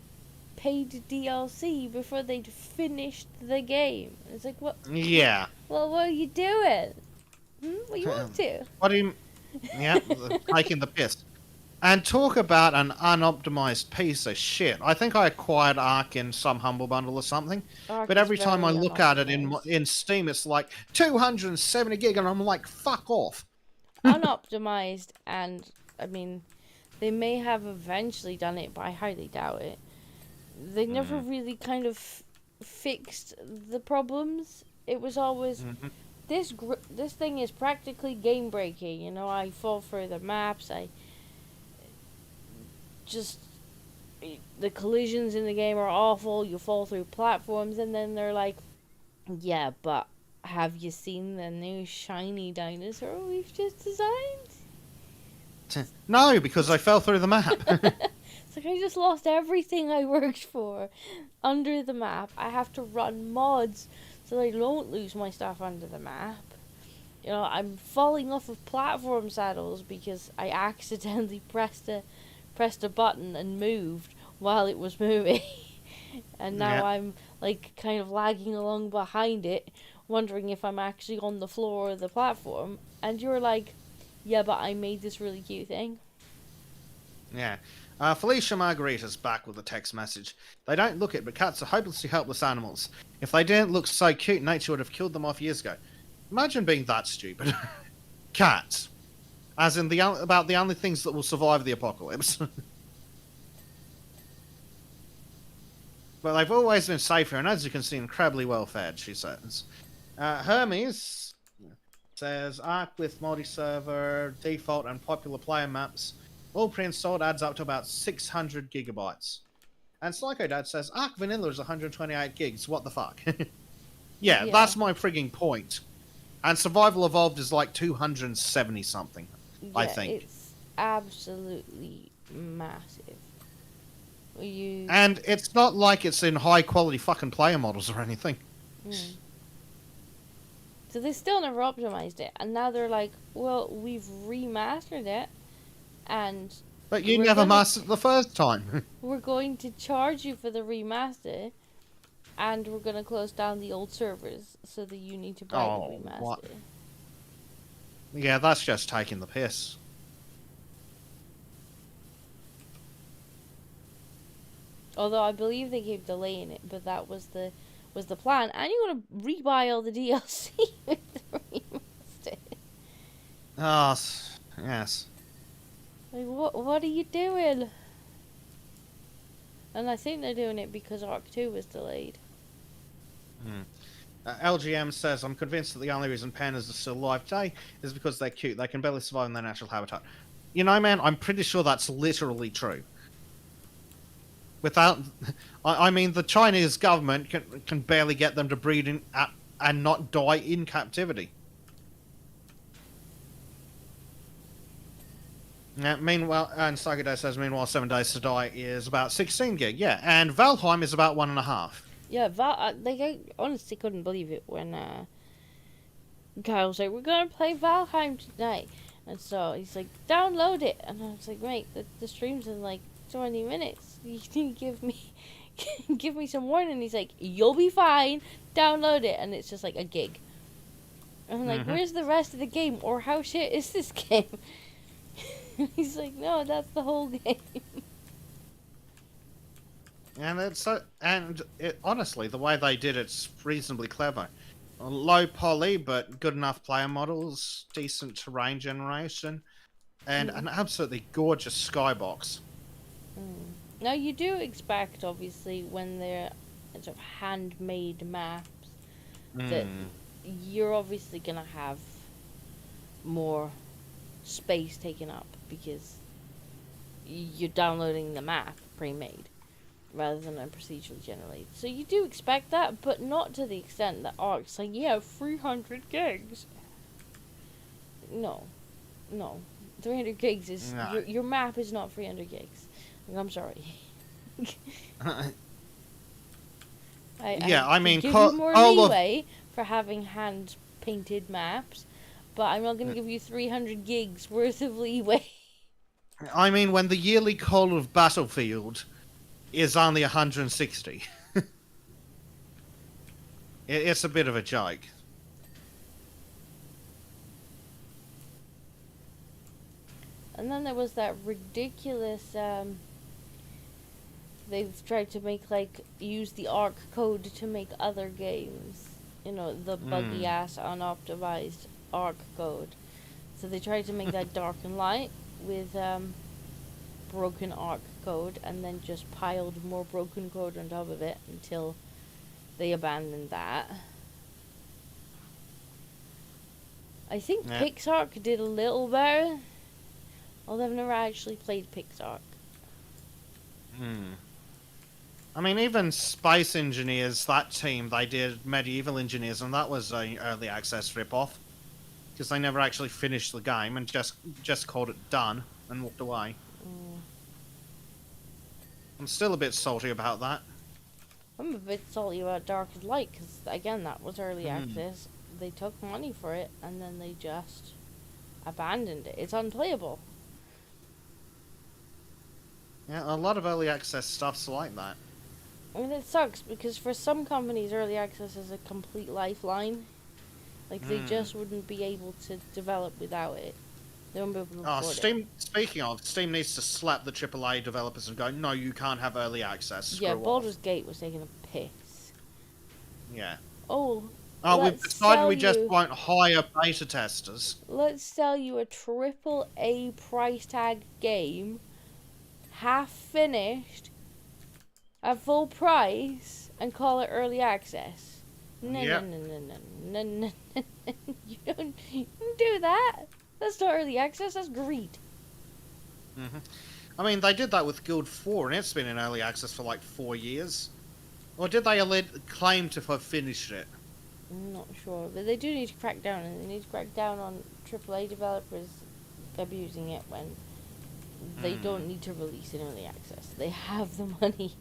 paid DLC before they'd finished the game. It's like, what? Yeah. Well, what are you doing? What are you up to? What do you... Yeah, taking the piss. And talk about an unoptimized piece of shit. I think I acquired Ark in some Humble Bundle or something, but every time I look at it in Steam, it's like 270 gig, and I'm like, fuck off. Unoptimized, and I mean, they may have eventually done it, but I highly doubt it. They never really kind of fixed the problems. It was always this thing is practically game breaking. I fall through the maps. The collisions in the game are awful. You fall through platforms, and then they're like, yeah, but have you seen the new shiny dinosaur we've just designed? No, because I fell through the map. It's like I just lost everything I worked for under the map. I have to run mods so I don't lose my stuff under the map. I'm falling off of platform saddles because I accidentally pressed a button and moved while it was moving. And now I'm like kind of lagging along behind it, wondering if I'm actually on the floor of the platform. And you're like, yeah, but I made this really cute thing. Yeah. Felicia Margarita's back with a text message. They don't look it, but cats are hopelessly helpless animals. If they didn't look so cute, nature would have killed them off years ago. Imagine being that stupid. Cats. As in about the only things that will survive the apocalypse. But they've always been safe here, and as you can see, incredibly well fed, she says. Hermes says, Ark with multi-server, default, and popular player maps, all pre-installed, adds up to about 600 gigabytes. And Psychodad says, Ark Vanilla is 128 gigs, what the fuck? yeah, that's my frigging point. And Survival Evolved is like 270 something, I think. absolutely massive. You. And it's not like it's in high quality fucking player models or anything. Mm. So they still never optimized it, and now they're like, well, we've remastered it, and But you we're never gonna- mastered it the first time. we're going to charge you for the remaster, and we're gonna close down the old servers so that you need to buy Oh, the remaster. what? Yeah, that's just taking the piss. Although I believe they keep delaying it, but that was the plan. And you're gonna rebuy all the DLC with the remaster. Ah, yes. Like, what are you doing? And I think they're doing it because Arc 2 was delayed. LGM says, I'm convinced that the only reason pandas are still alive today is because they're cute. They can barely survive in their natural habitat. You know, man, I'm pretty sure that's literally true. Without... I mean, the Chinese government can barely get them to breed and not die in captivity. Meanwhile, and Sagade says, meanwhile, 7 days to die is about 16 gig. Yeah, and Valheim is about 1.5. Yeah, I honestly couldn't believe it when Kyle was like, we're gonna play Valheim tonight. And so he's like, download it. And I was like, mate, the stream's in like 20 minutes. You need to give me some warning. And he's like, you'll be fine. Download it. And it's just like a gig. And I'm like, where's the rest of the game? Or how shit is this game? He's like, no, that's the whole game. And honestly, the way they did it's reasonably clever. Low poly, but good enough player models, decent terrain generation, and an absolutely gorgeous skybox. Now, you do expect, obviously, when they're sort of handmade maps, that you're obviously going to have more space taken up because you're downloading the map pre-made rather than a procedurally generated. So you do expect that, but not to the extent that Arc's like, yeah, 300 gigs. No. 300 gigs is... No. Your map is not 300 gigs. I'm sorry. I mean, give you more leeway for having hand-painted maps, but I'm not going to give you 300 gigs worth of leeway. I mean, when the yearly call of Battlefield is only 160. It's a bit of a joke. And then there was that ridiculous, they've tried to make, use the ARC code to make other games. You know, the buggy-ass, unoptimized ARC code. So they tried to make that Dark and Light with, broken ARC code, and then just piled more broken code on top of it until they abandoned that. I think PixARK did a little better, although I've never actually played PixARK. I mean, even Space Engineers, that team, they did Medieval Engineers, and that was an early access rip-off. Because they never actually finished the game and just called it done and walked away. I'm still a bit salty about that. I'm a bit salty about Dark and Light, because, again, that was early access. They took money for it, and then they just abandoned it. It's unplayable. Yeah, a lot of early access stuff's like that. I mean, it sucks, because for some companies, early access is a complete lifeline. Like, they just wouldn't be able to develop without it. They won't be able to afford it. Speaking of, Steam needs to slap the AAA developers and go, no, you can't have early access. Screw off. Baldur's Gate was taking a piss. Yeah. We've decided we just won't hire beta testers. Let's sell you a AAA price tag game, half finished, at full price, and call it early access. No. You don't do that. That's not early access, that's greed. I mean, they did that with Guild 4, and it's been in early access for like 4 years. Or did they claim to have finished it? I'm not sure, but they do need to crack down, and they need to crack down on AAA developers abusing it when they don't need to release in early access. They have the money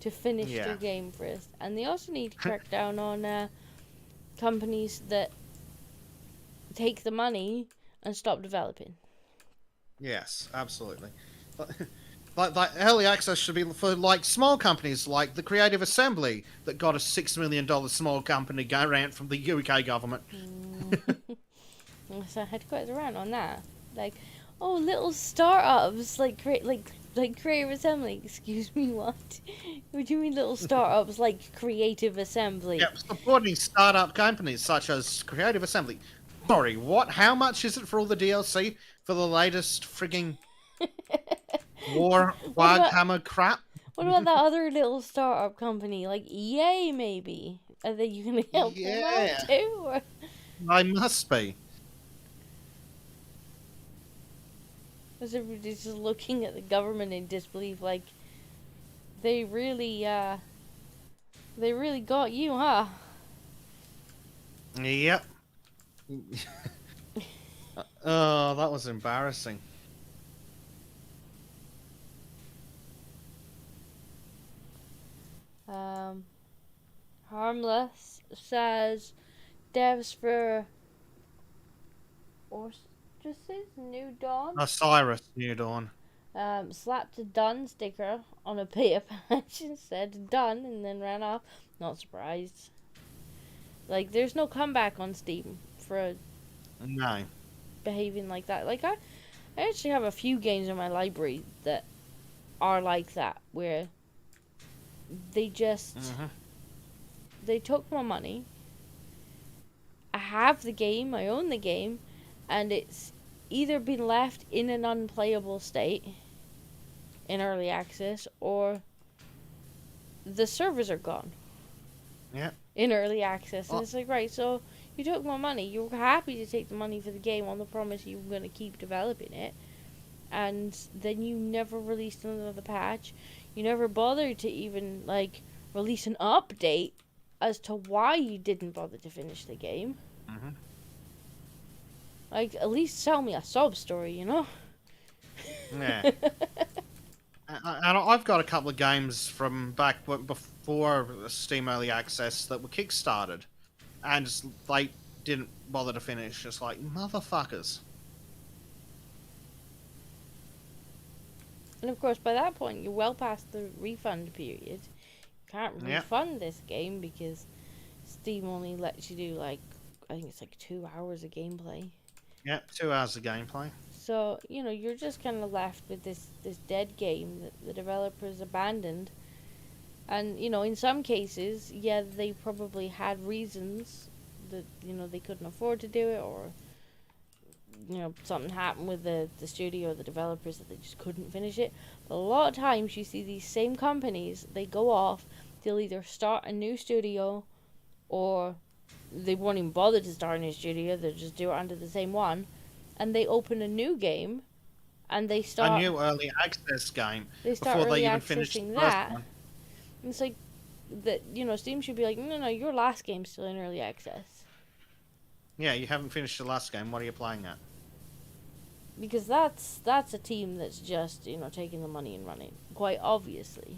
to finish their game first. And they also need to crack down on companies that take the money and stop developing. Yes, absolutely. Like early access should be for like small companies like the Creative Assembly that got a $6 million small company grant from the UK government. So I had quite the rant on that. Like, oh, little startups like Creative Assembly. Excuse me, what? What do you mean, little startups like Creative Assembly? Yep, supporting startup companies such as Creative Assembly. Sorry, what? How much is it for all the DLC for the latest frigging Warhammer crap? What about that other little startup company like EA? Maybe are they you gonna help them out too? Or? I must be. Because everybody's just looking at the government in disbelief, like they really got you, huh? Yep. Oh, that was embarrassing. Harmless says devs for Orstresses New Dawn. Osiris New Dawn. Slapped a done sticker on a beta patch and said done and then ran off. Not surprised. Like, there's no comeback on Steam for No. behaving like that. Like, I actually have a few games in my library that are like that, where they just they took my money. I have the game, I own the game, and it's either been left in an unplayable state in early access, or the servers are gone. Yeah. In early access, and it's like, right, so you took my money. You were happy to take the money for the game on the promise you were going to keep developing it, and then you never released another patch. You never bothered to even like release an update as to why you didn't bother to finish the game. Like, at least tell me a sob story, you know? Yeah. And I've got a couple of games from back before Steam Early Access that were kickstarted, and they didn't bother to finish. It's like, motherfuckers. And of course, by that point, you're well past the refund period. You can't refund this game because Steam only lets you do, like, I think it's like 2 hours of gameplay. Yeah, 2 hours of gameplay. So, you know, you're just kind of left with this dead game that the developers abandoned. And, you know, in some cases, yeah, they probably had reasons that, you know, they couldn't afford to do it, or, you know, something happened with the studio or the developers that they just couldn't finish it. But a lot of times you see these same companies, they go off, they'll either start a new studio, or they won't even bother to start a new studio, they'll just do it under the same one, and they open a new game, and they start a new early access game before they even finish the first one. And it's like that, you know, Steam should be like, no, your last game's still in early access. Yeah, you haven't finished the last game. What are you playing at? Because that's a team that's just, you know, taking the money and running, quite obviously.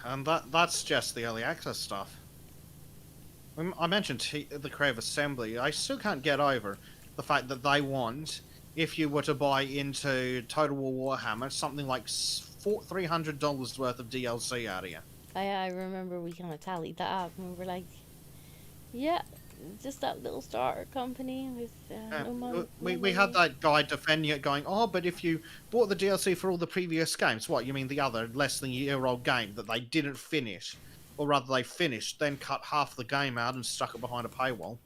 And that's just the early access stuff. I mentioned the Creative Assembly. I still can't get over the fact that they want, if you were to buy into Total War Warhammer, something like $300 worth of DLC out of you. I remember we kind of tallied that up, and we were like, yeah, just that little starter company with no money. We had that guy defending it, going, oh, but if you bought the DLC for all the previous games, what, you mean the other less than a year-old game that they didn't finish? Or rather, they finished, then cut half the game out and stuck it behind a paywall.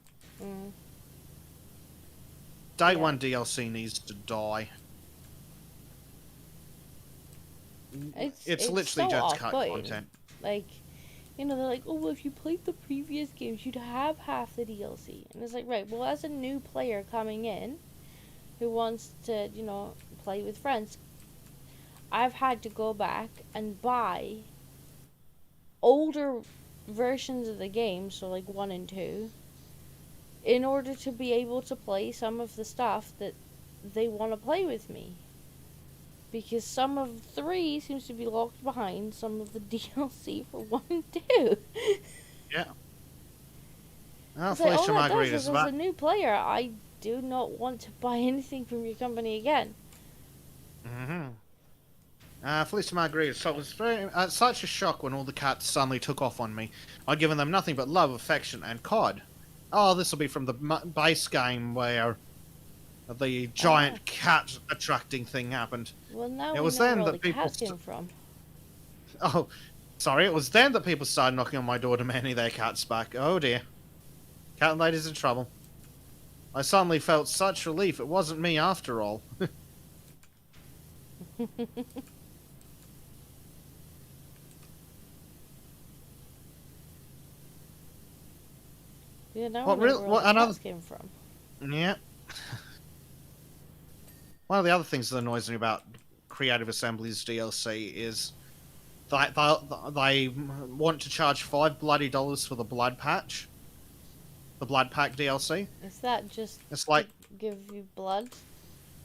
Day one DLC needs to die. It's literally so just cut content. Like, you know, they're like, oh, well, if you played the previous games, you'd have half the DLC. And it's like, right, well, as a new player coming in who wants to, you know, play with friends, I've had to go back and buy older versions of the game, so like 1 and 2, in order to be able to play some of the stuff that they want to play with me. Because some of 3 seems to be locked behind some of the DLC for 1 and 2. Yeah. Well, It's like, all Felicia that does Margarita is, is as a about... new player, I do not want to buy anything from your company again. Felicia Margarita, so it was such a shock when all the cats suddenly took off on me. I'd given them nothing but love, affection, and COD. Oh, this will be from the base game where the giant cat attracting thing happened. Well, now It we was know then where all that the people cats came from. Oh, sorry, it was then that people started knocking on my door demanding their cats back. Oh dear. Cat lady's in trouble. I suddenly felt such relief. It wasn't me after all. Yeah, now What we know real- where what- all the another- cats came from. Yeah. One of the other things that annoys me about Creative Assembly's DLC is that they want to charge $5 for the blood patch. The blood pack DLC. Is that just It's like... to give you blood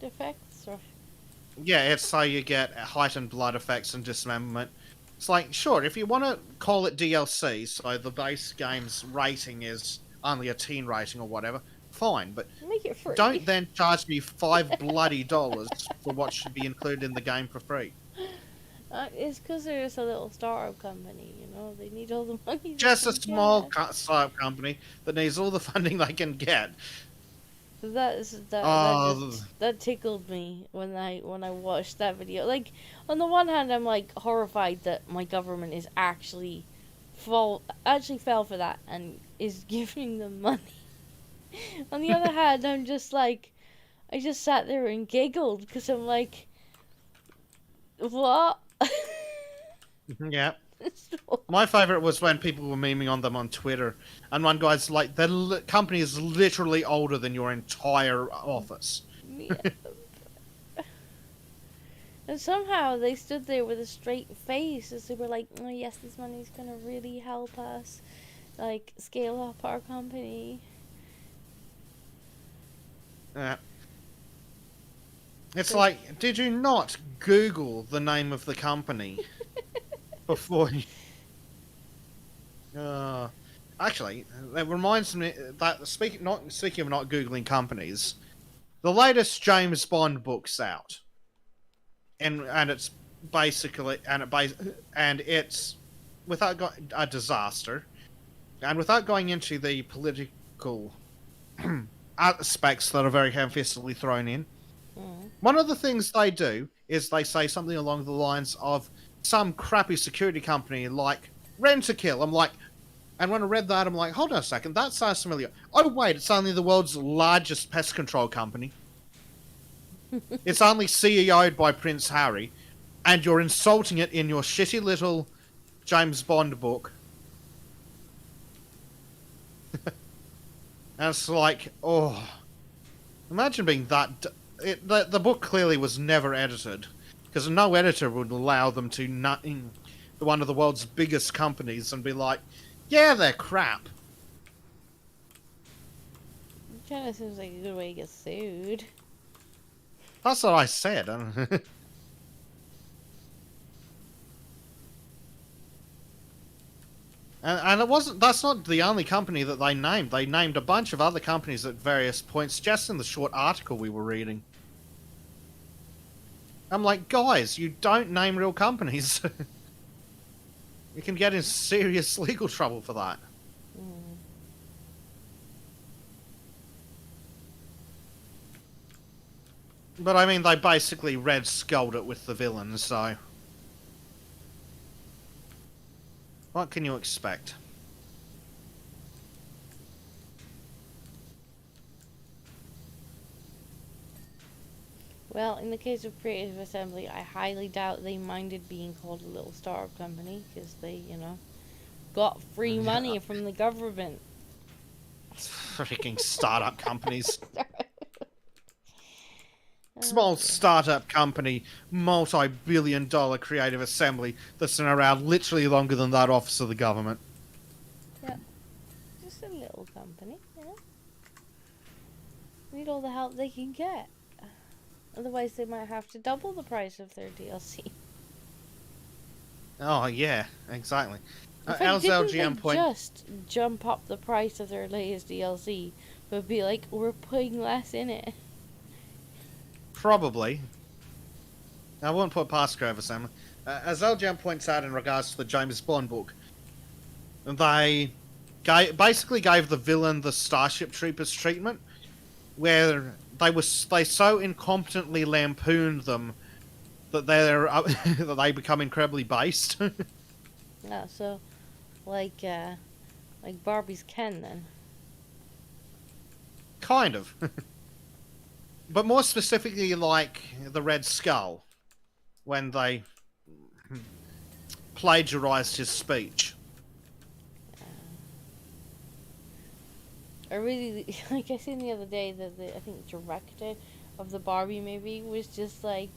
defects? Or... Yeah, it's so you get heightened blood effects and dismemberment. It's like, sure, if you want to call it DLC, so the base game's rating is only a teen rating or whatever, fine, but Make it free. don't then charge me $5 bloody dollars for what should be included in the game for free. It's because they're just a little startup company, you know? They need all the money. Just a they can small get. startup company that needs all the funding they can get. That tickled me when I watched that video. Like, on the one hand, I'm like horrified that my government is actually fell for that and is giving them money. On the other hand, I'm just like, I just sat there and giggled because I'm like, what? Yeah. My favourite was when people were memeing on them on Twitter, and one guy's like, the company is literally older than your entire office. Yeah. And somehow they stood there with a straight face as they were like, oh yes, this money's gonna really help us, like, scale up our company. It's like, did you not Google the name of the company before you... Actually, that reminds me that speaking of not Googling companies, the latest James Bond book's out, and it's basically it's without a disaster, and without going into the political aspects that are very ham-fistedly thrown in. One of the things they do is they say something along the lines of some crappy security company like Rent-A-Kill. I'm like, and when I read that, I'm like, hold on a second, that sounds familiar. Oh wait, it's only the world's largest pest control company. It's only CEO'd by Prince Harry, and you're insulting it in your shitty little James Bond book. And it's like, oh, imagine being that... The book clearly was never edited, because no editor would allow them to nut in one of the world's biggest companies and be like, yeah, they're crap. It kind of seems like a good way to get sued. That's what I said. And it wasn't. That's not the only company that they named. They named a bunch of other companies at various points, just in the short article we were reading. I'm like, guys, you don't name real companies. You can get in serious legal trouble for that. But I mean, they basically Red Skulled it with the villains, so... What can you expect? Well, in the case of Creative Assembly, I highly doubt they minded being called a little startup company, because they, you know, got free money from the government. Freaking startup companies. Small startup company, multi-billion-dollar Creative Assembly that's been around literally longer than that office of the government. Yeah. Just a little company, you know? need all the help they can get. Otherwise, they might have to double the price of their DLC. Oh yeah, exactly. In fact, Al's didn't LGM they point. just jump up the price of their latest DLC, but be like, we're putting less in it? Probably. I won't put past Grover Sam. As LGM points out in regards to the James Bond book, they basically gave the villain the Starship Troopers treatment, where they so incompetently lampooned them that that they become incredibly based. Yeah, so like Barbie's Ken then. Kind of. But more specifically like the Red Skull, when they plagiarized his speech. Like I seen the other day that I think the director of the Barbie movie was just like,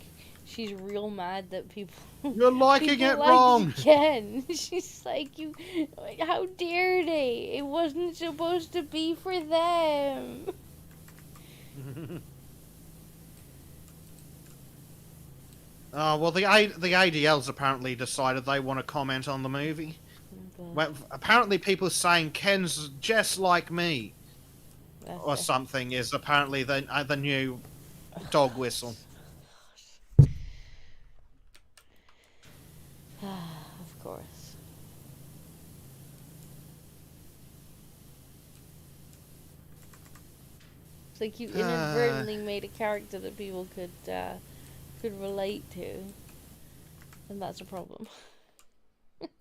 she's real mad that people You're liking people it liked wrong. Ken. She's like, how dare they? It wasn't supposed to be for them. Well, the ADLs apparently decided they want to comment on the movie. Okay. Well, apparently people saying Ken's just like me That's or it. something is apparently the new dog whistle. Of course. It's like you inadvertently made a character that people could relate to, and that's a problem.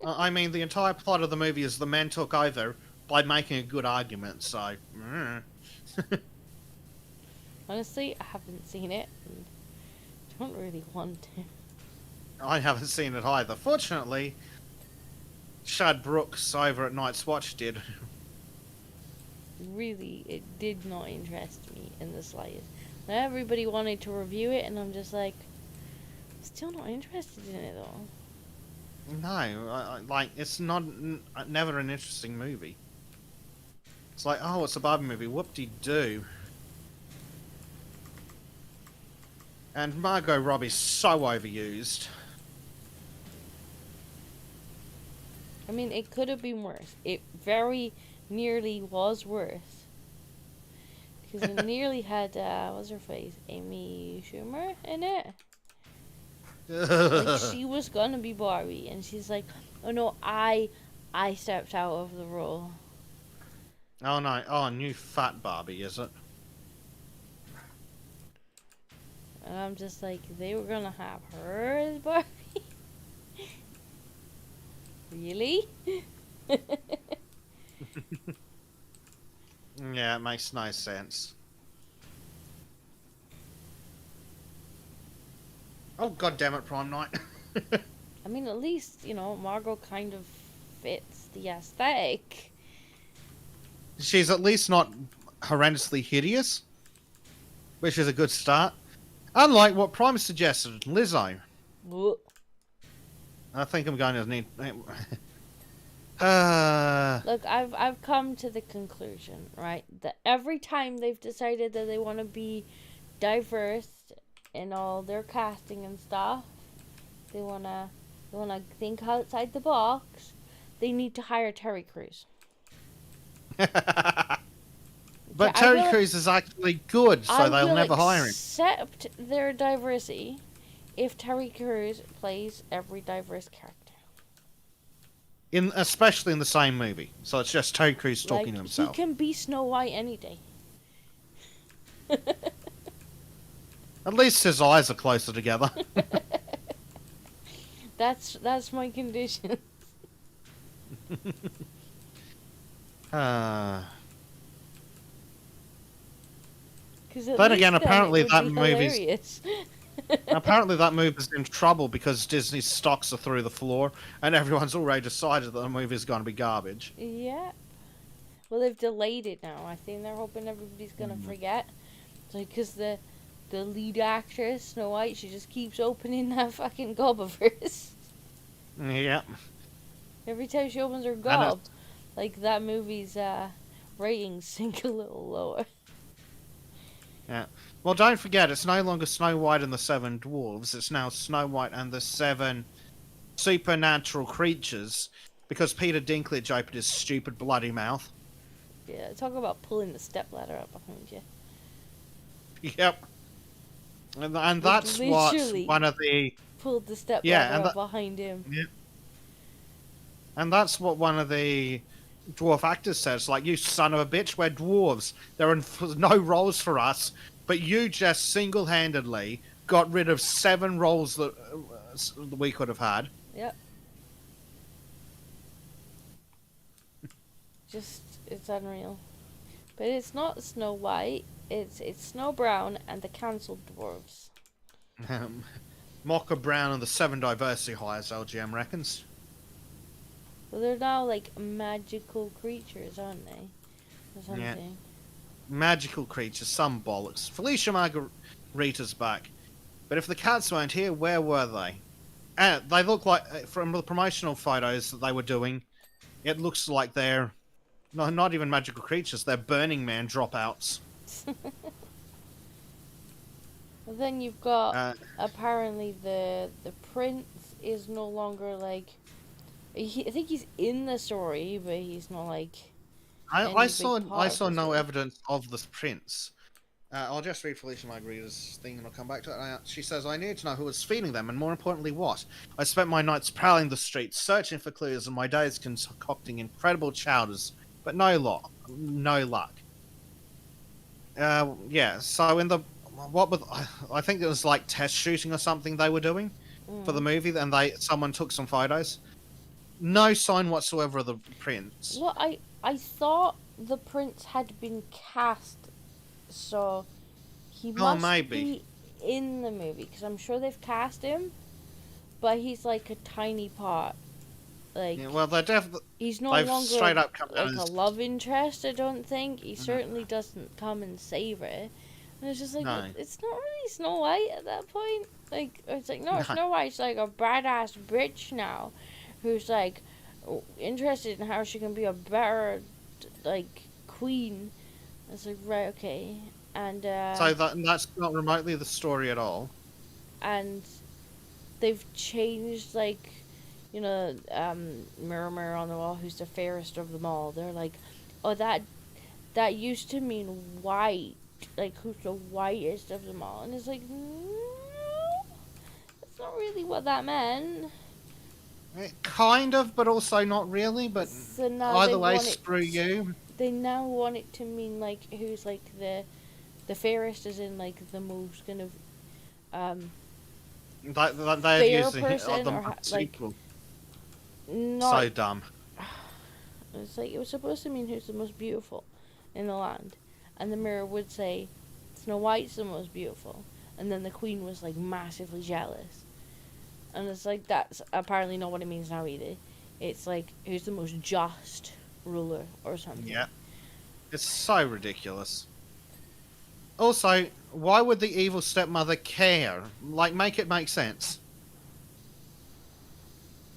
I mean, the entire plot of the movie is the men took over by making a good argument, so... Honestly, I haven't seen it, and don't really want to. I haven't seen it either. Fortunately, Shad Brooks over at Night's Watch did. Really, it did not interest me in the slightest. Now everybody wanted to review it, and I'm just like, still not interested in it though. No, like, it's never an interesting movie. It's like, oh, it's a Barbie movie, whoop-de-doo. And Margot Robbie's so overused. I mean, it could have been worse. It very nearly was worse. Because it nearly had, what's her face? Amy Schumer in it. Like, she was gonna be Barbie, and she's like, oh no, I stepped out of the role. Oh no, oh, new fat Barbie, is it? And I'm just like, they were gonna have her as Barbie? Really? Yeah, it makes no sense. Oh, god damn it, Prime Night. I mean, at least, Margot kind of fits the aesthetic. She's at least not horrendously hideous, which is a good start. Unlike what Prime suggested, Lizzo. Ugh. I think I'm going to need... Look, I've come to the conclusion, right, that every time they've decided that they want to be diverse in all their casting and stuff, they wanna think outside the box, they need to hire Terry Crews. But Terry Crews is actually good, so they'll never hire him. Accept their diversity if Terry Crews plays every diverse character. Especially in the same movie. So it's just Terry Crews talking to himself. He can be Snow White any day. At least his eyes are closer together. That's my condition. Then again, apparently that movie's in trouble because Disney's stocks are through the floor, and everyone's already decided that the movie's going to be garbage. Yeah. Well, they've delayed it now. I think they're hoping everybody's gonna forget. Because the lead actress, Snow White, she just keeps opening that fucking gob of hers. Yeah. Every time she opens her gob, like that movie's ratings sink a little lower. Yeah. Well, don't forget, it's no longer Snow White and the Seven Dwarves. It's now Snow White and the Seven Supernatural Creatures, because Peter Dinklage opened his stupid bloody mouth. Yeah, talk about pulling the stepladder up behind you. Yep. And Like, that's what literally one of the... pulled the stepladder Yeah, and up behind him. Yeah. And that's what one of the dwarf actors says, like, you son of a bitch, we're dwarves. There are no roles for us, but you just single-handedly got rid of 7 roles that we could have had. Yep. Just, it's unreal. But it's not Snow White, it's Snow Brown and the cancelled dwarves. Mocha Brown and the 7 diversity hires, LGM reckons. Well, they're now like magical creatures, aren't they? Or something. Yeah. Magical creatures, some bollocks. Felicia Margarita's back. But if the cats weren't here, where were they? They look like, from the promotional photos that they were doing, it looks like they're not even magical creatures, they're Burning Man dropouts. Well, then you've got, apparently the prince is no longer like, I think he's in the story, but he's not like. I saw no evidence of this prince. I'll just read Felicia Margarita's thing and I'll come back to it. She says, I need to know who was feeding them and more importantly what. I spent my nights prowling the streets, searching for clues and my days concocting incredible chowders, but no luck. Yeah, so in the... I think it was like test shooting or something they were doing for the movie, and someone took some photos. No sign whatsoever of the prince. Well, I thought the prince had been cast, so he must be in the movie, because I'm sure they've cast him, but he's like a tiny part. Like, yeah, well, they're definitely... He's no longer straight up come like a love interest, I don't think. He certainly doesn't come and save it. And it's just like, No. it's not really Snow White at that point. Like, it's like, no, Snow White's like a badass bitch now, who's like interested in how she can be a better, like, queen. It's like, right, okay. And so that's not remotely the story at all. And they've changed, like, you know, Mirror Mirror on the Wall, who's the fairest of them all. They're like, oh, that used to mean white. Like, who's the whitest of them all? And it's like, no, that's not really what that meant. Kind of, but also not really. But So now either way, screw you. They now want it to mean, like, who's, like, the fairest, is in, like, the most kind of, They're fair using person, the or, sequel. not... So dumb. It's like, it was supposed to mean who's the most beautiful in the land. And the mirror would say, Snow White's the most beautiful. And then the queen was, like, massively jealous. And it's like, that's apparently not what it means now either. It's like, who's the most just ruler or something. Yeah. It's so ridiculous. Also, why would the evil stepmother care? Like, make it make sense.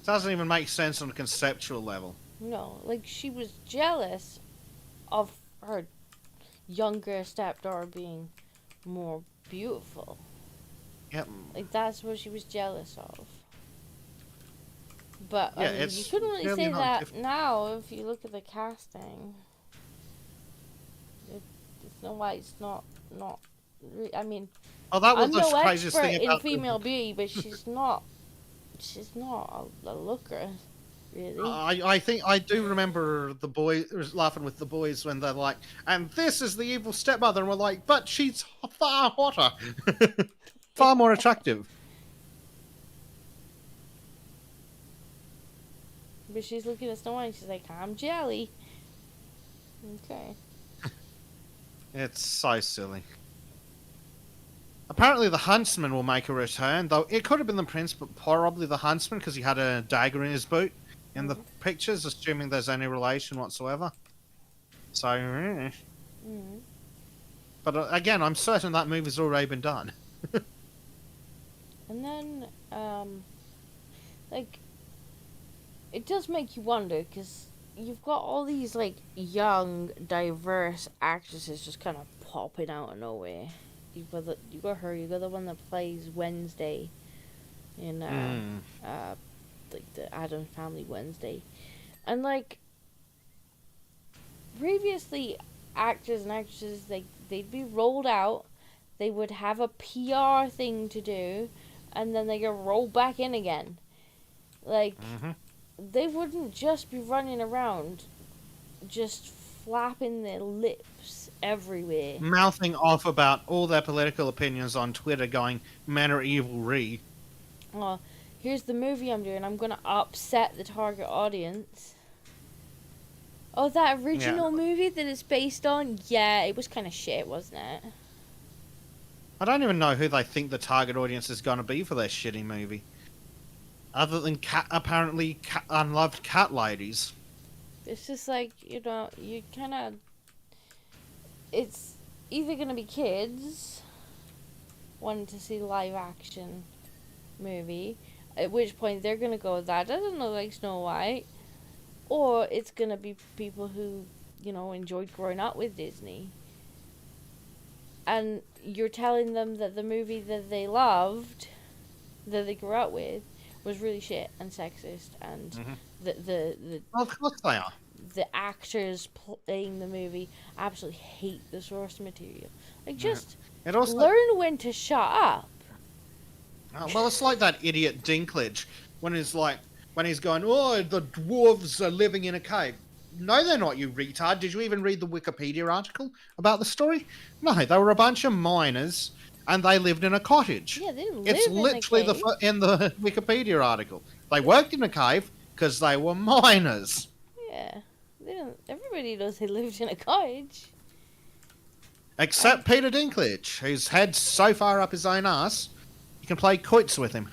It doesn't even make sense on a conceptual level. No, like, she was jealous of her younger stepdaughter being more beautiful. Yep. Like, that's what she was jealous of. But, Yeah, I mean, it's you couldn't really really say not that now if you look at the casting. Snow White's not, I mean, Oh, that was I'm the no craziest expert thing in about female beauty, but she's not a looker, really. I think I do remember the boys laughing with the boys when they're like, and this is the evil stepmother, and we're like, but she's far hotter, far more attractive. But she's looking at Snow White and she's like, I'm jelly. Okay. It's so silly. Apparently the huntsman will make a return, though it could have been the prince, but probably the huntsman, because he had a dagger in his boot in the pictures, assuming there's any relation whatsoever. So, But again, I'm certain that movie's already been done. And then, like, it does make you wonder, because you've got all these like young, diverse actresses just kind of popping out of nowhere. You got her. You got the one that plays Wednesday in like the Addams Family Wednesday, and like previously, actors and actresses they'd be rolled out. They would have a PR thing to do, and then they get rolled back in again. Like they wouldn't just be running around, just flapping their lips everywhere. Mouthing off about all their political opinions on Twitter, going, "Men are evil, re." Oh, here's the movie I'm doing. I'm gonna upset the target audience. Oh, that original movie that it's based on? Yeah, it was kind of shit, wasn't it? I don't even know who they think the target audience is going to be for their shitty movie. Other than apparently unloved cat ladies. It's just like, you know, you kind of... It's either going to be kids wanting to see live action movie, at which point they're going to go, that doesn't look like Snow White. Or it's going to be people who, you know, enjoyed growing up with Disney. And you're telling them that the movie that they loved, that they grew up with, was really shit and sexist, and the Well, of course they are. The actors playing the movie absolutely hate the source material. Like, just It also, learn when to shut up. well, it's like that idiot Dinklage when he's going, "Oh, the dwarves are living in a cave." No, they're not, you retard. Did you even read the Wikipedia article about the story? No, they were a bunch of miners, and they lived in a cottage. Yeah, they didn't live It's in literally a cave. in the Wikipedia article. They worked in a cave because they were miners. Yeah, they don't. Everybody knows they lived in a cottage. Except Peter Dinklage, whose head's so far up his own ass, you can play quoits with him.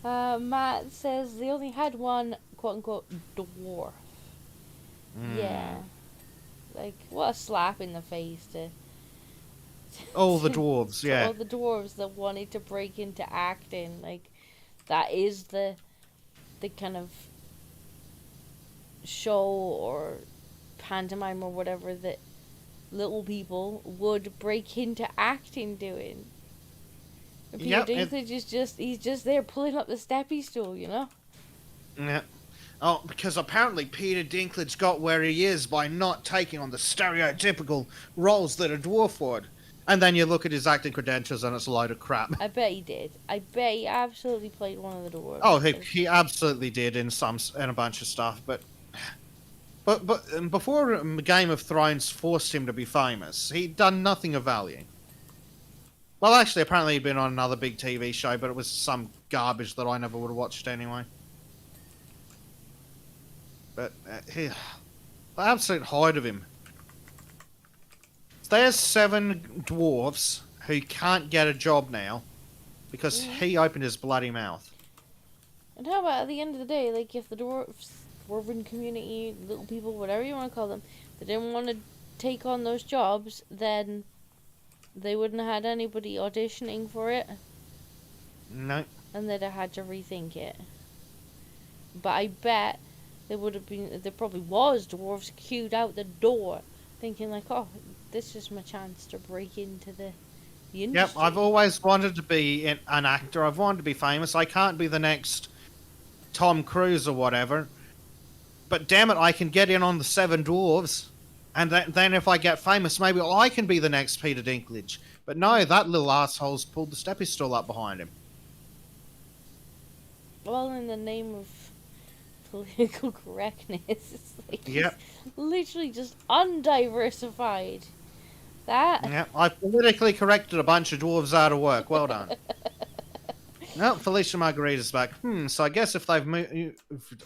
Matt says they only had one quote-unquote dwarf. Yeah. Like, what a slap in the face to... All the dwarves, yeah. All the dwarves that wanted to break into acting. Like, that is the kind of show or pantomime or whatever that little people would break into acting doing. And Peter Dinklage is he's just there pulling up the steppy stool, you know? Yeah. Oh, because apparently Peter Dinklage got where he is by not taking on the stereotypical roles that a dwarf would. And then you look at his acting credentials and it's a load of crap. I bet he did. I bet he absolutely played one of the dwarves. Oh, he absolutely did in a bunch of stuff, but before Game of Thrones forced him to be famous, he'd done nothing of value. Well, actually, apparently he'd been on another big TV show, but it was some garbage that I never would have watched anyway. But the absolute height of him. There's 7 dwarves who can't get a job now because he opened his bloody mouth. And how about at the end of the day, like, if the dwarven community, little people, whatever you want to call them, they didn't want to take on those jobs, then they wouldn't have had anybody auditioning for it. No. And they'd have had to rethink it. But I bet there probably was dwarves queued out the door, thinking like, oh, this is my chance to break into the industry. Yep, I've always wanted to be an actor. I've wanted to be famous. I can't be the next Tom Cruise or whatever. But damn it, I can get in on the 7 dwarves. And then if I get famous, maybe I can be the next Peter Dinklage. But no, that little asshole's pulled the steppy stool up behind him. Well, in the name of political correctness, it's like he's literally just undiversified. Yeah, I politically corrected a bunch of dwarves out of work. Well done. No, Felicia Margarita's back. So I guess if they've moved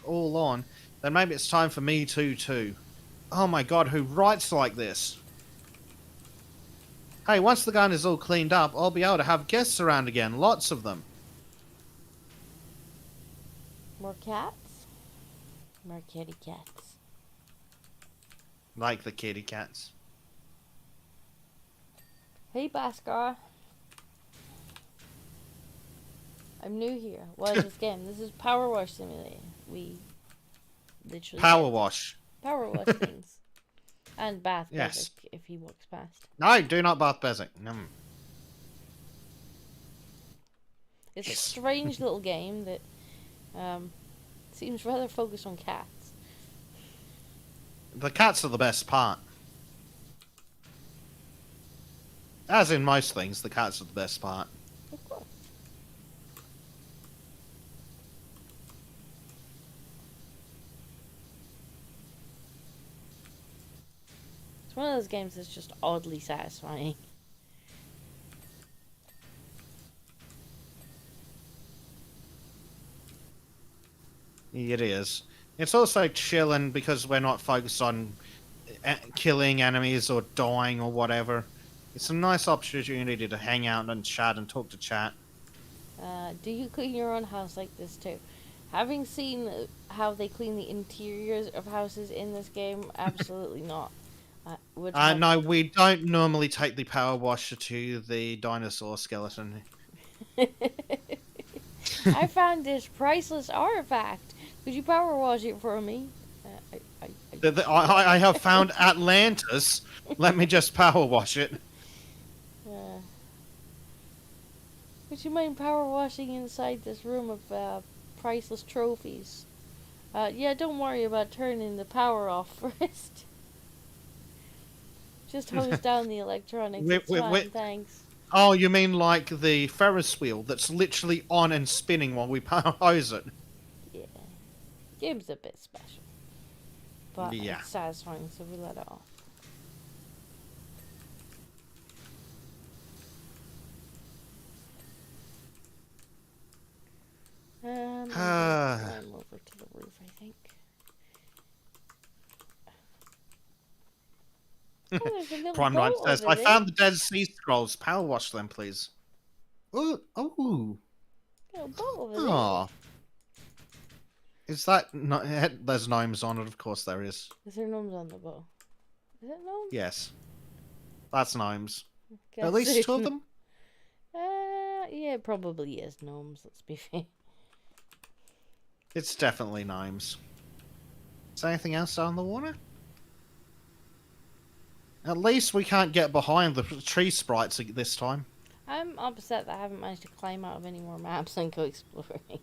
all on, then maybe it's time for me too. Oh my god, who writes like this? Hey, once the gun is all cleaned up, I'll be able to have guests around again. Lots of them. More cats? More kitty cats. Like the kitty cats. Hey, Bhaskar. I'm new here. What is this game? This is Power Wash Simulator. We literally Power wash. power wash things. And bath Yes. Bezek if he walks past. No, do not bath Bezek. No. It's Yes. a strange little game that seems rather focused on cats. The cats are the best part. As in most things, the cats are the best part. Of course. It's one of those games that's just oddly satisfying. It is. It's also chilling because we're not focused on killing enemies or dying or whatever. It's a nice opportunity to hang out and chat and talk to chat. Do you clean your own house like this too? Having seen how they clean the interiors of houses in this game, absolutely not. No, we don't normally take the power washer to the dinosaur skeleton. I found this priceless artifact. Could you power wash it for me? I have found Atlantis. Let me just power wash it. Would you mind power washing inside this room of priceless trophies? Yeah, don't worry about turning the power off first. Just hose down the electronics. It's fine, thanks. Oh, you mean like the Ferris wheel that's literally on and spinning while we hose it? Yeah. Game's a bit special. But Yeah. it's satisfying, so we let it off. I'm over to the roof, I think. Oh, there's a little Prime boat Knight says, over I there. found the Dead Sea Scrolls. Power wash them, please. Ooh, oh. Little boat over there. Oh. Is that... No, there's gnomes on it, of course there is. Is there gnomes on the boat? Is it gnomes? Yes. That's gnomes. Guess At least there's two of them? Yeah, it probably is gnomes, let's be fair. It's definitely gnomes. Is there anything else down the water? At least we can't get behind the tree sprites this time. I'm upset that I haven't managed to climb out of any more maps and go exploring.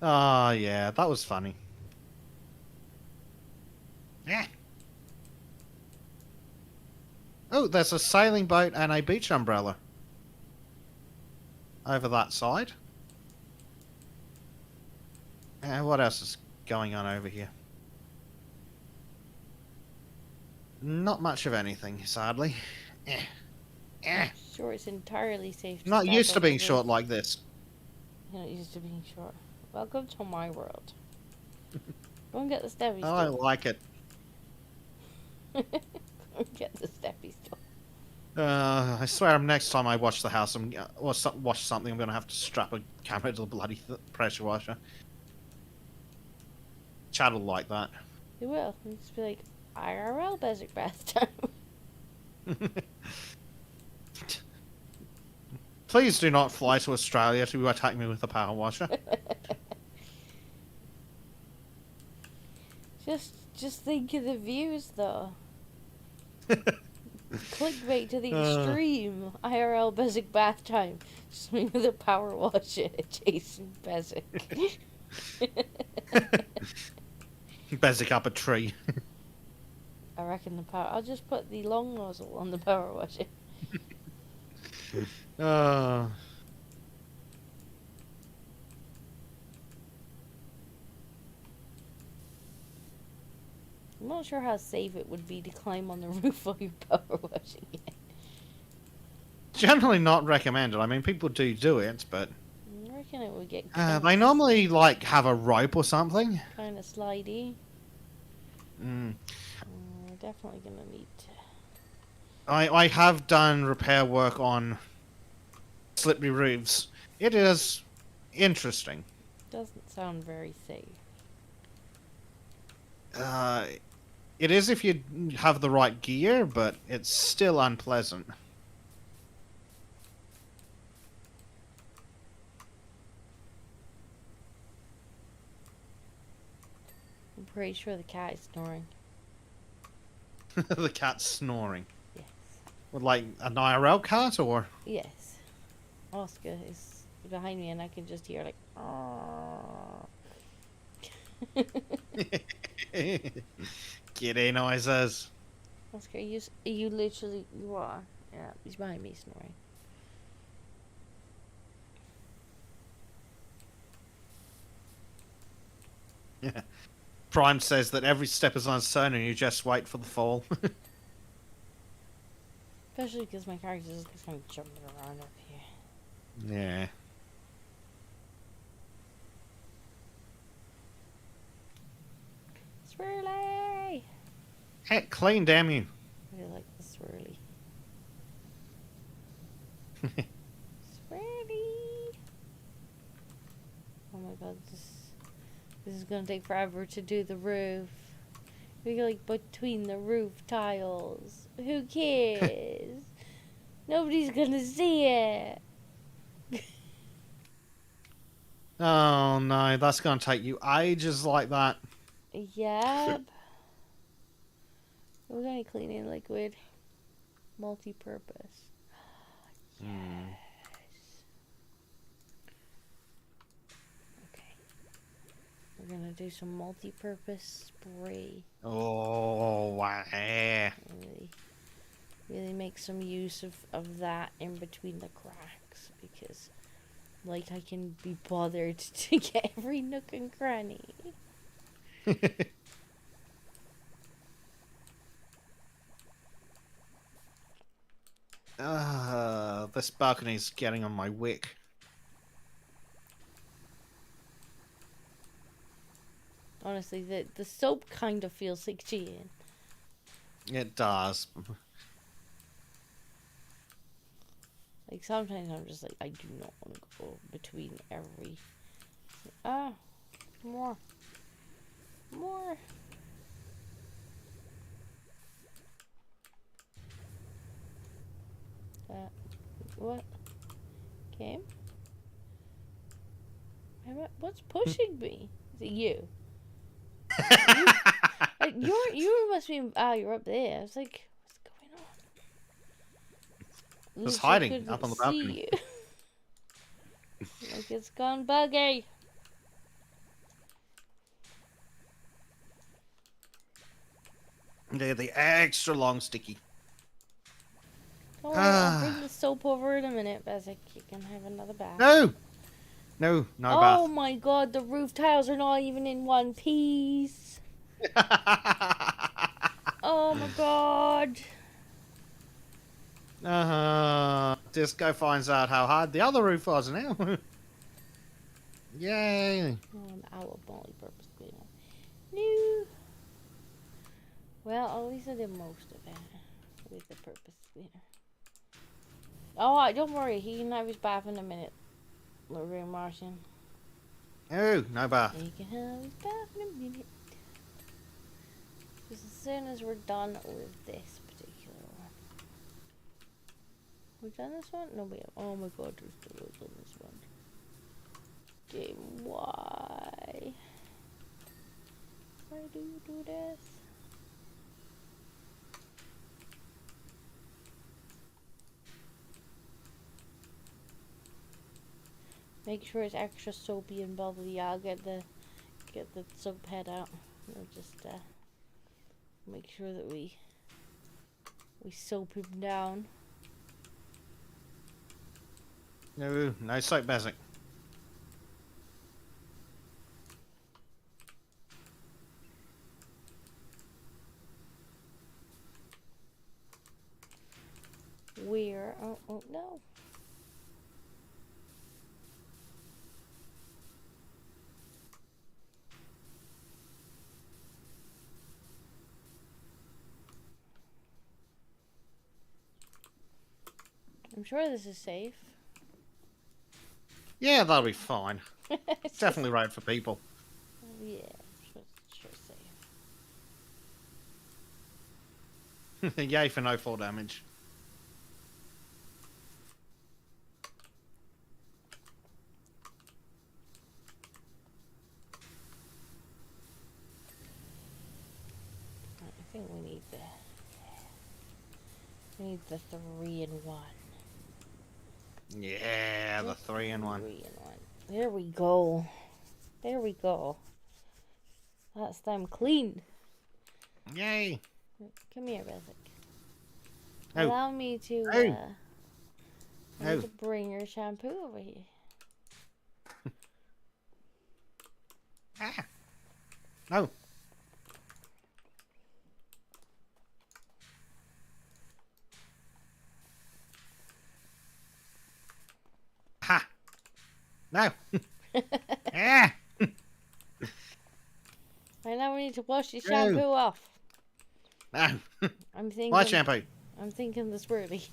Ah, yeah, that was funny. Yeah. Oh, there's a sailing boat and a beach umbrella. Over that side. What else is going on over here? Not much of anything, sadly. Sure, it's entirely safe to Not stand used to on being the short roof. like this. You're not used to being short. Welcome to my world. Go and get the steppy Oh, I stool. like it. Go and get the steppy stool. I swear next time I watch the house or watch something, I'm going to have to strap a camera to the bloody pressure washer. Chat'll like that. You will. You just be like, IRL Bezek Bathtime. Please do not fly to Australia to attack me with a power washer. Just think of the views, though. Clickbait to the extreme. IRL Bezek Bathtime. Just me with a power washer chasing Bezek. Bezek up a tree. I reckon the power... I'll just put the long nozzle on the power washer. Uh, I'm not sure how safe it would be to climb on the roof while you're power washing it. generally not recommended. I mean, people do it, but I reckon it would get they normally like have a rope or something. kind of slidey. Mm. We're definitely gonna need to. I have done repair work on slippery roofs. It is interesting. Doesn't sound very safe. It is if you have the right gear, but it's still unpleasant. pretty sure the cat is snoring. The cat's snoring. Yes. With like an IRL cat or? Yes. Oscar is behind me and I can just hear like Kitty noises. Oscar, you literally you are. Yeah, he's behind me snoring. Yeah. Prime says that every step is uncertain and you just wait for the fall. Especially because my character is just kind of jumping around up here. Yeah. Swirly! Heck, clean, damn you. I really like the swirly. Swirly! Oh my god, this is gonna take forever to do the roof. We're like between the roof tiles. Who cares? Nobody's gonna see it. Oh no, that's gonna take you ages like that. Yep. We're gonna clean in liquid. Multi-purpose. Yes. Okay. We're gonna do some multi-purpose spray. Oh, wow. Really make some use of that in between the cracks because like I can be bothered to get every nook and cranny. This balcony's getting on my wick. Honestly, the soap kind of feels like cheating. It does. Like sometimes I'm just like I do not want to go between every. More. What? Game? What's pushing me? Is it you? You must be. You're up there. I was like, what's going on? It's Literally hiding up on the couldn't balcony. see you. Like it's gone buggy. They're the extra long sticky. Oh, I'll bring the soap over in a minute, Bezek. You can have another bath. No! No Oh my god, the roof tiles are not even in one piece. bath. Oh my god. Disco finds out how hard the other roof was now. Yay. Oh, I'm out of multi-purpose cleaner. No. Well, at least I did most of it with the purpose cleaner. Oh, don't worry. He can have his bath in a minute. Lorraine Martian. Oh, no bath. He can have his bath in a minute. Because as soon as we're done with this particular one. We've done this one? No, we have. Oh my god, there's still loads on this one. Game, why? Why do you do this? Make sure it's extra soapy and bubbly. I'll get the soap head out. We'll just make sure that we soap him down. No soap, Bezek. Where? Oh no. I'm sure this is safe. Yeah, that'll be fine. It's definitely right for people. Yeah, sure safe. Yay for no fall damage. think we need the 3-in-1. Yeah, the 3-in-1. 3-in-1. There we go. There we go. That's them clean. Yay! Come here, Bezek. Oh. Allow me to, I need to bring your shampoo over here. Ah! No! Ha! No! Ah! I now need to wash your shampoo off. No! I'm thinking. My shampoo! I'm thinking the swirly.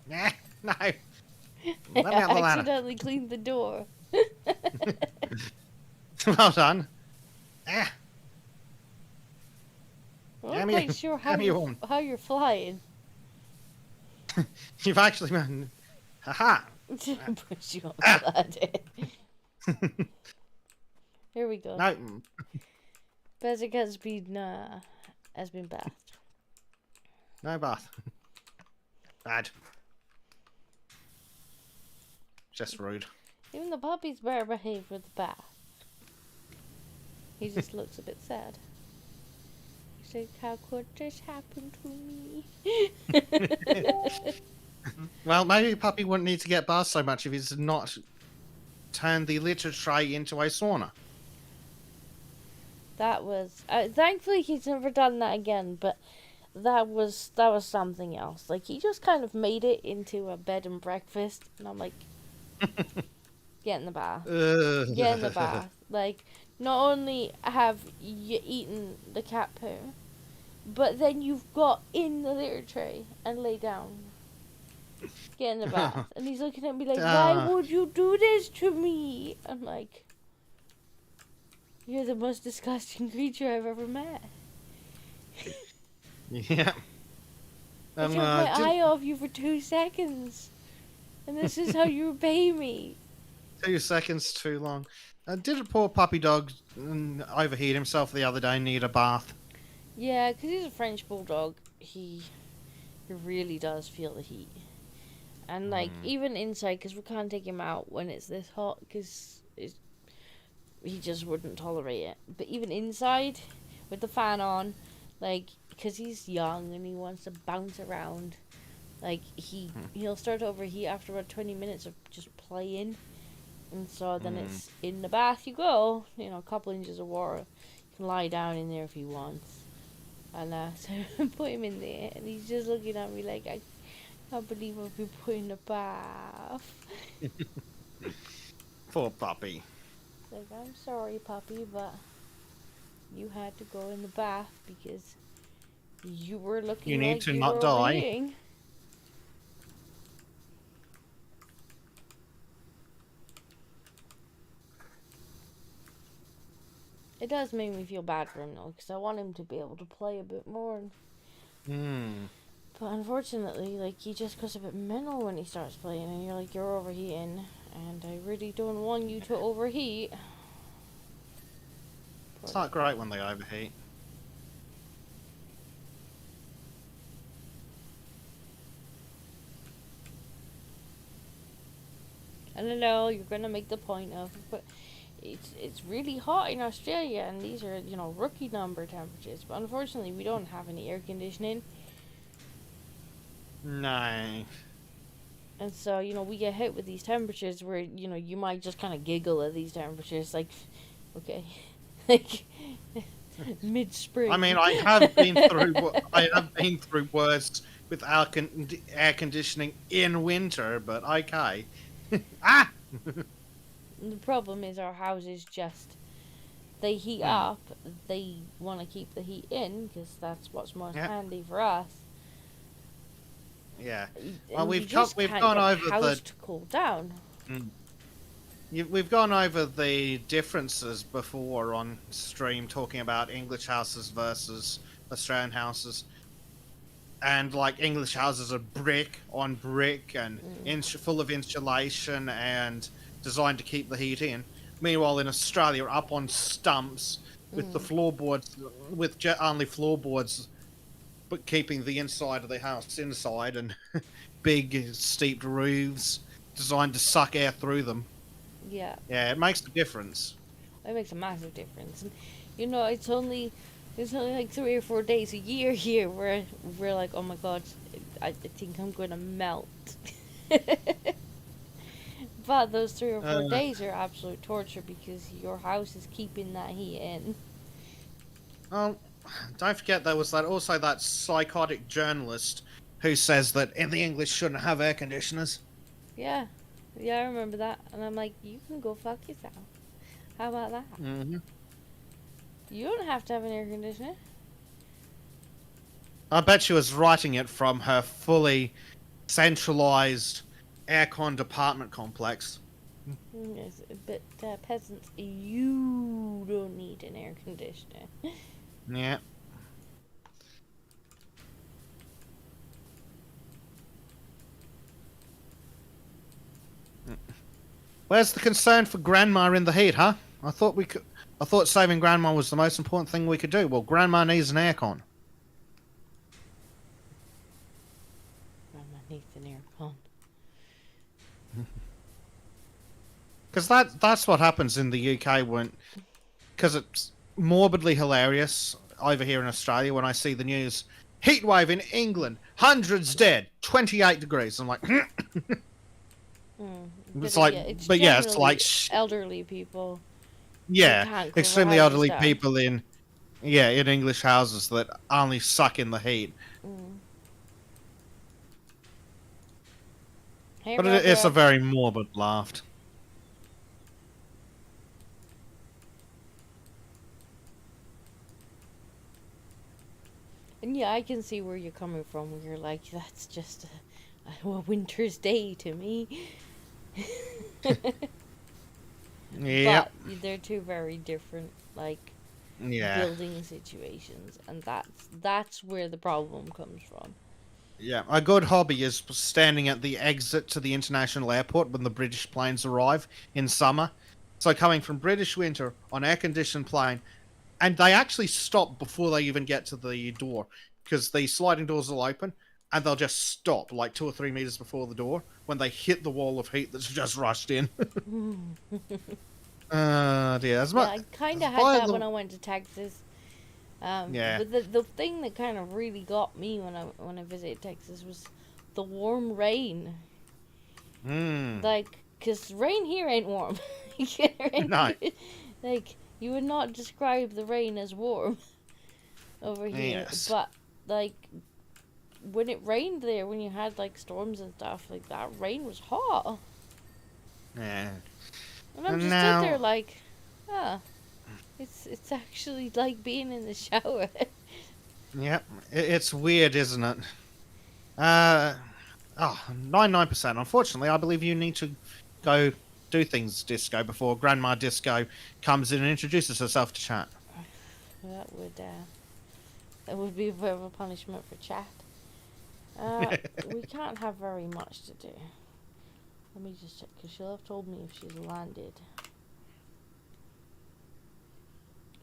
Nah, no! Let I me have the ladder. accidentally cleaned the door. Well done. Ah! I'm not quite sure how you're flying. You've actually been... Ha-ha! Push you on the ladder. Here we go. No. Bezek has been bathed. No bath. Bad. Just rude. Even the puppy's better behaved with the bath. He just looks a bit sad. He's like, how could this happen to me? Well, maybe Puppy wouldn't need to get bathed so much if he's not turned the litter tray into a sauna. That was thankfully he's never done that again, but that was something else. Like, he just kind of made it into a bed and breakfast, and I'm like, get in the bath. Get in the bath. Like, not only have you eaten the cat poo, but then you've got in the litter tray and lay down. Get in the bath. And he's looking at me like, why would you do this to me? I'm like, you're the most disgusting creature I've ever met. Yeah. I took my eye off you for 2 seconds. And this is how you repay me. 2 seconds too long. Did a poor puppy dog overheat himself the other day, need a bath? Yeah, because he's a French bulldog. He really does feel the heat. And, like, even inside, because we can't take him out when it's this hot, because he just wouldn't tolerate it. But even inside, with the fan on, like, because he's young and he wants to bounce around, like, he'll start to overheat after about 20 minutes of just playing. And so then it's in the bath you go, you know, a couple inches of water. You can lie down in there if he wants. And so I put him in there, and he's just looking at me like, I can't believe I've been put in a bath. Poor puppy. Like, I'm sorry, puppy, but you had to go in the bath because you were looking You need like to you not were die. overeating. It does make me feel bad for him, though, because I want him to be able to play a bit more. But unfortunately, like, he just goes a bit mental when he starts playing, and you're like, you're overheating, and I really don't want you to overheat. It's not great when they overheat. I don't know, you're gonna make the point of, but it's really hot in Australia, and these are, you know, rookie number temperatures. But unfortunately, we don't have any air conditioning. No. And so, you know, we get hit with these temperatures where, you know, you might just kind of giggle at these temperatures, like, okay, like, mid-spring. I mean, I have been through worse with air conditioning in winter, but okay. Ah! The problem is our houses just, they heat up, they want to keep the heat in, because that's what's most handy for us. Yeah. And Well, we've gone over house the to cool down. we've gone over the differences before on stream, talking about English houses versus Australian houses. And, like, English houses are brick on brick and full of insulation and designed to keep the heat in. Meanwhile, in Australia, we're up on stumps with the floorboards, with only floorboards, but keeping the inside of the house inside, and big steeped roofs designed to suck air through them. Yeah, Yeah, it makes a difference. it makes a massive difference. And, you know, it's only like 3 or 4 days a year here where we're like, oh my god, I think I'm gonna melt. But those 3 or 4 days are absolute torture because your house is keeping that heat in. Oh, don't forget there was that psychotic journalist who says that in the English shouldn't have air conditioners. Yeah, yeah, I remember that, and I'm like, you can go fuck yourself. How about that? Hmm. You don't have to have an air conditioner. I bet she was writing it from her fully centralized aircon apartment complex. Yes, but peasants, you don't need an air conditioner. Yeah. Where's the concern for Grandma in the heat, huh? I thought saving Grandma was the most important thing we could do. Well, Grandma needs an aircon. Grandma needs an aircon. Because that's what happens in the UK because it's morbidly hilarious over here in Australia when I see the news. Heat wave in England, hundreds dead, 28 degrees. I'm like, it's like, Yeah, it's but yeah, it's generally like, elderly people. yeah, can't cover extremely houses elderly down. people in English houses that only suck in the heat. Hey, But it's a Barbara. very morbid laugh. And yeah, I can see where you're coming from. Where you're like, that's just a winter's day to me. Yeah, But they're two very different, like, yeah, building situations, and that's where the problem comes from. yeah. A good hobby is standing at the exit to the international airport when the British planes arrive in summer. So coming from British winter on air-conditioned plane, and they actually stop before they even get to the door because the sliding doors will open and they'll just stop like 2 or 3 meters before the door when they hit the wall of heat that's just rushed in. Dear. Yeah, I kind of had that when I went to Texas. Yeah. But the thing that kind of really got me when I visited Texas was the warm rain. Like, cause rain here ain't warm. No. Like, you would not describe the rain as warm over here. Yes. But like, when it rained there, when you had like storms and stuff like that, rain was hot. Yeah. And I'm just Now- stood there like, it's actually like being in the shower. Yep. It's weird, isn't it? 99%. Unfortunately, I believe you need to go do things, Disco, before Grandma Disco comes in and introduces herself to chat. That would be a bit of a punishment for chat. We can't have very much to do. Let me just check, because she'll have told me if she's landed.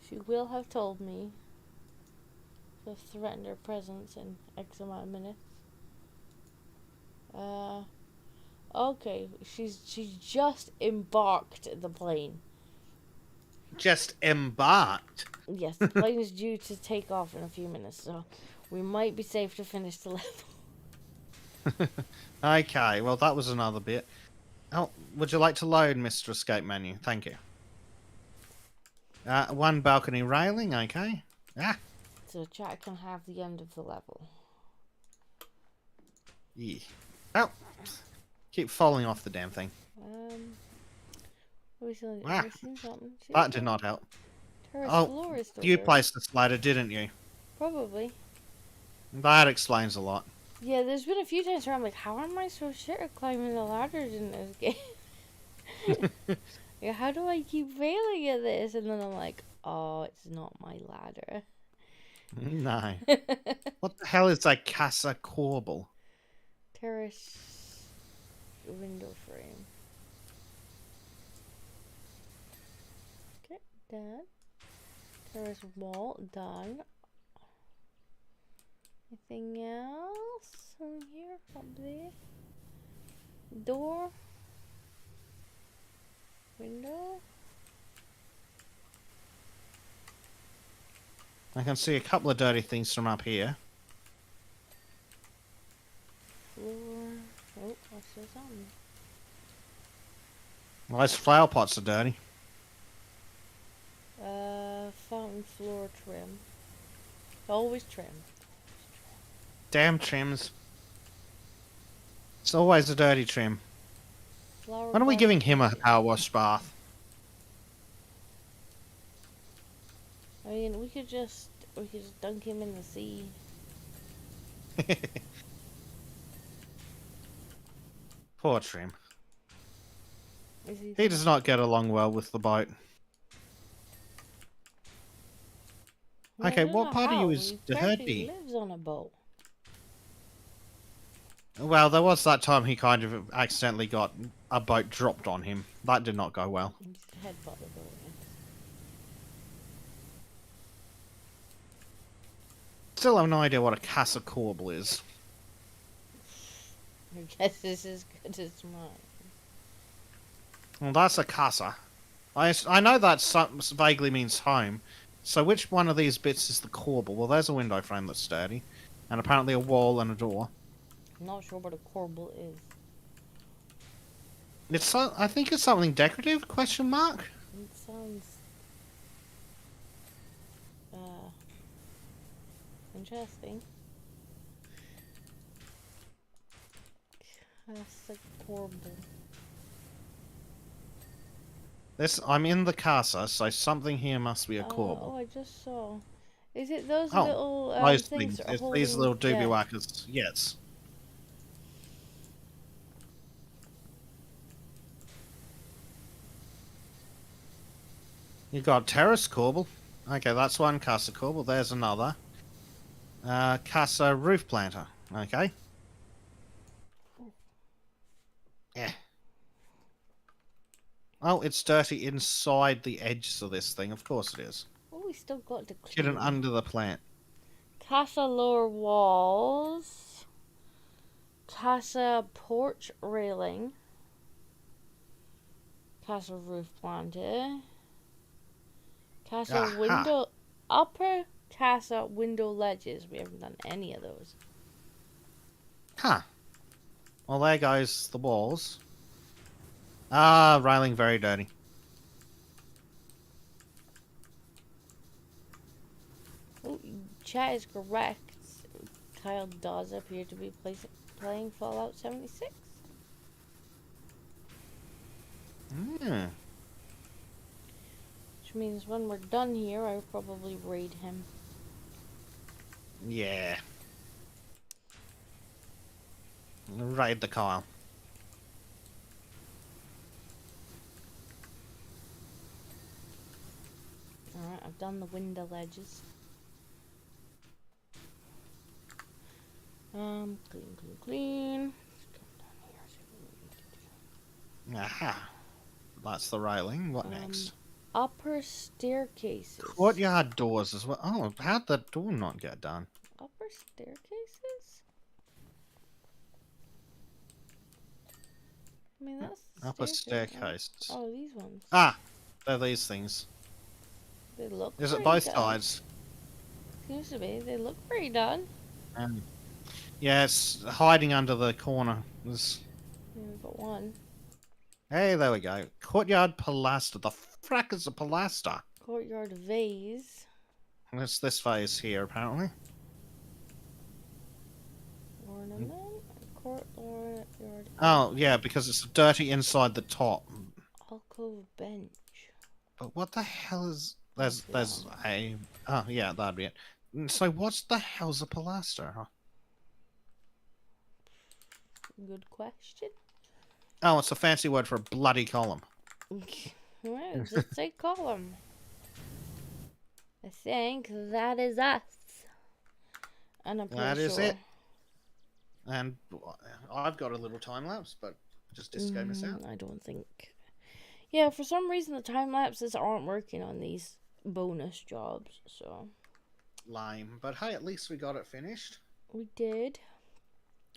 She will have told me. She'll have threatened her presence in X amount of minutes. Okay, she's just embarked the plane. Just embarked. Yes, the plane is due to take off in a few minutes, so we might be safe to finish the level. Okay, well, that was another bit. Oh, would you like to load, Mr. Escape Menu? Thank you. One balcony railing, okay. Ah, So chat can have the end of the level. yeah. Oh, keep falling off the damn thing. We seen something. That did not help. Terrace Oh, floor is still you there. placed the slider, didn't you? Probably. That explains a lot. Yeah, there's been a few times where I'm like, how am I so shit at climbing the ladders in this game? Yeah, how do I keep failing at this? And then I'm like, oh, it's not my ladder. No. What the hell is a Casa Corbel? Terrace window frame. Okay, done. Terrace wall done. Anything else in here? Up there. Door. Window. I can see a couple of dirty things from up here. Floor. Oh, what's this on? Well, those flower pots are dirty. Fountain floor trim. Always trim. Damn trims. It's always a dirty trim. Flower When are we pot. giving him a power wash bath? I mean, we could just dunk him in the sea. Poor trim. Is He does not get along well with the boat. No, I Okay, don't what know part of you how. is He practically dirty? lives on a boat. Well, there was that time he kind of accidentally got a boat dropped on him. That did not go well. He's headbutt the boat. Still have no idea what a Casa Corbel is. I guess this is good as mine. Well, that's a casa. I know that vaguely means home. So which one of these bits is the corbel? Well, there's a window frame that's sturdy. And apparently a wall and a door. I'm not sure what a corbel is. I think it's something decorative, question mark? It sounds... interesting. Classic corbel. I'm in the casa, so something here must be a Oh, corbel. I just saw. Is it those Oh, little those things things. that are It's holding... these little doobie yeah. whackers. Yes. You got terrace corbel. Okay, that's one casa corbel. There's another. Casa roof planter. Okay. Yeah. Oh, it's dirty inside the edges of this thing. Of course it is. Oh, we still got to Get clean. it under the plant. Casa lower walls. Casa porch railing. Casa roof planter. Casa Aha. window. Upper casa window ledges. We haven't done any of those. Huh. Well, there goes the walls. Ah, railing very dirty. Oh, chat is correct. Kyle does appear to be playing Fallout 76. Hmm. Which means when we're done here, I'll probably raid him. Yeah. Raid the Kyle. Alright, I've done the window ledges. Clean. Let's come down here, see what we need to do. Aha. That's the railing. What next? Upper staircases. Courtyard doors as well. Oh, how'd that door not get done? Upper staircases? I mean, that's the Upper staircase, right? staircase. Oh, these ones. Ah, they're these things. They look Is it pretty both done. sides? Seems to be. They look pretty done. Yeah, it's hiding under the corner. Yeah, we've got one. Hey, there we go. Courtyard pilaster. The frack is a pilaster? Courtyard vase. It's this vase here, apparently. Ornament. Courtyard. Oh, yeah, because it's dirty inside the top. Alcove bench. But what the hell is... There's a... Oh, yeah, that'd be it. So what's the hell's a pilaster? Huh? Good question. Oh, it's a fancy word for a bloody column. Well, just say column. I think that is us. And I'm pretty That is sure. it. And I've got a little time lapse, but just disco miss out. I don't think. Yeah, for some reason the time lapses aren't working on these bonus jobs, so Lame. But hey, at least we got it finished. we did.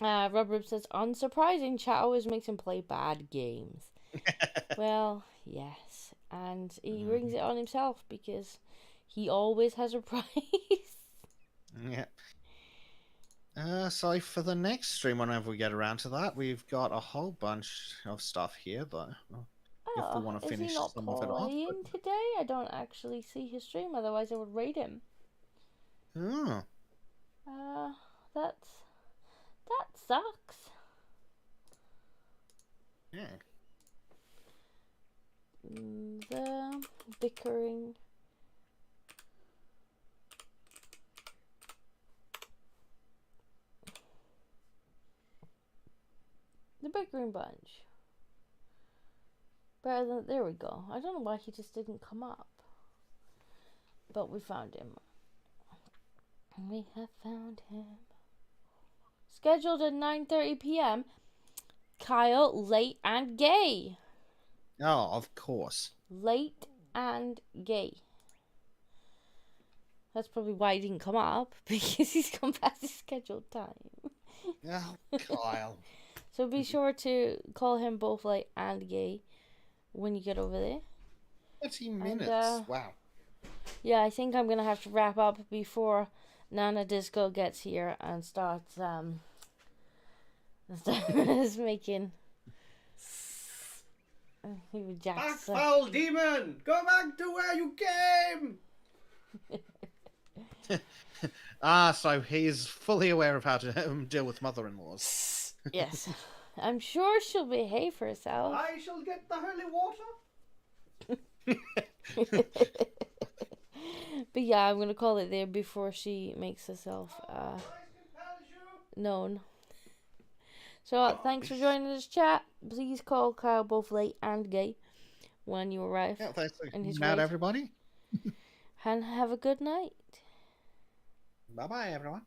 Rob Rib says, unsurprising, chat always makes him play bad games. Well, yes. And he brings it on himself because he always has a prize. Yeah. So for the next stream, whenever we get around to that, we've got a whole bunch of stuff here, but if we want to Is he finish not some of it off. playing today? I don't actually see his stream, otherwise I would rate him. Oh. That sucks. Yeah. The bickering. The bickering bunch. Better than, there we go. I don't know why he just didn't come up. But we found him. We have found him. Scheduled at 9:30 p.m. Kyle, late and gay. Oh, of course. Late and gay. That's probably why he didn't come up, because he's come past his scheduled time. Oh, Kyle. So be sure to call him both late and gay when you get over there. 30 minutes. Wow. Yeah, I think I'm going to have to wrap up before Nana Disco gets here and starts making... Back, foul demon! Go back to where you came! So he's fully aware of how to deal with mother-in-laws. Yes. I'm sure she'll behave herself. I shall get the holy water. But yeah, I'm going to call it there before she makes herself known. So thanks for joining this chat. Please call Kyle both late and gay when you arrive. Yeah, thanks for in his out, raid. everybody. And have a good night. Bye-bye, everyone.